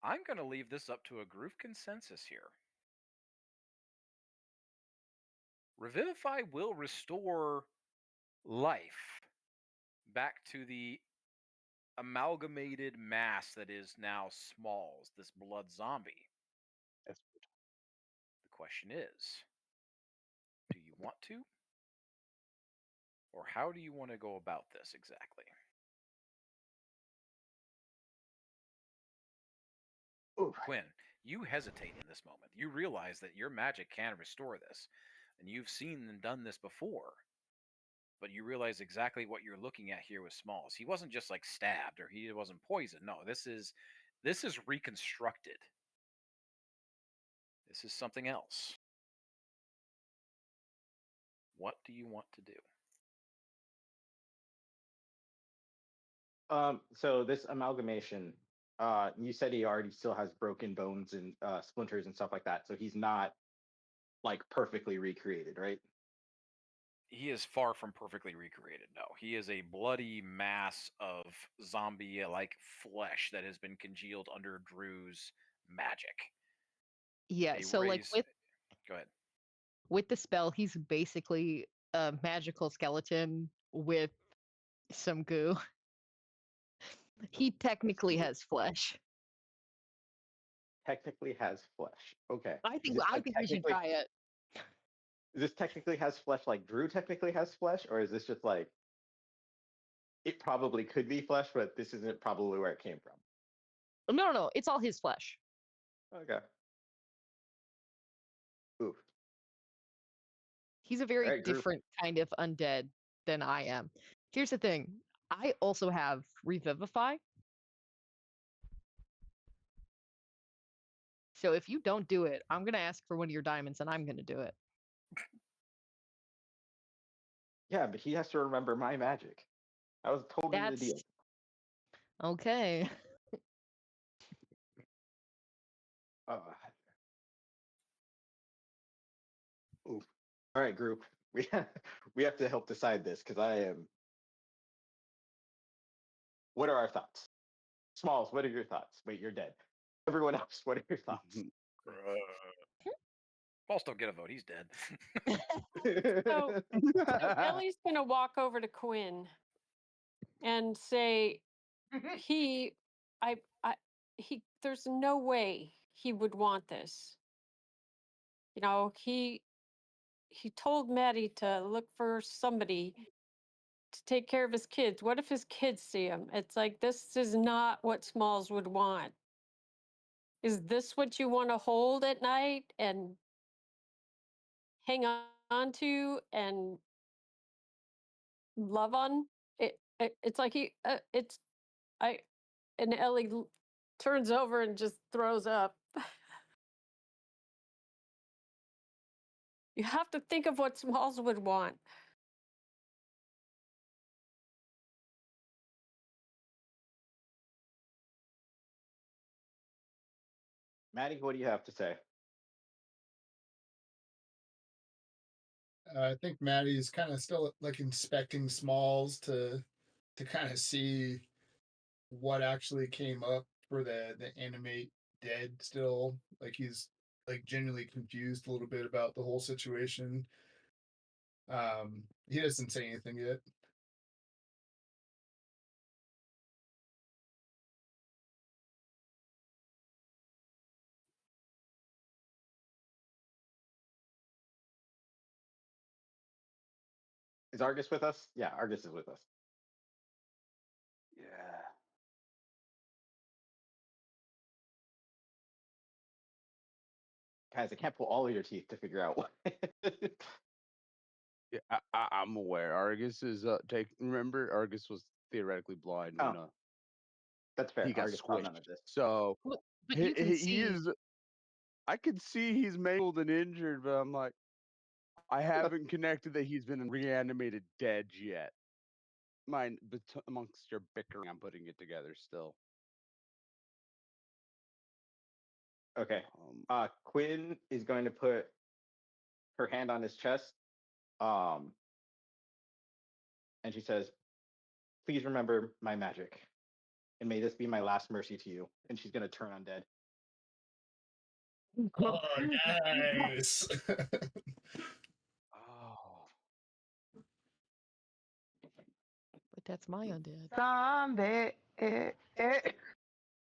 I'm going to leave this up to a group consensus here. Revivify will restore life back to the amalgamated mass that is now Smalls, this blood zombie. That's The question is, do you want to? Or how do you want to go about this exactly? oof. Quinn, you hesitate in this moment. You realize that your magic can restore this, and you've seen and done this before. But you realize exactly what you're looking at here with Smalls. He wasn't just like stabbed or he wasn't poisoned. No, this is reconstructed. This is something else. What do you want to do? So this amalgamation, you said he already still has broken bones and splinters and stuff like that. So he's not like perfectly recreated, right? He is far from perfectly recreated. No, he is a bloody mass of zombie-like flesh that has been congealed under Drew's magic. Yeah, They so like raise. with Go ahead. with the spell, he's basically a magical skeleton with some goo. He technically has flesh. Technically has flesh. Okay. I Is think this I like think we should technically try it. is this technically has flesh like Drew technically has flesh, or is this just like it probably could be flesh, but this isn't probably where it came from? No, it's all his flesh. Okay. Oof. He's a very All right, Drew. different kind of undead than I am. Here's the thing. I also have Revivify. So if you don't do it, I'm going to ask for one of your diamonds and I'm going to do it. Yeah, but he has to remember my magic. That was totally the deal. That's okay. Uh, oof. All right, group. We have to help decide this because I am. What are our thoughts? Smalls, what are your thoughts? Wait, you're dead. Everyone else, what are your thoughts? Balls don't get a vote. He's dead. So Ellie's going to walk over to Quinn and say, he, there's no way he would want this. You know, he told Maddie to look for somebody to take care of his kids. What if his kids see him? It's like, this is not what Smalls would want. Is this what you want to hold at night and hang on to and love on? It's like and Ellie turns over and just throws up. You have to think of what Smalls would want. Maddie, what do you have to say? I think Maddie's kind of still like inspecting Smalls to kind of see what actually came up for the animate dead still. Like he's like genuinely confused a little bit about the whole situation. He doesn't say anything yet. Is Argus with us? Yeah, Argus is with us. Yeah. Guys, I can't pull all of your teeth to figure out what. Yeah, I'm aware. Argus is remember, Argus was theoretically blind when Oh, that's fair. he got Argus saw none of squished. this. So But you can he see. is. I could see he's mangled and injured, but I'm like, I haven't connected that he's been reanimated dead yet. Mind, amongst your bickering, I'm putting it together still. Okay. Quinn is going to put her hand on his chest. And she says, "Please remember my magic, and may this be my last mercy to you." And she's going to turn undead. Oh, nice. Oh. But that's my undead. Zombie.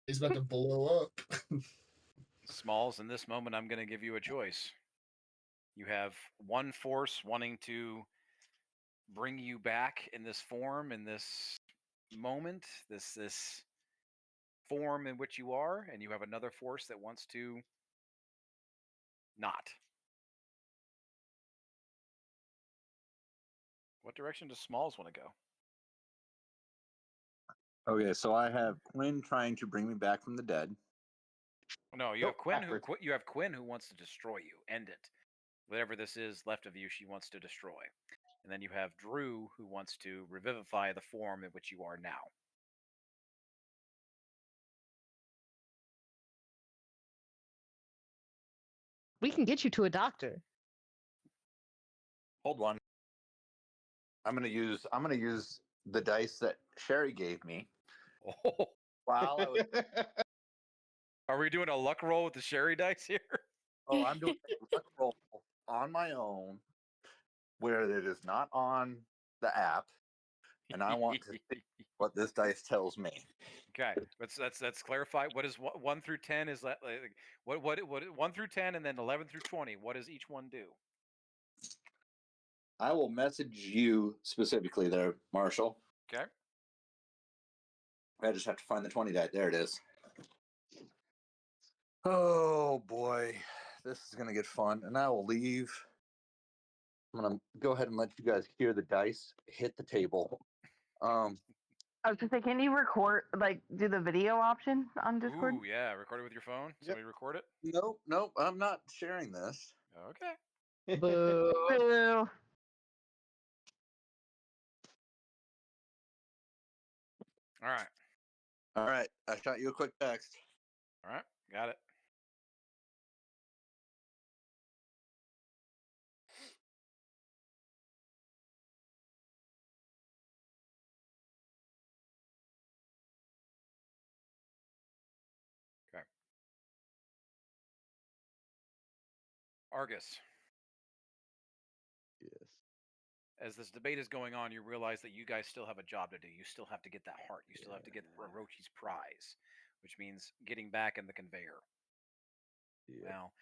He's about to blow up. Smalls, in this moment, I'm going to give you a choice. You have one force wanting to bring you back in this form, in this moment, this form in which you are, and you have another force that wants to not. What direction does Smalls want to go? Okay, so I have Quinn trying to bring me back from the dead. No, you Nope, have Quinn backwards. you have Quinn who wants to destroy you, end it. Whatever this is left of you, she wants to destroy. And then you have Drew who wants to revivify the form in which you are now. We can get you to a doctor. Hold on. I'm gonna use the dice that Sherry gave me. Oh, While I was, are we doing a luck roll with the Sherry dice here? I'm doing a luck roll on my own, where it is not on the app, and I want to see what this dice tells me. Okay, let's clarify. What is 1 through 10? Is that like, what 1 through 10, and then 11 through 20? What does each one do? I will message you specifically there, Marshall. Okay. I just have to find the 20 die. There it is. Oh boy, this is gonna get fun, and I will leave. I'm gonna go ahead and let you guys hear the dice hit the table. I was gonna say, can you record, like, do the video option on Discord? Ooh, yeah. Record it with your phone. Somebody record it. Nope, I'm not sharing this. Okay. Boo. Boo. All right. I shot you a quick text. All right. Got it. Okay. Argus. Yes. As this debate is going on, you realize that you guys still have a job to do. You still have to get that heart. You still have to get Orochi's prize, which means getting back in the conveyor. Yeah. Now,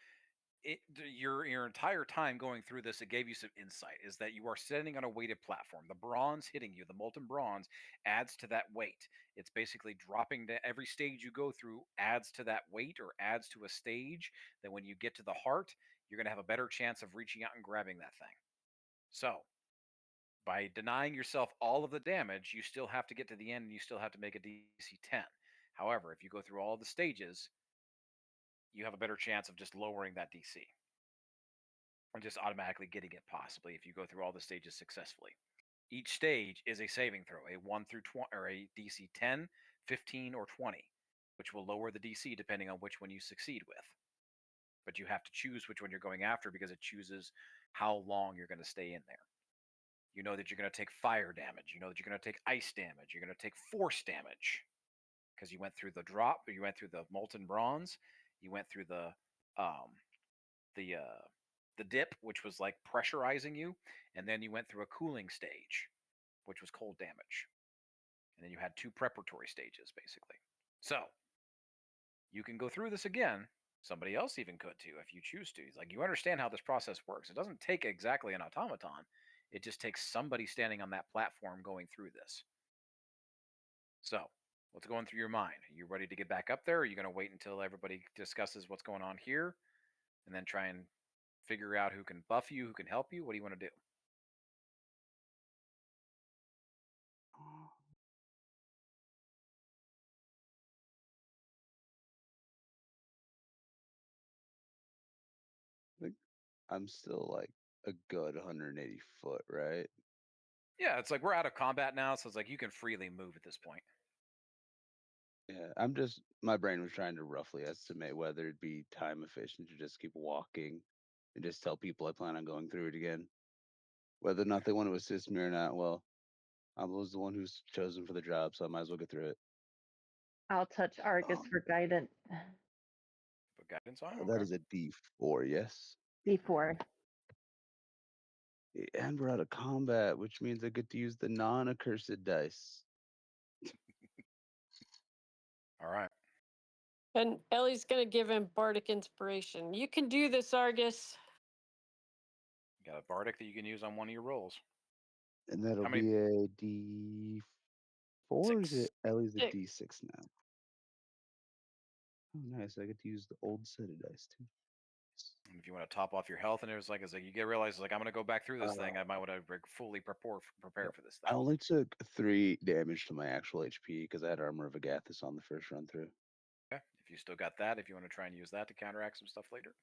your entire time going through this, it gave you some insight. Is that you are sitting on a weighted platform. The bronze hitting you, the molten bronze, adds to that weight. It's basically dropping to every stage you go through adds to that weight or adds to a stage that when you get to the heart, you're going to have a better chance of reaching out and grabbing that thing. So, by denying yourself all of the damage, you still have to get to the end and you still have to make a DC 10. However, if you go through all the stages, you have a better chance of just lowering that DC. Or just automatically getting it, possibly, if you go through all the stages successfully. Each stage is a saving throw, a 1 through 20, or a DC 10, 15, or 20, which will lower the DC depending on which one you succeed with. But you have to choose which one you're going after because it chooses how long you're going to stay in there. You know that you're going to take fire damage. You know that you're going to take ice damage. You're going to take force damage because you went through the drop, or you went through the molten bronze, you went through the dip, which was like pressurizing you, and then you went through a cooling stage, which was cold damage, and then you had 2 preparatory stages basically. So you can go through this again. Somebody else even could too if you choose to. It's like, you understand how this process works. It doesn't take exactly an automaton. It just takes somebody standing on that platform going through this. So, what's going through your mind? Are you ready to get back up there? Or are you going to wait until everybody discusses what's going on here and then try and figure out who can buff you, who can help you? What do you want to do? I think I'm still like a good 180 foot, right? Yeah, it's like we're out of combat now, so it's like you can freely move at this point. Yeah, my brain was trying to roughly estimate whether it'd be time efficient to just keep walking and just tell people I plan on going through it again. Whether or not they want to assist me or not, well, I was the one who's chosen for the job, so I might as well get through it. I'll touch Argus for guidance. Put guidance on? That Okay. is a D4, yes. D4. And we're out of combat, which means I get to use the non-accursed dice. All right. And Ellie's going to give him bardic inspiration. You can do this, Argus. You got a bardic that you can use on one of your rolls. And that'll How many- be a D4, or is it Ellie's a Six. D6 now? Oh, nice. I get to use the old set of dice, too. And if you want to top off your health, and it's like you realize like I'm gonna go back through this thing, I might want to fully prepare for this I thing. only took 3 damage to my actual HP because I had Armor of Agathis on the first run through. Okay. If you still got that, if you want to try and use that to counteract some stuff later,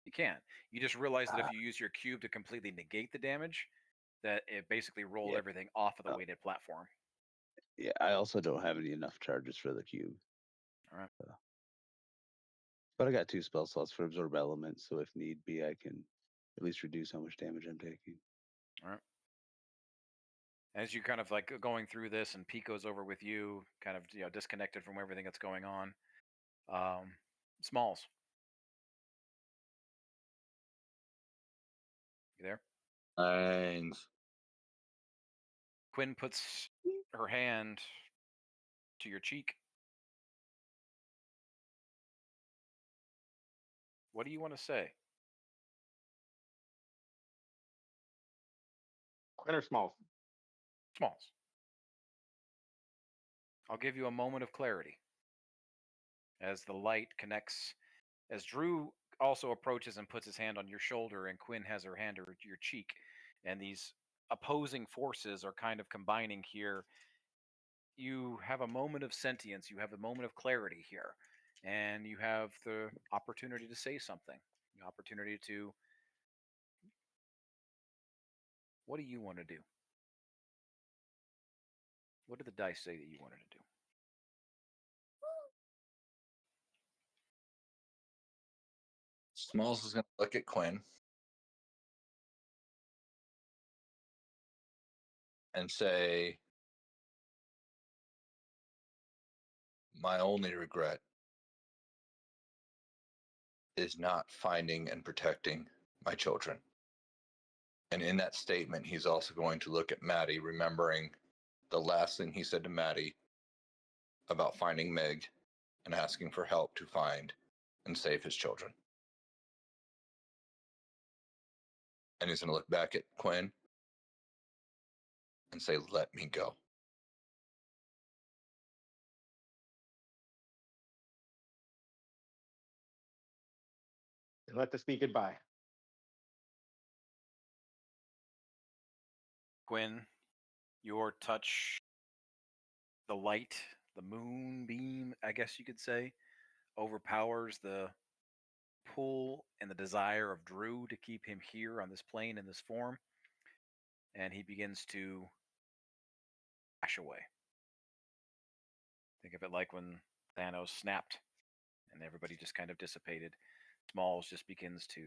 you can. You just realize that if you use your cube to completely negate the damage, that it basically rolled Yeah. everything off of the weighted platform. Yeah, I also don't have enough charges for the cube. All right. But I got 2 spell slots for Absorb Elements, so if need be, I can at least reduce how much damage I'm taking. All right. As you kind of like going through this, and Pico's over with you, kind of disconnected from everything that's going on. Smalls, you there? Thanks. Quinn puts her hand to your cheek. What do you want to say? Quinn or Smalls? Smalls. I'll give you a moment of clarity as the light connects, as Drew also approaches and puts his hand on your shoulder, and Quinn has her hand to your cheek, and these opposing forces are kind of combining here. You have a moment of sentience, you have a moment of clarity here, and you have the opportunity to say something, the opportunity to. What do you want to do? What did the dice say that you wanted to do? Smalls is going to look at Quinn and say, my only regret is not finding and protecting my children. And in that statement, he's also going to look at Maddie, remembering the last thing he said to Maddie about finding Meg and asking for help to find and save his children. And he's going to look back at Quinn and say, let me go. And let this be goodbye. Quinn, your touch, the light, the moonbeam, I guess you could say, overpowers the pull and the desire of Drew to keep him here on this plane in this form, and he begins to flash away. Think of it like when Thanos snapped and everybody just kind of dissipated. Smalls just begins to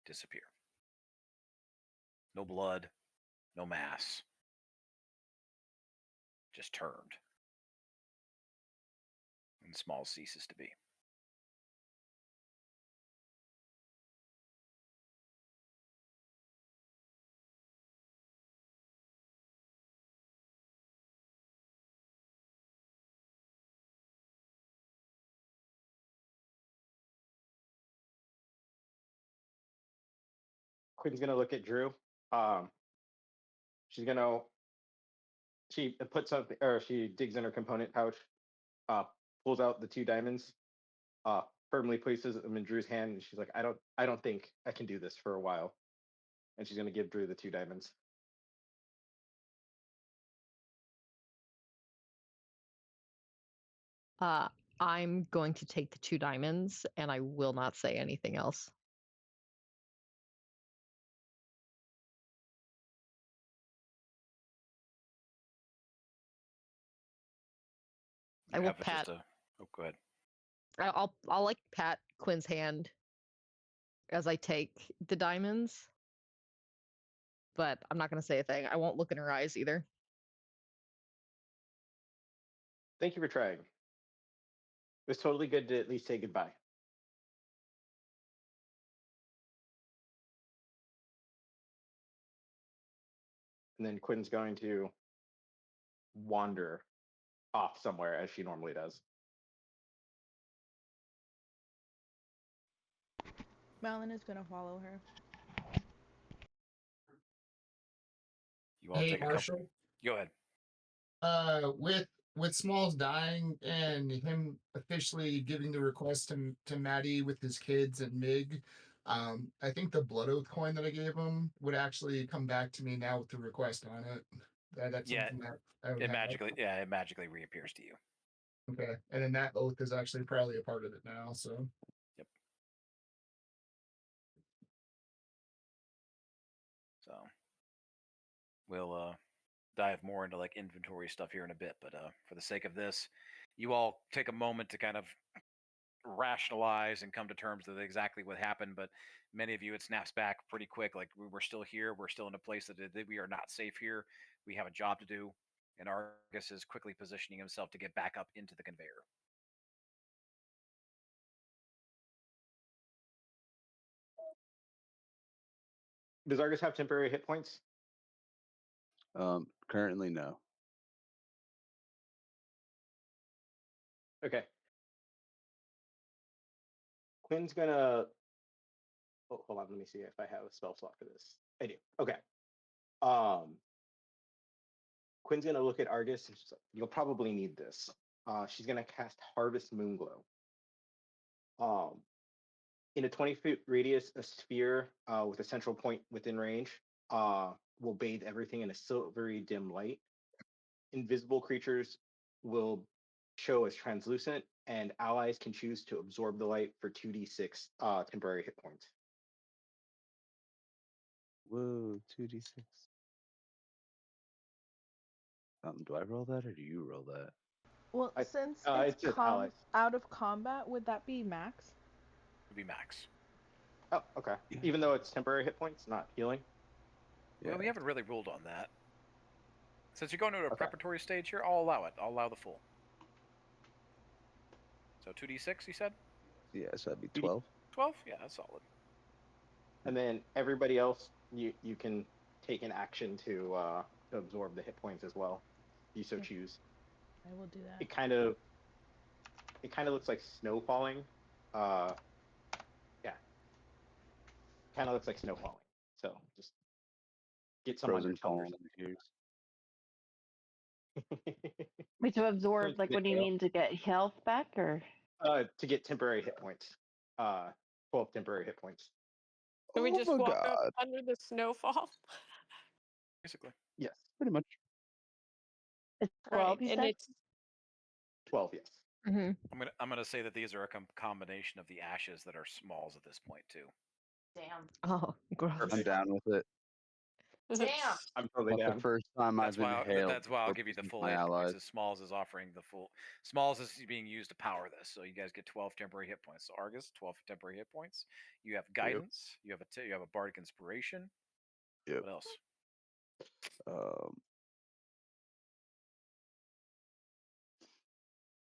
disappear. No blood, no mass. Just turned. And Smalls ceases to be. Quinn's gonna look at Drew. She's gonna she puts something, or she digs in her component pouch, pulls out the 2 diamonds, firmly places them in Drew's hand, and she's like, I don't think I can do this for a while. And she's gonna give Drew the 2 diamonds. I'm going to take the 2 diamonds, and I will not say anything else. I will Have it pat. just oh, go ahead. I'll like pat Quinn's hand as I take the diamonds, but I'm not going to say a thing. I won't look in her eyes either. Thank you for trying. It was totally good to at least say goodbye. And then Quinn's going to wander off somewhere as she normally does. Malin is gonna follow her. You all Hey, take a Marshall. couple. Go ahead. With Smalls dying and him officially giving the request to Maddie with his kids and Mig, I think the Blood Oath coin that I gave him would actually come back to me now with the request on it. That's Yeah, something that I would it have. it magically reappears to you. Okay, and then that oath is actually probably a part of it now. So Yep. So we'll dive more into like inventory stuff here in a bit, but for the sake of this, you all take a moment to kind of rationalize and come to terms with exactly what happened. But many of you, it snaps back pretty quick. Like we're still here. We're still in a place that we are not safe here. We have a job to do, and Argus is quickly positioning himself to get back up into the conveyor. Does Argus have temporary hit points? Currently, no. Okay. Quinn's gonna. Oh, hold on. Let me see if I have a spell slot for this. I do. Okay. Quinn's gonna look at Argus and she's like, "You'll probably need this." She's gonna cast Harvest Moonglow. In a 20-foot radius, a sphere with a central point within range will bathe everything in a silvery dim light. Invisible creatures will show as translucent, and allies can choose to absorb the light for 2d6 temporary hit points. Whoa, 2d6. Do I roll that or do you roll that? Well, since it's it's just allies. out of combat, would that be max? Would be max. Oh, okay. Yeah. Even though it's temporary hit points, not healing. Well, we haven't really ruled on that. Since you're going to a Okay. preparatory stage here, I'll allow it. I'll allow the full. So 2d6, you said? Yeah, so that'd be 12. 12? Yeah, that's solid. And then everybody else, you can take an action to absorb the hit points as well, if you so Okay. choose. I will do that. It kind of looks like snow falling. Yeah, kind of looks like snow falling. So just get some on your Frozen tongue or fallen tears. something. Wait, to absorb, Someone's like, gonna what do you go. mean, to get health back, or? To get temporary hit points. 12 temporary hit points. Can we Oh just my walk up God. under the snowfall? Basically. Yes, Pretty much. It's Right, 12, you and said? it's 12. Yes. Mm-hmm. I'm gonna say that these are a combination of the ashes that are smalls at this point too. Damn. Oh, gross. I'm Perfect. down with it. Damn. I'm totally That's down. the first time That's I've why inhaled. that's why I'll before give you the using full my 8 allies. points. As Smalls is offering the full. Smalls is being used to power this, so you guys get 12 temporary hit points. So Argus, 12 temporary hit points. You have guidance. You have a bardic inspiration. Yep. What else?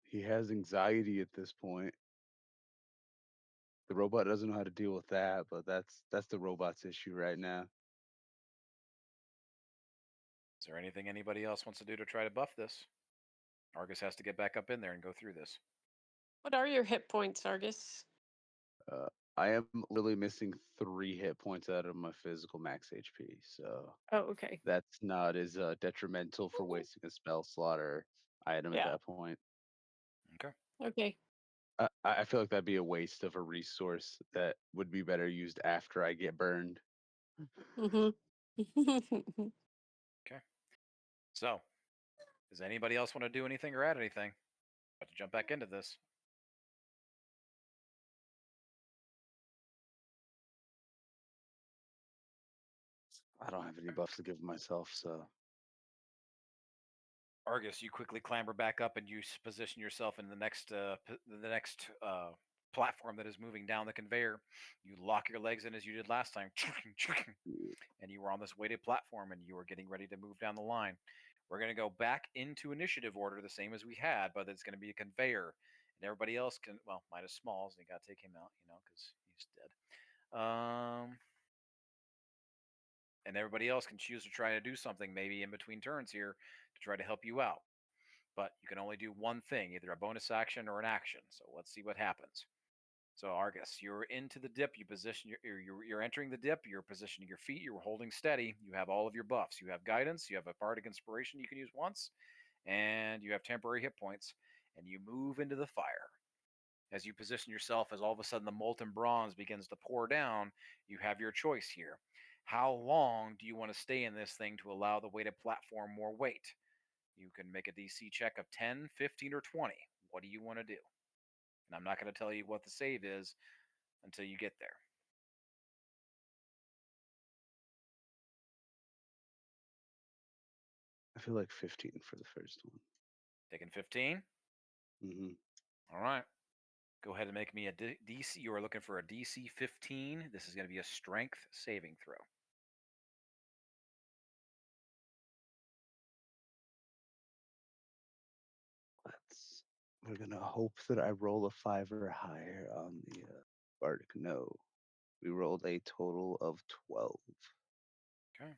He has anxiety at this point. The robot doesn't know how to deal with that, but that's the robot's issue right now. Is there anything anybody else wants to do to try to buff this? Argus has to get back up in there and go through this. what are your hit points, Argus? I am literally missing 3 hit points out of my physical max HP, so Oh, okay. that's not as detrimental for wasting a spell slot or item at Yeah. that point. Okay. Okay. I feel like that'd be a waste of a resource that would be better used after I get burned. Mm-hmm. So, does anybody else want to do anything or add anything? About to jump back into this. I don't have any buffs to give myself, so Argus, you quickly clamber back up and you position yourself in the next platform that is moving down the conveyor. You lock your legs in as you did last time, and you were on this weighted platform and you were getting ready to move down the line. We're going to go back into initiative order, the same as we had, but it's going to be a conveyor, and everybody else can, well, minus Smalls, and you got to take him out, because he's dead. And everybody else can choose to try to do something maybe in between turns here to try to help you out. But you can only do one thing, either a bonus action or an action. So let's see what happens. So Argus, you're into the dip. You position you're entering the dip. You're positioning your feet. You're holding steady. You have all of your buffs. You have guidance. You have a bardic inspiration you can use once, and you have temporary hit points. And you move into the fire. As you position yourself, as all of a sudden the molten bronze begins to pour down, you have your choice here. How long do you want to stay in this thing to allow the weighted platform more weight? You can make a DC check of 10, 15, or 20. What do you want to do? And I'm not going to tell you what the save is until you get there. I feel like 15 for the first one. Taking 15? Mm-hmm. All right. Go ahead and make me a DC. You are looking for a DC 15. This is going to be a strength saving throw. We're gonna hope that I roll a 5 or higher on the Bardic. No, we rolled a total of 12. Okay.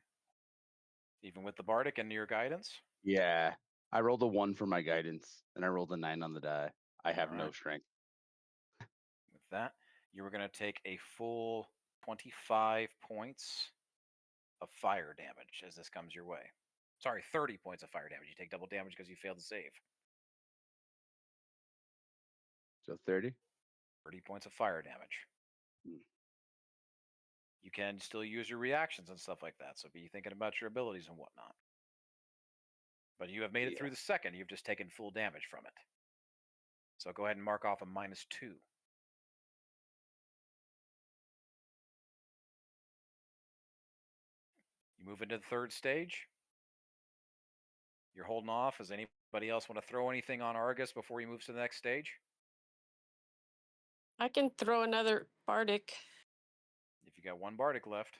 Even with the Bardic and your guidance? Yeah, I rolled a 1 for my guidance, and I rolled a 9 on the die. I have no Alright. strength. With that, you are going to take a full 25 points of fire damage as this comes your way. Sorry, 30 points of fire damage. You take double damage because you failed to save. So 30? 30 points of fire damage. Hmm. You can still use your reactions and stuff like that, so be thinking about your abilities and whatnot. But you have made it through the second. You've just taken full damage from it. So go ahead and mark off a -2. You move into the third stage. You're holding off. Does anybody else want to throw anything on Argus before he moves to the next stage? I can throw another Bardic. If you got one Bardic left.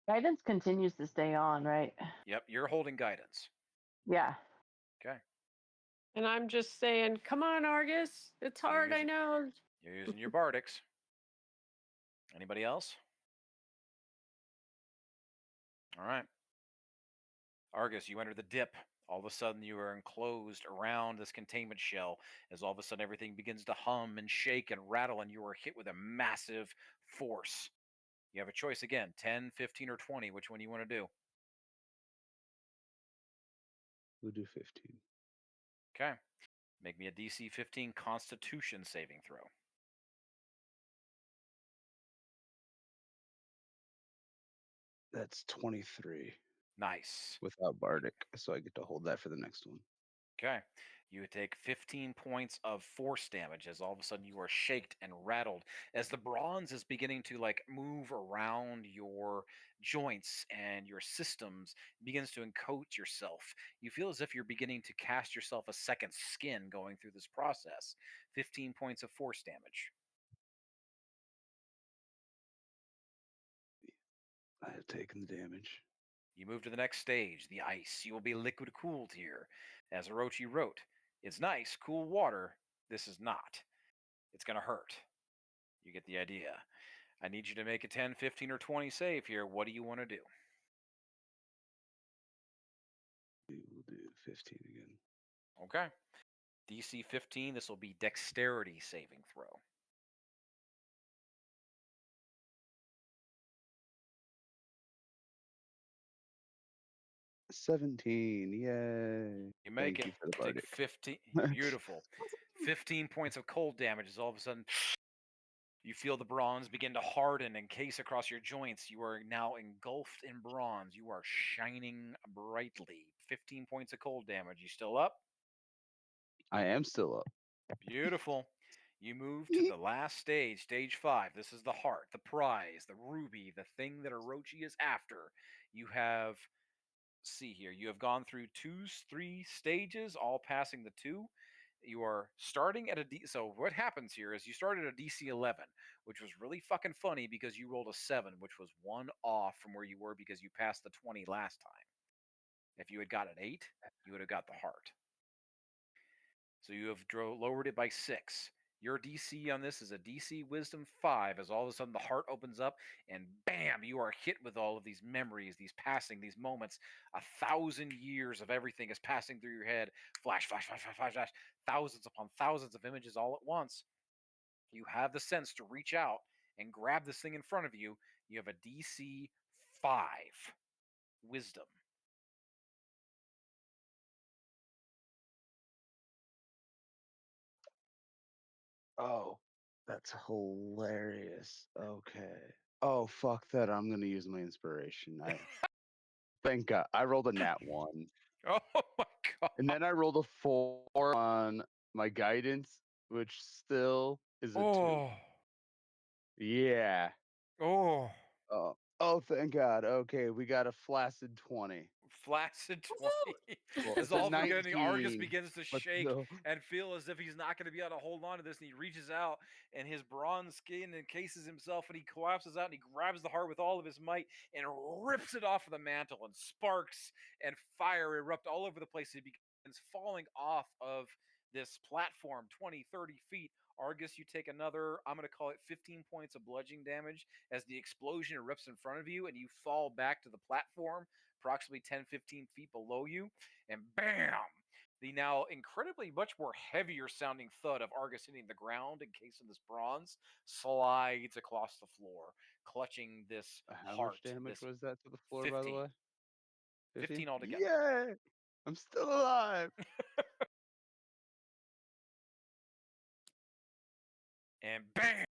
Guidance continues to stay on, right? Yep, you're holding guidance. Yeah. Okay. And I'm just saying, come on, Argus. It's hard, I know. You're using your Bardics. Anybody else? All right. Argus, you enter the dip. All of a sudden, you are enclosed around this containment shell as all of a sudden everything begins to hum and shake and rattle, and you are hit with a massive force. You have a choice again 10, 15, or 20. Which one do you want to do? We'll do 15. Okay. Make me a DC 15 Constitution saving throw. That's 23. Nice. Without Bardic, so I get to hold that for the next one. Okay. You take 15 points of force damage as all of a sudden you are shaked and rattled as the bronze is beginning to move around your joints and your systems, begins to encode yourself. You feel as if you're beginning to cast yourself a second skin going through this process. 15 points of force damage. I have taken the damage. You move to the next stage, the ice. You will be liquid cooled here. As Orochi wrote, it's nice, cool water. This is not. It's going to hurt. You get the idea. I need you to make a 10, 15, or 20 save here. What do you want to do? We'll do 15 again. Okay. DC 15, this will be dexterity saving throw. 17. Yay. You make Thank it. you for the You party. take 15. Beautiful. 15 points of cold damage as all of a sudden you feel the bronze begin to harden and case across your joints. You are now engulfed in bronze. You are shining brightly. 15 points of cold damage. You still up? I am still up. Beautiful. You move to the last stage, stage 5. This is the heart, the prize, the ruby, the thing that Orochi is after. You have, see here, you have gone through 3 stages, all passing the 2. You are starting at a so what happens here is you started at a DC 11, which was really fucking funny because you rolled a 7, which was 1 off from where you were because you passed the 20 last time. If you had got an 8, you would have got the heart. So you have lowered it by 6. Your DC on this is a DC Wisdom 5, as all of a sudden the heart opens up and bam, you are hit with all of these memories, these passing, these moments. 1,000 years of everything is passing through your head. Flash, flash, flash, flash, flash, flash. Thousands upon thousands of images all at once. You have the sense to reach out and grab this thing in front of you. You have a DC 5 Wisdom. Oh, that's hilarious. Okay. Oh, fuck that. I'm going to use my inspiration. Thank God. I rolled a nat 1. Oh my god. And then I rolled a 4 on my guidance, which still is a 2. Yeah. Oh. Oh, thank God. Okay, we got a flaccid 20. Flaccid 20. Well, As it's a all of a sudden Argus 19, begins to but shake still. and feel as if he's not going to be able to hold on to this, and he reaches out and his bronze skin encases himself, and he collapses out and he grabs the heart with all of his might and rips it off of the mantle, and sparks and fire erupt all over the place. He begins falling off of this platform 20, 30 feet. Argus, you take another, I'm going to call it 15 points of bludgeoning damage as the explosion erupts in front of you and you fall back to the platform approximately 10, 15 feet below you, and bam! The now incredibly much more heavier sounding thud of Argus hitting the ground, encased in this bronze, slides across the floor, clutching this How heart. much damage this was that to the floor, 15. by the way? 15 altogether. Yay! I'm still alive. And bam!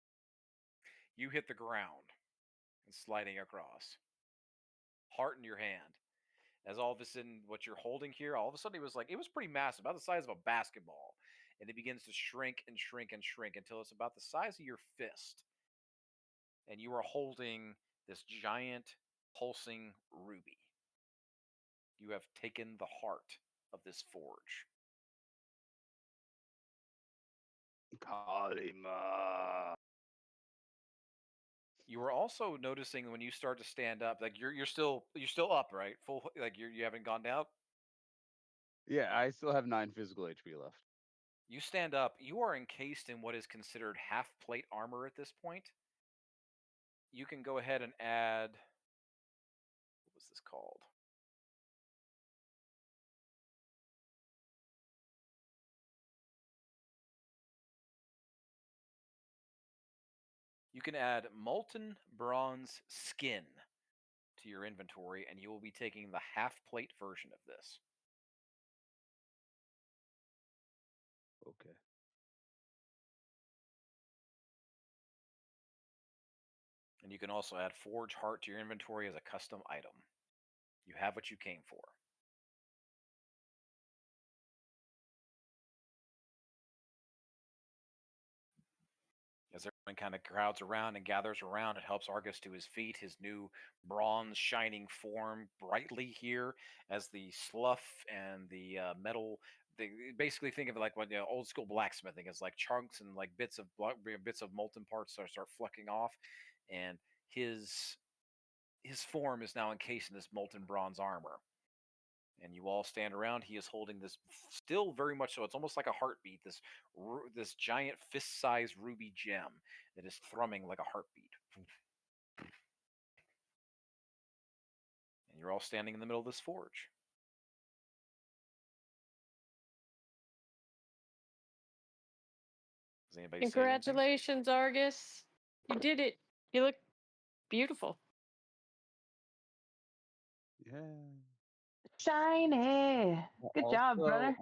You hit the ground and sliding across. Heart in your hand. As all of a sudden, what you're holding here, all of a sudden it was pretty massive, about the size of a basketball. And it begins to shrink and shrink and shrink until it's about the size of your fist. And you are holding this giant pulsing ruby. You have taken the heart of this forge. Kalima. You are also noticing when you start to stand up, like you're still up, right? Full, like you haven't gone down. Yeah, I still have 9 physical HP left. You stand up. You are encased in what is considered half plate armor at this point. You can go ahead and add. What was this called? You can add molten bronze skin to your inventory, and you will be taking the half plate version of this. Okay. And you can also add forge heart to your inventory as a custom item. You have what you came for. As everyone kind of crowds around and gathers around, it helps Argus to his feet, his new bronze shining form brightly here as the slough and the metal. They basically think of it like when old school blacksmithing is like chunks and like bits of molten parts start flecking off, and his form is now encased in this molten bronze armor. And you all stand around. He is holding this, still very much so. It's almost like a heartbeat. This giant fist-sized ruby gem that is thrumming like a heartbeat. And you're all standing in the middle of this forge. Does anybody say anything? Congratulations, Argus. You did it. You look beautiful. Yeah. Shiny. Good job, brother.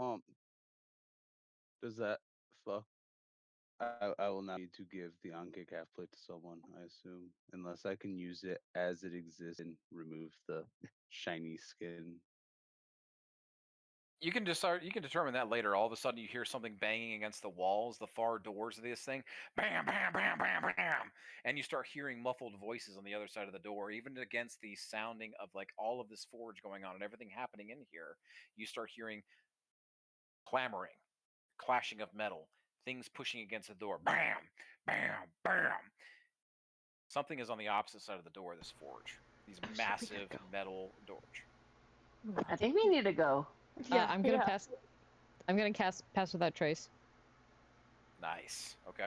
Does that fuck? I will not need to give the Anke calf plate to someone, I assume, unless I can use it as it exists and remove the shiny skin. You can decide. You can determine that later. All of a sudden, you hear something banging against the walls, the far doors of this thing. Bam, bam, bam, bam, bam, and you start hearing muffled voices on the other side of the door. Even against the sounding of like all of this forge going on and everything happening in here, you start hearing clamoring, clashing of metal, things pushing against the door. Bam, bam, bam. Something is on the opposite side of the door of this forge. These massive metal doors. I think we need to go. Yeah, I'm gonna pass. I'm gonna pass without trace. Nice. Okay.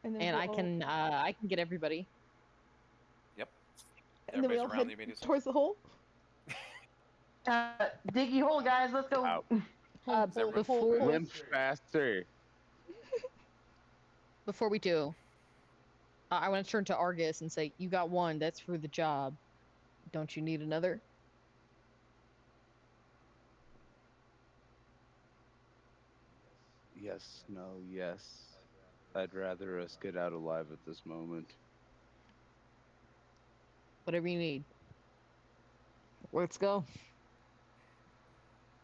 And I can get everybody. Yep. And then we all head towards the hole. Diggy hole, guys. Let's go. Limp faster. Before we do, I want to turn to Argus and say, "You got one. That's for the job. Don't you need another?" Yes, no, yes. I'd rather us get out alive at this moment. Whatever you need. Let's go.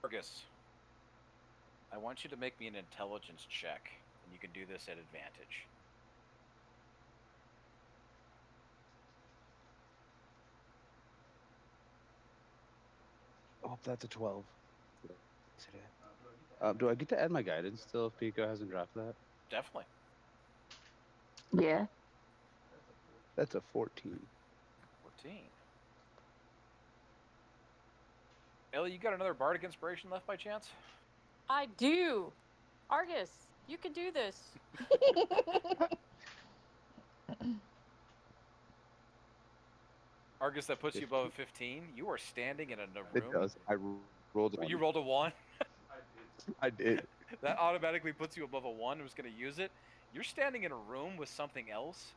Argus, I want you to make me an intelligence check, and you can do this at advantage. Oh, that's a 12. Do I get to add my guidance still if Pico hasn't dropped that? Definitely. Yeah. That's a 14. 14. Ellie, you got another bardic inspiration left by chance? I do. Argus, you can do this. Argus, that puts you above a 15. You are standing in a room. It does. I rolled a 1. You rolled a 1? I did. That automatically puts you above a 1. I was going to use it. You're standing in a room with something else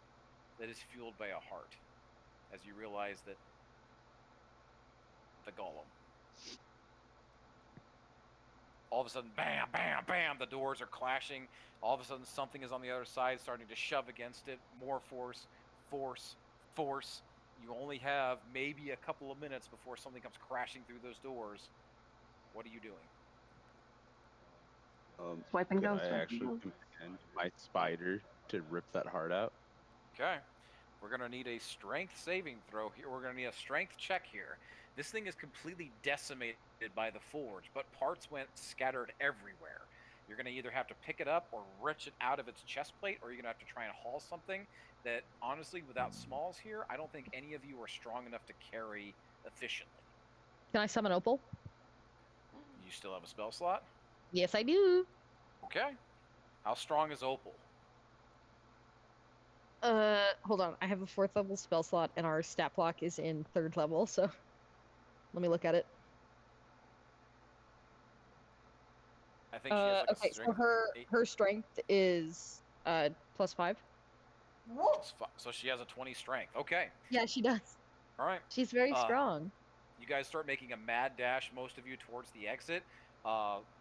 that is fueled by a heart, as you realize that the golem. All of a sudden, bam, bam, bam, the doors are clashing. All of a sudden, something is on the other side starting to shove against it. More force, force, force. You only have maybe a couple of minutes before something comes crashing through those doors. What are you doing? Swipe and could go. I actually command my spider to rip that heart out? Okay. We're going to need a strength saving throw here. We're going to need a strength check here. This thing is completely decimated by the forge, but parts went scattered everywhere. You're going to either have to pick it up or wrench it out of its chest plate, or you're going to have to try and haul something that, honestly, without Smalls here, I don't think any of you are strong enough to carry efficiently. Can I summon Opal? You still have a spell slot? Yes, I do. Okay. How strong is Opal? Hold on. I have a 4th level spell slot, and our stat block is in 3rd level, so let me look at it. I think she has like okay, a strength. So her strength is +5. So she has a 20 strength. Okay. Yeah, she does. All right. She's very strong. You guys start making a mad dash, most of you, towards the exit.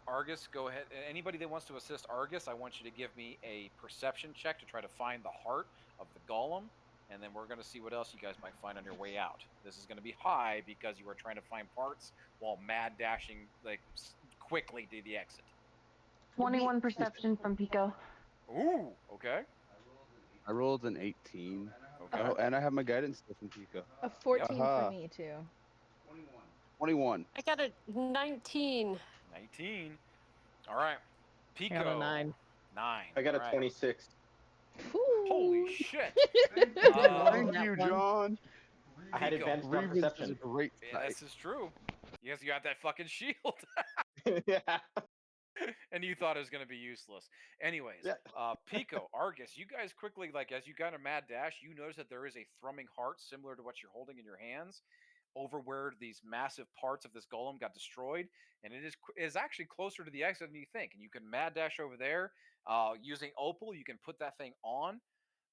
Argus, go ahead. Anybody that wants to assist Argus, I want you to give me a perception check to try to find the heart of the golem, and then we're going to see what else you guys might find on your way out. This is going to be high because you are trying to find parts while mad dashing like quickly to the exit. 21 perception from Pico. Ooh, okay. I rolled an 18. Okay. Oh, and I have my guidance still from Pico. A 14 for me, too. 21. I got a 19. 19. All right. Pico. I got a 9. 9. I got a All right. 26. Holy shit. Thank you, John. I had Pico. advanced on Grievance is perception. a great Yeah, this is true. Yes, you got that fucking shield. Yeah. And you thought it was going to be useless. Anyways, Yeah. Pico, Argus, you guys quickly, like, as you got a mad dash, you notice that there is a thrumming heart similar to what you're holding in your hands over where these massive parts of this golem got destroyed. And it is actually closer to the exit than you think. And you can mad dash over there. Using Opal, you can put that thing on.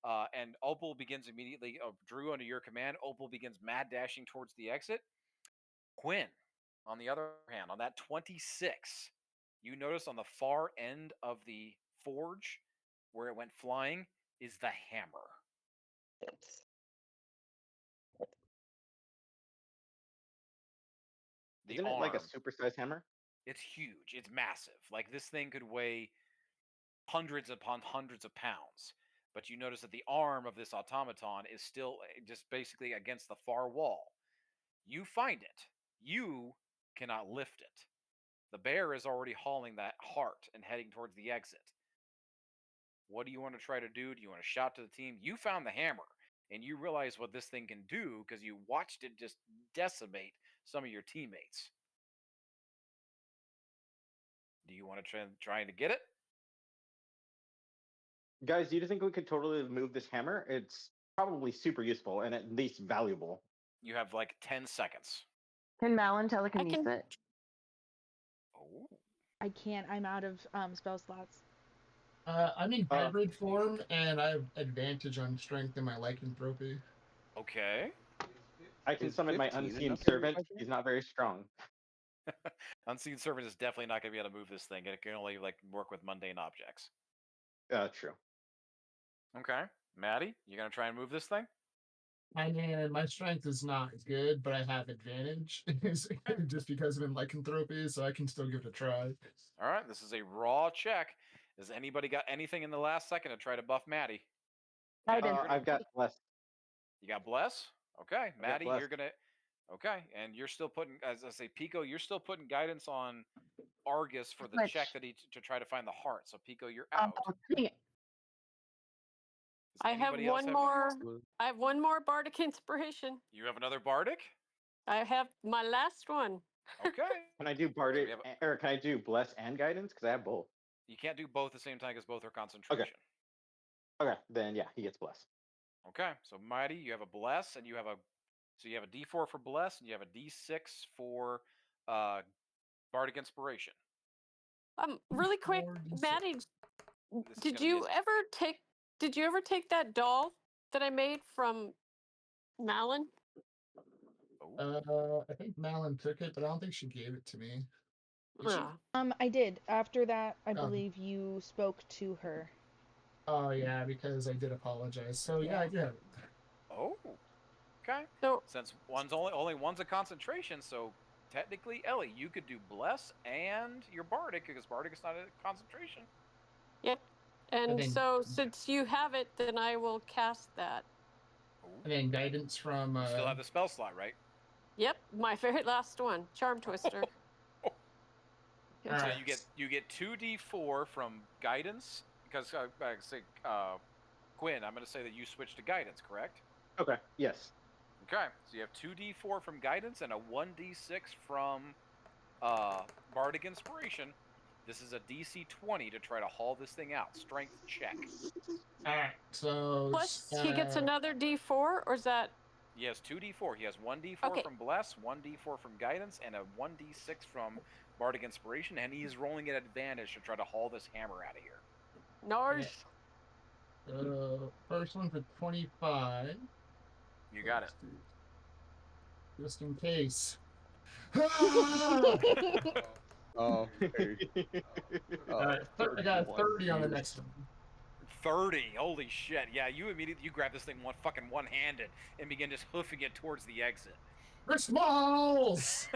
And Opal begins immediately. Drew, under your command, Opal begins mad dashing towards the exit. Quinn, on the other hand, on that 26, you notice on the far end of the forge, where it went flying, is the hammer. Isn't it like a supersized hammer? It's huge. It's massive. Like, this thing could weigh hundreds upon hundreds of pounds. But you notice that the arm of this automaton is still just basically against the far wall. You find it. You cannot lift it. The bear is already hauling that heart and heading towards the exit. What do you want to try to do? Do you want to shout to the team? You found the hammer, and you realize what this thing can do because you watched it just decimate some of your teammates. Do you want to try to get it? Guys, do you think we could totally move this hammer? It's probably super useful and at least valuable. You have like 10 seconds. Can Malin telekinesis it? Oh. I can't. I'm out of spell slots. I'm in hybrid form, and I have advantage on strength in my lycanthropy. Okay. I can Is summon my 15 unseen enough servant. for you? He's not very strong. Unseen Servant is definitely not going to be able to move this thing. It can only like work with mundane objects. True. Okay. Maddie, you going to try and move this thing? I mean, my strength is not good, but I have advantage just because I'm in lycanthropy, so I can still give it a try. All right. This is a raw check. Has anybody got anything in the last second to try to buff Maddie? I've got bless. You got bless? Okay. Maddie, bless. you're going to... Okay. And you're still putting, as I say, Pico, you're still putting guidance on Argus for the check that to try to find the heart. So, Pico, you're out. I have one more. I have one more bardic inspiration. You have another bardic? I have my last one. Okay. Can I do bardic, or can I do bless and guidance? Because I have both. You can't do both at the same time because both are concentration. Okay, then yeah, he gets bless. Okay, so Mighty, you have a bless, and you have a D4 for bless, and you have a D6 for bardic inspiration. Really quick, Maddie, did you ever take that doll that I made from Malin? I think Malin took it, but I don't think she gave it to me. I did. After that, I believe you spoke to her. Oh yeah, because I did apologize. So yeah, I did. Oh, okay. So since one's only one's a concentration, so technically, Ellie, you could do bless and your bardic because bardic is not a concentration. Yep. And so since you have it, then I will cast that. And then guidance from. You still have the spell slot, right? Yep, my very last one, Charm Twister. So you get 2d4 from guidance because Quinn, I'm going to say that you switched to guidance, correct? Okay. Yes. Okay, so you have 2d4 from guidance and a 1d6 from bardic inspiration. This is a DC 20 to try to haul this thing out. Strength check. Alright, so plus he gets another D4, or is that? He has 2d4. He has 1d4 from bless, 1d4 from guidance, and a 1d6 from bardic inspiration, and he's rolling at advantage to try to haul this hammer out of here. Nice. First one's a 25. You got it. Just in case. Oh. I got a 30 on the next one. 30. Holy shit. Yeah, you grab this thing one-handed and begin just hoofing it towards the exit. For smalls!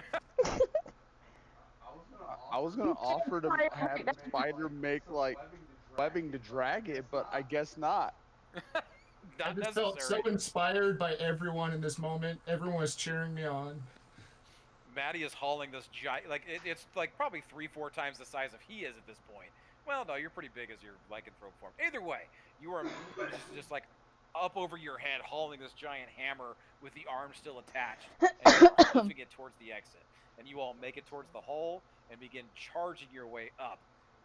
I was gonna offer to have the spider make like webbing to drag it, but I guess not. I just felt so inspired by everyone in this moment. Everyone was cheering me on. Maddie is hauling this giant, like it's like probably 3-4 times the size of he is at this point. Well, no, you're pretty big as your lycanthrope form. Either way, you are just like up over your head hauling this giant hammer with the arm still attached and moving it towards the exit. And you all make it towards the hole and begin charging your way up.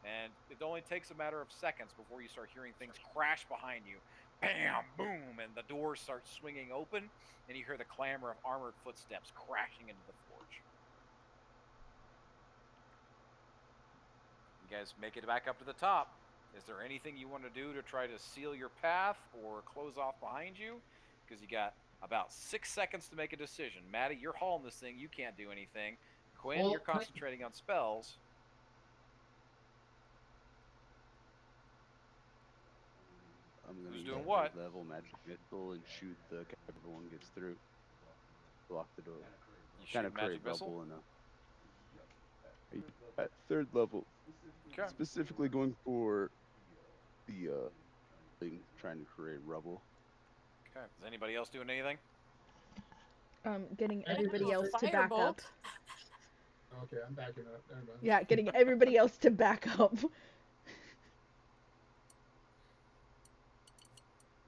And it only takes a matter of seconds before you start hearing things crash behind you. Bam, boom, and the doors start swinging open, and you hear the clamor of armored footsteps crashing into the forge. You guys make it back up to the top. Is there anything you want to do to try to seal your path or close off behind you? Because you got about 6 seconds to make a decision. Maddie, you're hauling this thing. You can't do anything. Quinn, Well, you're concentrating on spells. I'm gonna Who's use doing third what? level magic missile and shoot the everyone gets through. Block the door. You Kind shoot of create magic missile? rubble and at third level. Okay. Specifically going for the thing, trying to create rubble. Okay. Is anybody else doing anything? Getting I everybody do a else to back up. Firebolt. Okay, I'm backing up. Never mind. Yeah, getting everybody else to back up.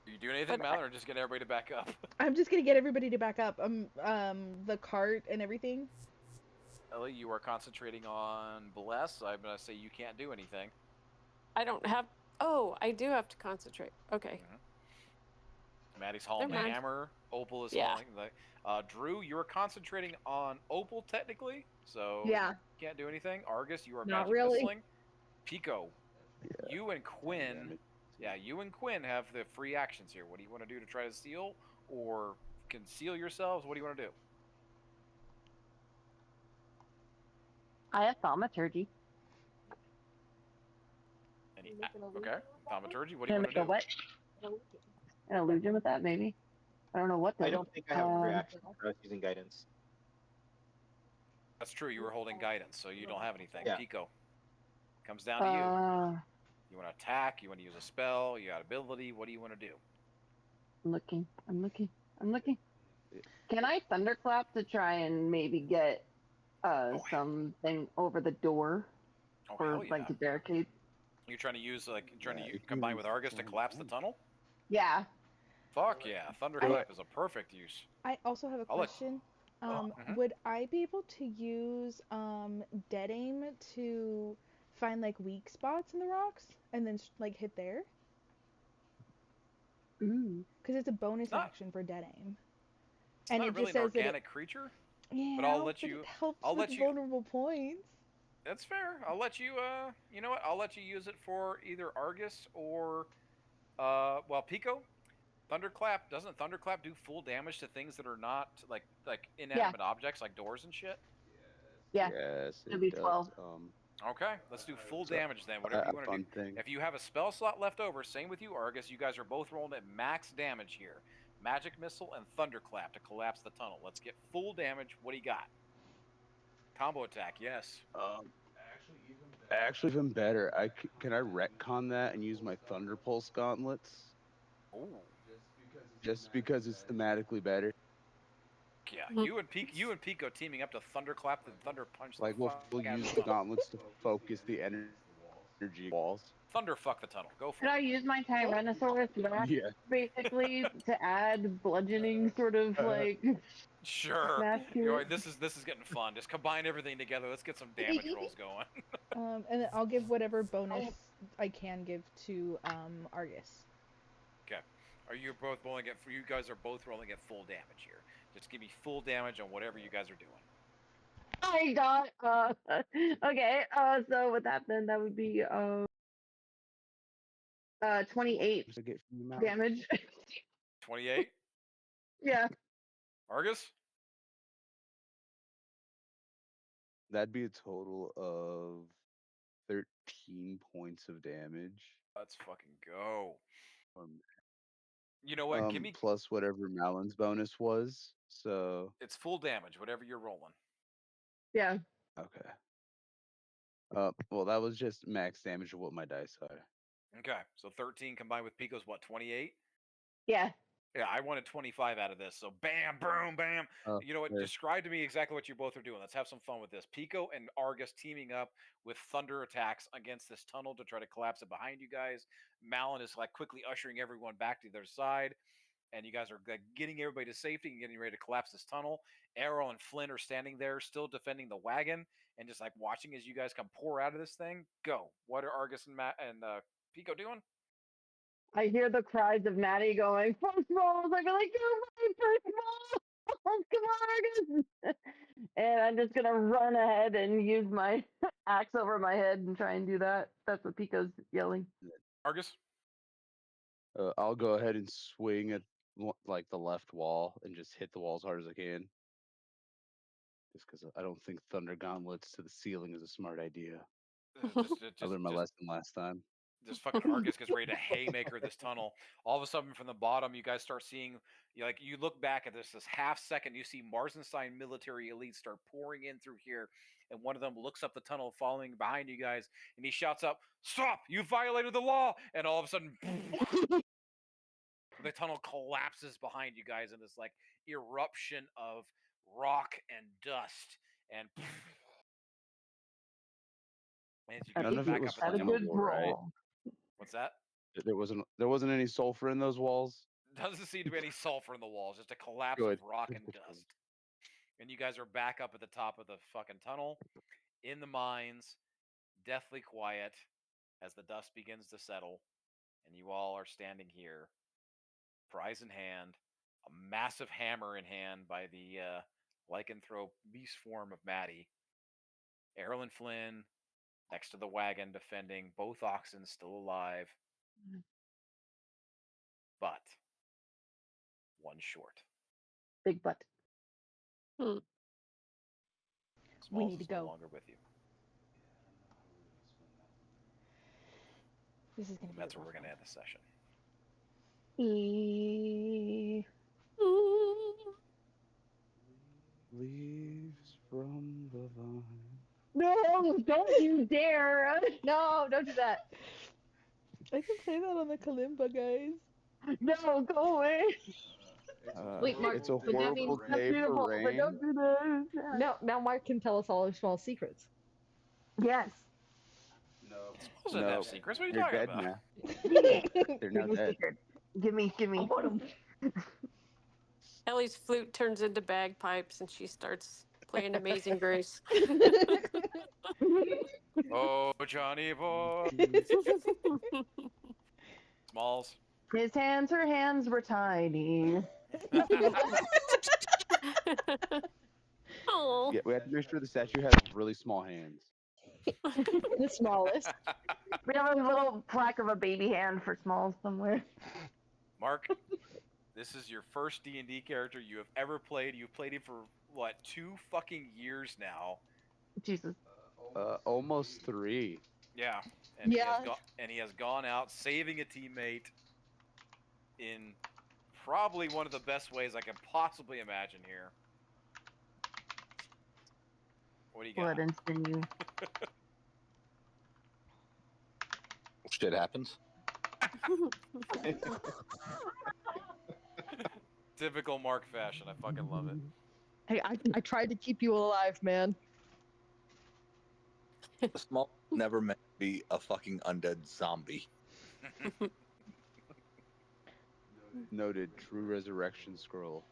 Are you doing anything, But Malin, or just getting everybody to back up? I'm just gonna get everybody to back up. The cart and everything. Ellie, you are concentrating on bless. I'm gonna say you can't do anything. I don't have. Oh, I do have to concentrate. Okay. Maddie's hauling the Never mind. hammer. Opal is Yeah. hauling the. Drew, you're concentrating on Opal technically, so Yeah. can't do anything. Argus, you are Not magic really. missiling. Pico, you and Quinn. Yeah, you and Quinn have the free actions here. What do you want to do to try to seal or conceal yourselves? What do you want to do? I have thaumaturgy. Okay, thaumaturgy. What do Can you I want make to a do? what? An illusion with that, maybe? I don't know what to I don't think I have a Um, reaction. I was using guidance. That's true. You were holding guidance, so you don't have anything. Yeah. Pico. Comes down to you. I'm You want to attack? You want to use a spell? You got ability? What do you want to do? looking. Can I thunderclap to try and maybe get something over the door Oh, or hell yeah. like to barricade? You're trying to use Yeah, if combine you with Argus to want collapse the to. tunnel? Yeah. Fuck yeah, Thunderclap is a perfect use. I also have a I'll let- question. Mhm. Would I be able to use dead aim to find like weak spots in the rocks and then like hit there? Ooh. Because it's a bonus Not- action for dead aim. It's And not it really just an says that organic creature. yeah, I'll let but you- it helps I'll with let you- vulnerable points. That's fair. I'll let you. You know what? I'll let you use it for either Argus or, well, Pico. Thunderclap doesn't Thunderclap do full damage to things that are not like inanimate objects like doors and shit? Yeah. Yes, It'll be it does. 12. Okay, let's do full So, damage then. Whatever you a want to fun do. thing. If you have a spell slot left over, same with you, Argus. You guys are both rolling at max damage here. Magic missile and thunderclap to collapse the tunnel. Let's get full damage. What do you got? Combo attack, yes. Actually, even better. Can I retcon that and use my Thunder Pulse gauntlets? Ooh. Just because it's thematically better. Yeah, Mhm. you and Pico teaming up to thunderclap and thunder punch. Like the we'll fuck out of use the the tunnel. gauntlets to focus the energy walls. Thunder fuck the tunnel. Go for Can it. I use my Tyrannosaurus Rex Yeah. basically to add bludgeoning sort of like Sure. smash to You know, it? this is getting fun. Just combine everything together. Let's get some damage rolls going. And then I'll give whatever bonus I can give to Argus. Okay. Are you both rolling at? You guys are both rolling at full damage here. Just give me full damage on whatever you guys are doing. I got okay. So with that then that would be 28 To get from the mouth. damage. 28. Yeah. Argus. That'd be a total of 13 points of damage. Let's fucking go. Um, You know what? Give me. plus whatever Malin's bonus was. So It's full damage. Whatever you're rolling. Yeah. okay. Well, that was just max damage of what my dice are. Okay. So 13 combined with Pico's what? 28. Yeah. Yeah, I wanted 25 out of this. So bam, boom, bam. You know what? Okay. Describe to me exactly what you both are doing. Let's have some fun with this. Pico and Argus teaming up with thunder attacks against this tunnel to try to collapse it behind you guys. Malin is like quickly ushering everyone back to their side. And you guys are like getting everybody to safety and getting ready to collapse this tunnel. Arrow and Flynn are standing there, still defending the wagon, and just like watching as you guys come pour out of this thing. Go. What are Argus and Pico doing? I hear the cries of Maddie going, first rolls. I go like, you're right, first roll. Come on, Argus! And I'm just gonna run ahead and use my axe over my head and try and do that. That's what Pico's yelling. Argus. I'll go ahead and swing at like the left wall and just hit the wall as hard as I can. Just because I don't think thunder gauntlets to the ceiling is a smart idea. I learned my lesson last time. Just fucking Argus gets ready to haymaker this tunnel. All of a sudden, from the bottom, you guys start seeing, you look back at this half second, you see Marzenstein military elites start pouring in through here, and one of them looks up the tunnel, following behind you guys, and he shouts up, "Stop! You violated the law!" And all of a sudden, the tunnel collapses behind you guys in this like eruption of rock and dust, and as you None go of it back was up at the top. flammable, right? What's that? There wasn't any sulfur in those walls. Doesn't seem to be any sulfur in the walls, just a collapse Good. of rock and dust. And you guys are back up at the top of the fucking tunnel, in the mines, deathly quiet, as the dust begins to settle, and you all are standing here, prize in hand, a massive hammer in hand by the lycanthrope beast form of Maddie. Erlen Flynn next to the wagon, defending, both oxen still alive, but one short. Big butt. We Smalls need to is no go. longer with you. This is gonna And be. that's where we're gonna end the session. Leaves from the vine. No, don't you dare! No, don't do that. I can say that on the kalimba, guys. No, go away. Wait, Mark, It's a would that mean horrible That's day beautiful, for but rain. don't do this. now Mark can tell us all our small secrets. Yes. Smalls didn't have secrets. What are you They're talking dead about? now. They're now Give me dead. secret. Give me. Ellie's flute turns into bagpipes and she starts playing Amazing Grace. Oh, Johnny boy. Smalls. Her hands were tiny. Oh. Yeah, we have to make sure the statue has really small hands. The smallest. We have a little plaque of a baby hand for Smalls somewhere. Mark, this is your first D&D character you have ever played. You've played him for, what, 2 fucking years now? Jesus. Almost 3. Yeah. And Yeah. he has gone out saving a teammate in probably one of the best ways I can possibly imagine here. What do you got? Blood and sinew. Shit happens. Typical Mark fashion. I fucking love it. Hey, I tried to keep you alive, man. The small never meant to be a fucking undead zombie. Noted. True resurrection scroll.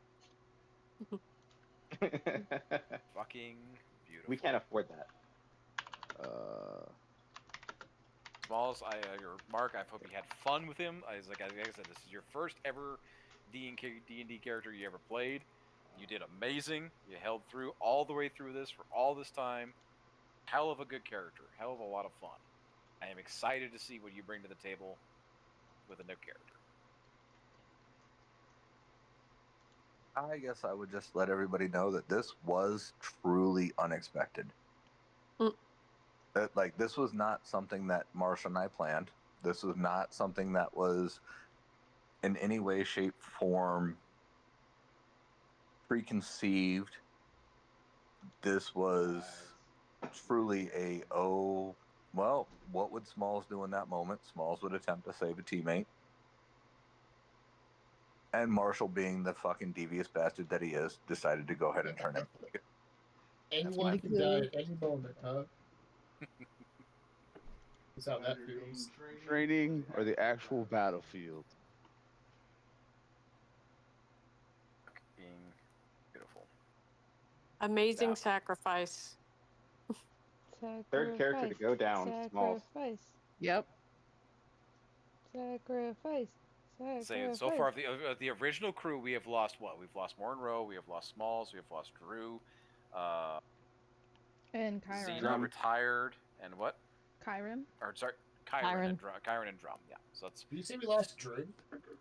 Fucking beautiful. We can't afford that. Smalls, or Mark, I hope you had fun with him. Like I said, this is your first ever D&D character you ever played. You did amazing. You held through all the way through this for all this time. Hell of a good character. Hell of a lot of fun. I am excited to see what you bring to the table with a new character. I guess I would just let everybody know that this was truly unexpected. Like, this was not something that Marsha and I planned. This was not something that was in any way, shape, form preconceived. This was truly well, what would Smalls do in that moment? Smalls would attempt to save a teammate. And Marshall, being the fucking devious bastard that he is, decided to go ahead and turn him. Anyone can die at any moment, huh? That's how that feels. Training or the actual battlefield? Being beautiful. Amazing Yeah. sacrifice. Third character to go down. Smalls. Yep. Sacrifice. Saying so far the original crew, we have lost what? We've lost Mornroe, we have lost Smalls, we have lost Drew, And Kyron. Xena Drum. retired, and what? Kyron. Or sorry, Kyron and Drum. Yeah, so that's. Did you say we lost Drew?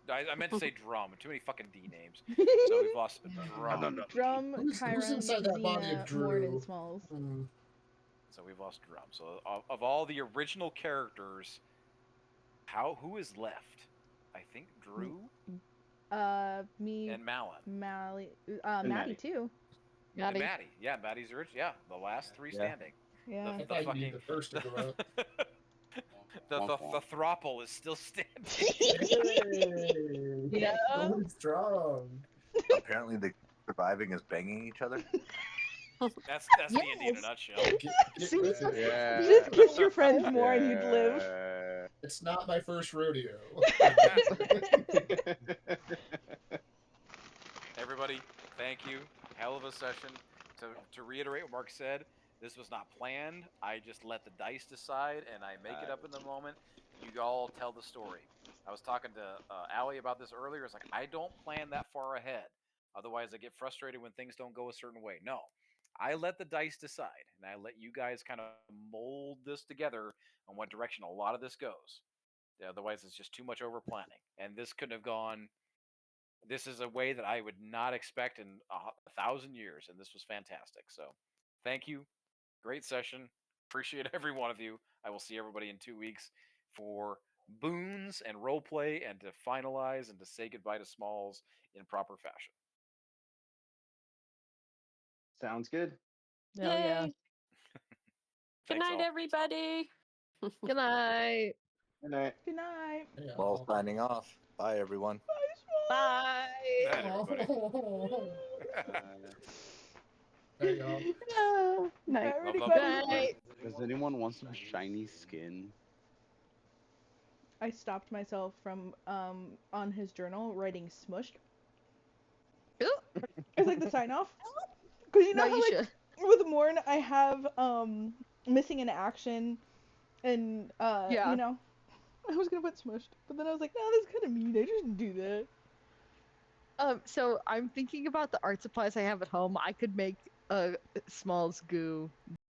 I meant to say Drum. Too many fucking D names. So we've lost Drum. Drum, Who's Kyron, inside that body of Xena, Drew? Morn, and Smalls. So we've lost Drum. So of all the original characters, who is left? I think Drew. Me. And Malin. Maddie too. And Maddie. Yeah, Maddie's original. Yeah, the last three standing. Yeah. I thought you'd be the first to go out. The Thropple is still standing. Yeah. Going strong. Apparently, the surviving is banging each other. That's D&D in a nutshell. Just kiss your friends more and you'd live. It's not my first rodeo. Everybody, thank you. Hell of a session. To reiterate what Mark said, this was not planned. I just let the dice decide, and I make it up in the moment. You all tell the story. I was talking to Allie about this earlier. It's like, I don't plan that far ahead. Otherwise, I get frustrated when things don't go a certain way. No. I let the dice decide, and I let you guys kind of mold this together on what direction a lot of this goes. Otherwise, it's just too much over planning. And this couldn't have gone. This is a way that I would not expect in 1,000 years, and this was fantastic. So, thank you. Great session. Appreciate every one of you. I will see everybody in 2 weeks for boons and roleplay and to finalize and to say goodbye to Smalls in proper fashion. Sounds good. Hell yeah. Yay. Good Thanks, night, all. everybody. Good night. Good night. Good night. Well, signing off. Bye, everyone. Bye. Night, everybody. There you go. Night. Love, love, Good love. night. Does anyone want some shiny skin? I stopped myself from on his journal writing smushed. Ooh. It's like the sign off. Because you know No, how you like should. with Morn I have missing in action and Yeah. you know, I was gonna put smushed, but then I was like, no, that's kind of mean. I shouldn't do that. So I'm thinking about the art supplies I have at home. I could make a Smalls goo